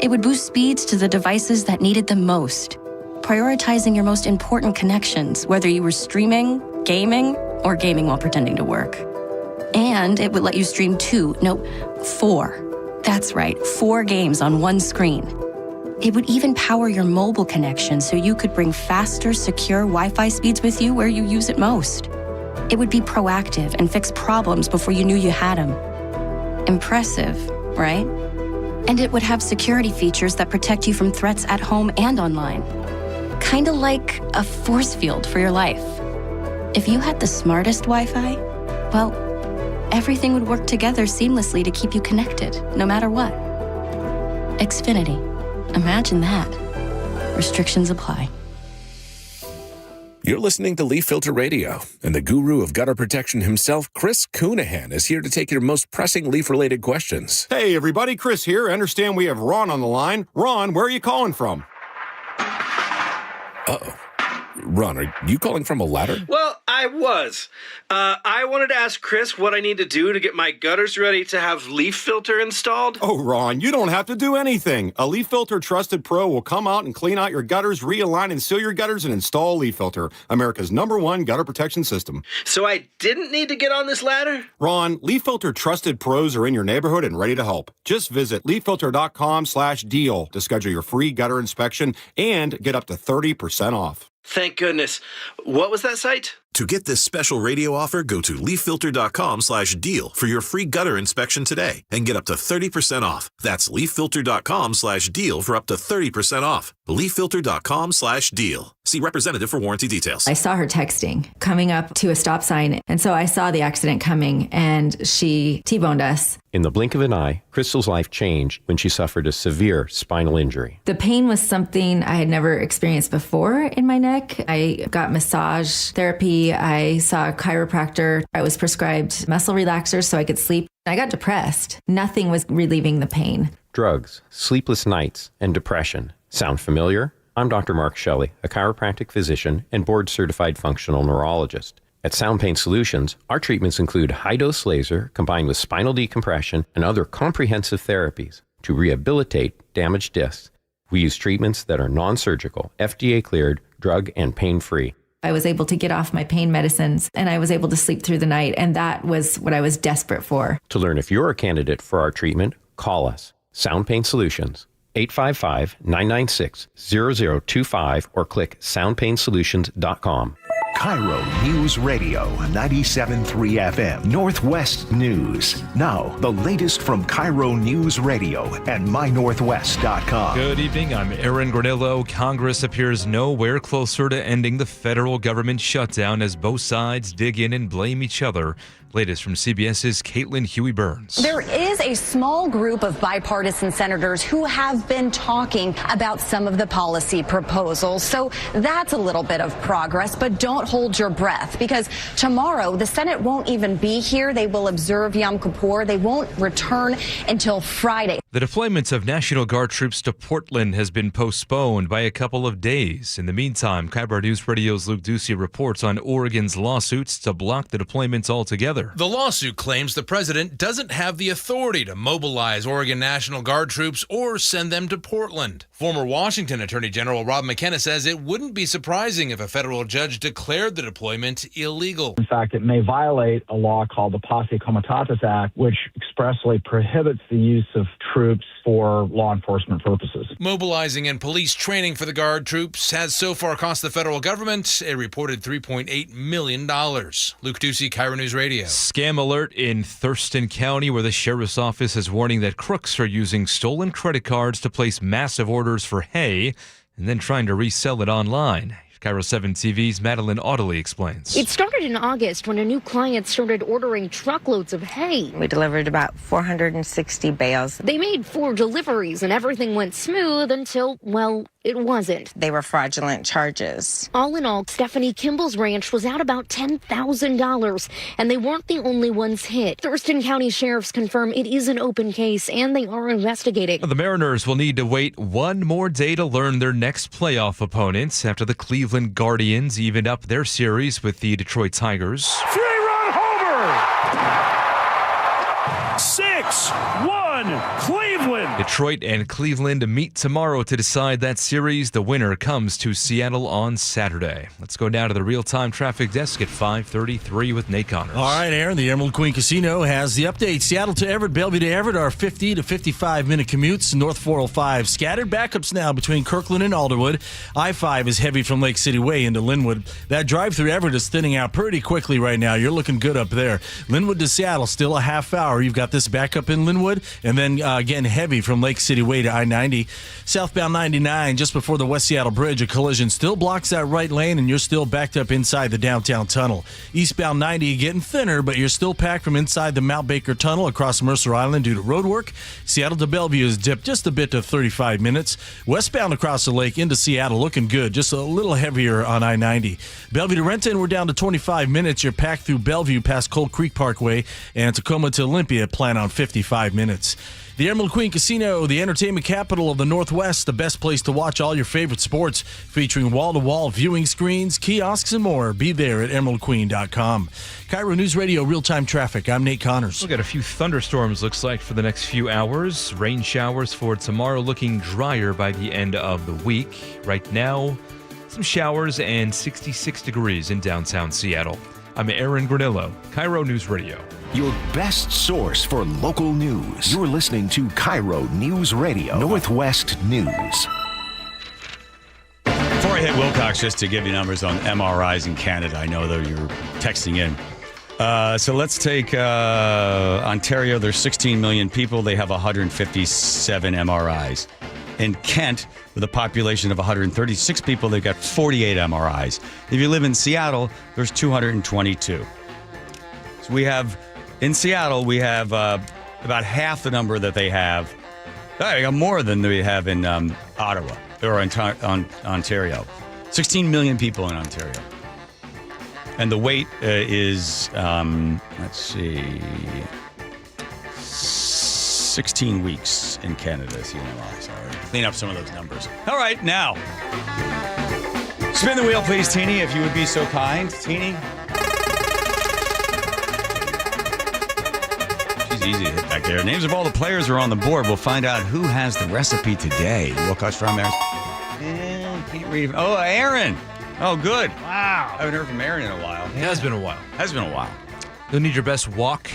It would boost speeds to the devices that needed them most, prioritizing your most important connections, whether you were streaming, gaming, or gaming while pretending to work. And it would let you stream 4. That's right, 4 games on one screen. It would even power your mobile connection so you could bring faster, secure Wi-Fi speeds with you where you use it most. It would be proactive and fix problems before you knew you had them. Impressive, right? And it would have security features that protect you from threats at home and online. Kinda like a force field for your life. If you had the smartest Wi-Fi, well, everything would work together seamlessly to keep you connected, no matter what. Xfinity. Imagine that. Restrictions apply. You're listening to Leaf Filter Radio, and the guru of gutter protection himself, Chris Coonahan, is here to take your most pressing leaf-related questions. Hey, everybody, Chris here. I understand we have Ron on the line. Ron, where are you calling from? Uh-oh. Ron, are you calling from a ladder? Well, I was. I wanted to ask Chris what I need to do to get my gutters ready to have leaf filter installed. Oh, Ron, you don't have to do anything. A Leaf Filter Trusted Pro will come out and clean out your gutters, realign and seal your gutters, and install Leaf Filter, America's #1 gutter protection system. So I didn't need to get on this ladder? Ron, Leaf Filter Trusted Pros are in your neighborhood and ready to help. Just visit leaffilter.com/deal to schedule your free gutter inspection and get up to 30% off. Thank goodness. What was that site? To get this special radio offer, go to leaffilter.com/deal for your free gutter inspection today and get up to 30% off. That's leaffilter.com/deal for up to 30% off. leaffilter.com/deal. See representative for warranty details. I saw her texting coming up to a stop sign, and so I saw the accident coming, and she T-boned us. In the blink of an eye, Crystal's life changed when she suffered a severe spinal injury. The pain was something I had never experienced before in my neck. I got massage therapy. I saw a chiropractor. I was prescribed muscle relaxers so I could sleep. I got depressed. Nothing was relieving the pain. Drugs, sleepless nights, and depression. Sound familiar? I'm Dr. Mark Shelley, a chiropractic physician and board-certified functional neurologist. At Sound Pain Solutions, our treatments include high-dose laser combined with spinal decompression and other comprehensive therapies to rehabilitate damaged discs. We use treatments that are non-surgical, FDA-cleared, drug and pain-free. I was able to get off my pain medicines, and I was able to sleep through the night, and that was what I was desperate for. To learn if you're a candidate for our treatment, call us. Sound Pain Solutions, 855-996-0025, or click soundpainsolutions.com. KIRO News Radio 97.3 FM Northwest News. Now, the latest from KIRO News Radio and mynorthwest.com. Good evening. I'm Aaron Granillo. Congress appears nowhere closer to ending the federal government shutdown as both sides dig in and blame each other. Latest from CBS's Caitlin Huey-Burns. There is a small group of bipartisan senators who have been talking about some of the policy proposals. So that's a little bit of progress, but don't hold your breath, because tomorrow the Senate won't even be here. They will observe Yom Kippur. They won't return until Friday. The deployment of National Guard troops to Portland has been postponed by a couple of days. In the meantime, KIRO News Radio's Luke Ducey reports on Oregon's lawsuits to block the deployments altogether. The lawsuit claims the president doesn't have the authority to mobilize Oregon National Guard troops or send them to Portland. Former Washington Attorney General Rob McKenna says it wouldn't be surprising if a federal judge declared the deployment illegal. In fact, it may violate a law called the Posse Comitatus Act, which expressly prohibits the use of troops for law enforcement purposes. Mobilizing and police training for the Guard troops has so far cost the federal government a reported $3.8 million. Luke Ducey, KIRO News Radio. Scam alert in Thurston County, where the sheriff's office is warning that crooks are using stolen credit cards to place massive orders for hay and then trying to resell it online. KIRO 7 TV's Madeline Audley explains. It started in August when a new client started ordering truckloads of hay. We delivered about 460 bales. They made 4 deliveries and everything went smooth until, well, it wasn't. They were fraudulent charges. All in all, Stephanie Kimball's ranch was out about $10,000, and they weren't the only ones hit. Thurston County sheriffs confirm it is an open case, and they are investigating. The Mariners will need to wait one more day to learn their next playoff opponents after the Cleveland Guardians evened up their series with the Detroit Tigers. 3-run homer! 6-1 Cleveland. Detroit and Cleveland meet tomorrow to decide that series. The winner comes to Seattle on Saturday. Let's go down to the real-time traffic desk at 5:33 with Nate Connors. All right, Aaron, the Emerald Queen Casino has the update. Seattle to Everett, Bellevue to Everett are 50 to 55-minute commutes. North 405 scattered backups now between Kirkland and Alderwood. I-5 is heavy from Lake City Way into Linwood. That drive through Everett is thinning out pretty quickly right now. You're looking good up there. Linwood to Seattle, still a half hour. You've got this backup in Linwood, and then again heavy from Lake City Way to I-90. Southbound 99, just before the West Seattle Bridge, a collision still blocks that right lane, and you're still backed up inside the downtown tunnel. Eastbound 90 getting thinner, but you're still packed from inside the Mount Baker Tunnel across Mercer Island due to road work. Seattle to Bellevue is dipped just a bit to 35 minutes. Westbound across the lake into Seattle looking good, just a little heavier on I-90. Bellevue to Renton, we're down to 25 minutes. You're packed through Bellevue past Cold Creek Parkway, and Tacoma to Olympia plan on 55 minutes. The Emerald Queen Casino, the entertainment capital of the Northwest, the best place to watch all your favorite sports, featuring wall-to-wall viewing screens, kiosks, and more. Be there at emeraldqueen.com. KIRO News Radio real-time traffic. I'm Nate Connors. We've got a few thunderstorms, looks like, for the next few hours. Rain showers for tomorrow, looking drier by the end of the week. Right now, some showers and 66 degrees in downtown Seattle. I'm Aaron Granillo, KIRO News Radio. Your best source for local news. You're listening to KIRO News Radio, Northwest News. Before I hit Wilcox, just to give you numbers on MRIs in Canada, I know that you're texting in. So let's take Ontario. There's 16 million people. They have 157 MRIs. In Kent, with a population of 136 people, they've got 48 MRIs. If you live in Seattle, there's 222. So we have, in Seattle, we have about half the number that they have. We got more than we have in Ottawa or Ontario. 16 million people in Ontario. And the wait is, let's see, 16 weeks in Canada, CNMI. Sorry. Clean up some of those numbers. All right, now. Spin the wheel, please, Teeny, if you would be so kind. Teeny. She's easy to hit back there. Names of all the players are on the board. We'll find out who has the recipe today. Wilcox from Aaron. Can't read. Oh, Aaron. Oh, good. Wow. I haven't heard from Aaron in a while. It has been a while. Has been a while. You'll need your best wok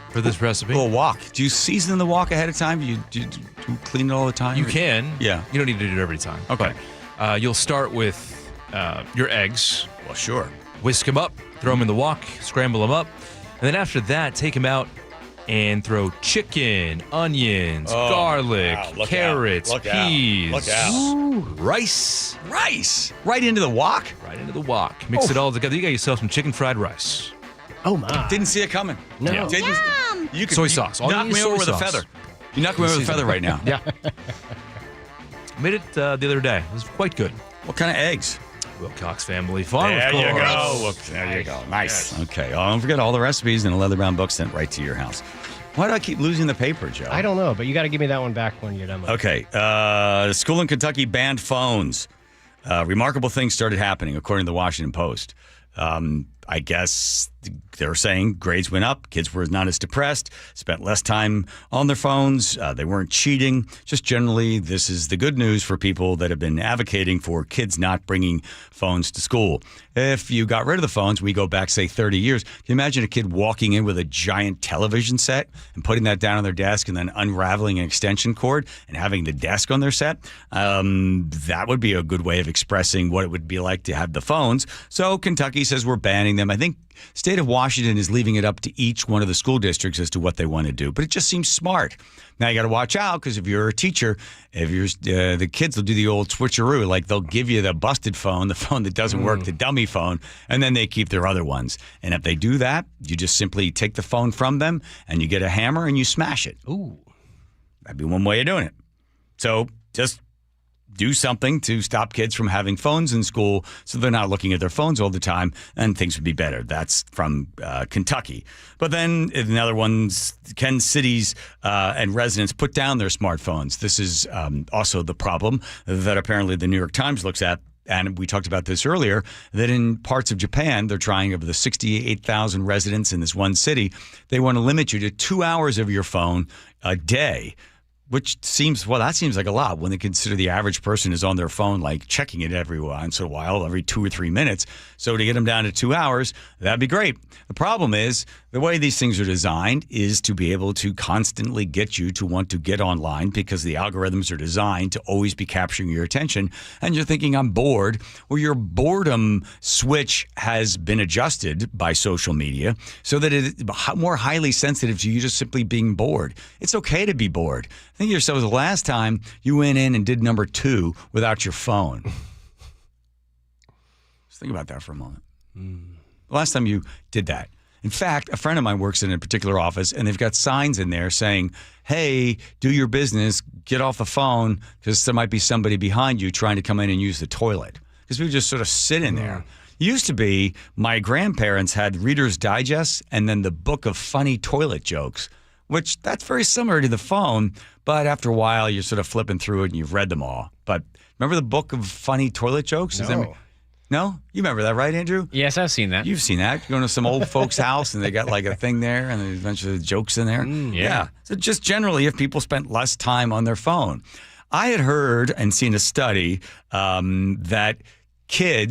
for this recipe. A little wok. Do you season the wok ahead of time? Do you clean it all the time? You can. Yeah. You don't need to do it every time. Okay. But, you'll start with your eggs. Well, sure. Whisk them up, throw them in the wok, scramble them up. And then after that, take them out and throw chicken, onions, garlic, carrots, peas. Look out. Ooh, rice. Rice. Right into the wok? Right into the wok. Mix it all together. You got yourself some chicken fried rice. Oh, my. Didn't see it coming. No. Yeah. You could, soy sauce. You knocked me over with a feather. You knocked me over with a feather right now. Yeah. Made it the other day. It was quite good. What kind of eggs? Wilcox Family Farm. There you go. There you go. Nice. Yes. Okay. Don't forget all the recipes in a leather-bound book sent right to your house. Why do I keep losing the paper, Joe? I don't know, but you got to give me that one back when you're done with it. Okay. The school in Kentucky banned phones. Remarkable things started happening, according to the Washington Post. I guess they're saying grades went up, kids were not as depressed, spent less time on their phones, they weren't cheating. Just generally, this is the good news for people that have been advocating for kids not bringing phones to school. If you got rid of the phones, we go back, say, 30 years. Can you imagine a kid walking in with a giant television set and putting that down on their desk and then unraveling an extension cord and having the desk on their set? That would be a good way of expressing what it would be like to have the phones. So Kentucky says we're banning requiring them. I think state of Washington is leaving it up to each one of the school districts as to what they want to do. But it just seems smart. Now you got to watch out, because if you're a teacher, if you're the kids will do the old switcheroo, like they'll give you the busted phone, the phone that doesn't work, the dummy phone, and then they keep their other ones. And if they do that, you just simply take the phone from them and you get a hammer and you smash it. Ooh, that'd be one way of doing it. So just do something to stop kids from having phones in school so they're not looking at their phones all the time, and things would be better. That's from Kentucky. But then in other ones, can cities and residents put down their smartphones? This is also the problem that apparently the New York Times looks at. And we talked about this earlier, that in parts of Japan, they're trying, of the 68,000 residents in this one city, they want to limit you to 2 hours of your phone a day. Which seems, well, that seems like a lot when they consider the average person is on their phone, like checking it every once in a while, every 2 or 3 minutes. So to get them down to 2 hours, that'd be great. The problem is the way these things are designed is to be able to constantly get you to want to get online, because the algorithms are designed to always be capturing your attention. And you're thinking, I'm bored. Well, your boredom switch has been adjusted by social media so that it is more highly sensitive to you just simply being bored. It's okay to be bored. Think to yourself, the last time you went in and did number 2 without your phone. Just think about that for a moment. The last time you did that. In fact, a friend of mine works in a particular office, and they've got signs in there saying, hey, do your business, get off the phone, because there might be somebody behind you trying to come in and use the toilet. Because we just sort of sit in there. It used to be my grandparents had Reader's Digest and then the book of funny toilet jokes, which that's very similar to the phone, but after a while you're sort of flipping through it and you've read them all. But remember the book of funny toilet jokes? No? You remember that, right, Andrew? Yes, I've seen that. You've seen that. You go to some old folks' house and they got like a thing there and there's a bunch of jokes in there. Yeah. So just generally, if people spent less time on their phone. I had heard and seen a study that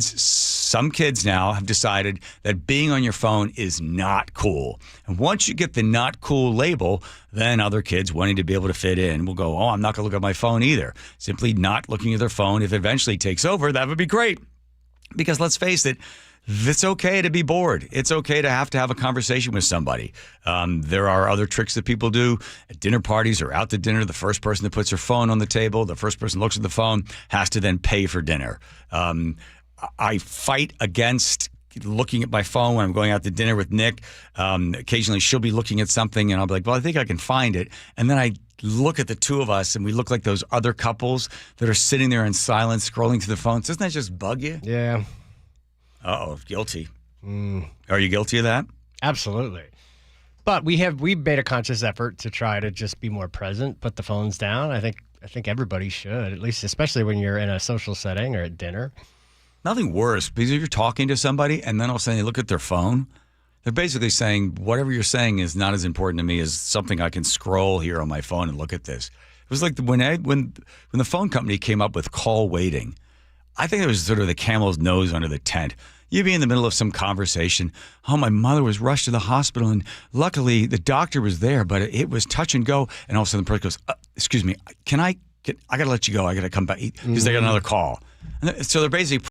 some kids now have decided that being on your phone is not cool. And once you get the not cool label, then other kids wanting to be able to fit in will go, oh, I'm not going to look at my phone either. Simply not looking at their phone. If it eventually takes over, that would be great. Because let's face it, it's okay to be bored. It's okay to have a conversation with somebody. There are other tricks that people do at dinner parties or out to dinner. The first person that puts their phone on the table, the first person looks at the phone, has to then pay for dinner. I fight against looking at my phone when I'm going out to dinner with Nick. Occasionally she'll be looking at something and I'll be like, well, I think I can find it. And then I look at the two of us and we look like those other couples that are sitting there in silence scrolling through the phones. Doesn't that just bug you? Yeah. Uh-oh, guilty. Are you guilty of that? Absolutely. But we've made a conscious effort to try to just be more present, put the phones down. I think everybody should, at least especially when you're in a social setting or at dinner. Nothing worse, because if you're talking to somebody and then all of a sudden they look at their phone, they're basically saying, whatever you're saying is not as important to me as something I can scroll here on my phone and look at this. It was like when the phone company came up with call waiting, I think it was sort of the camel's nose under the tent. You'd be in the middle of some conversation. Oh, my mother was rushed to the hospital, and luckily the doctor was there, but it was touch and go. And all of a sudden the person goes, excuse me, I got to let you go. I got to come back because they got another call. And so they're basically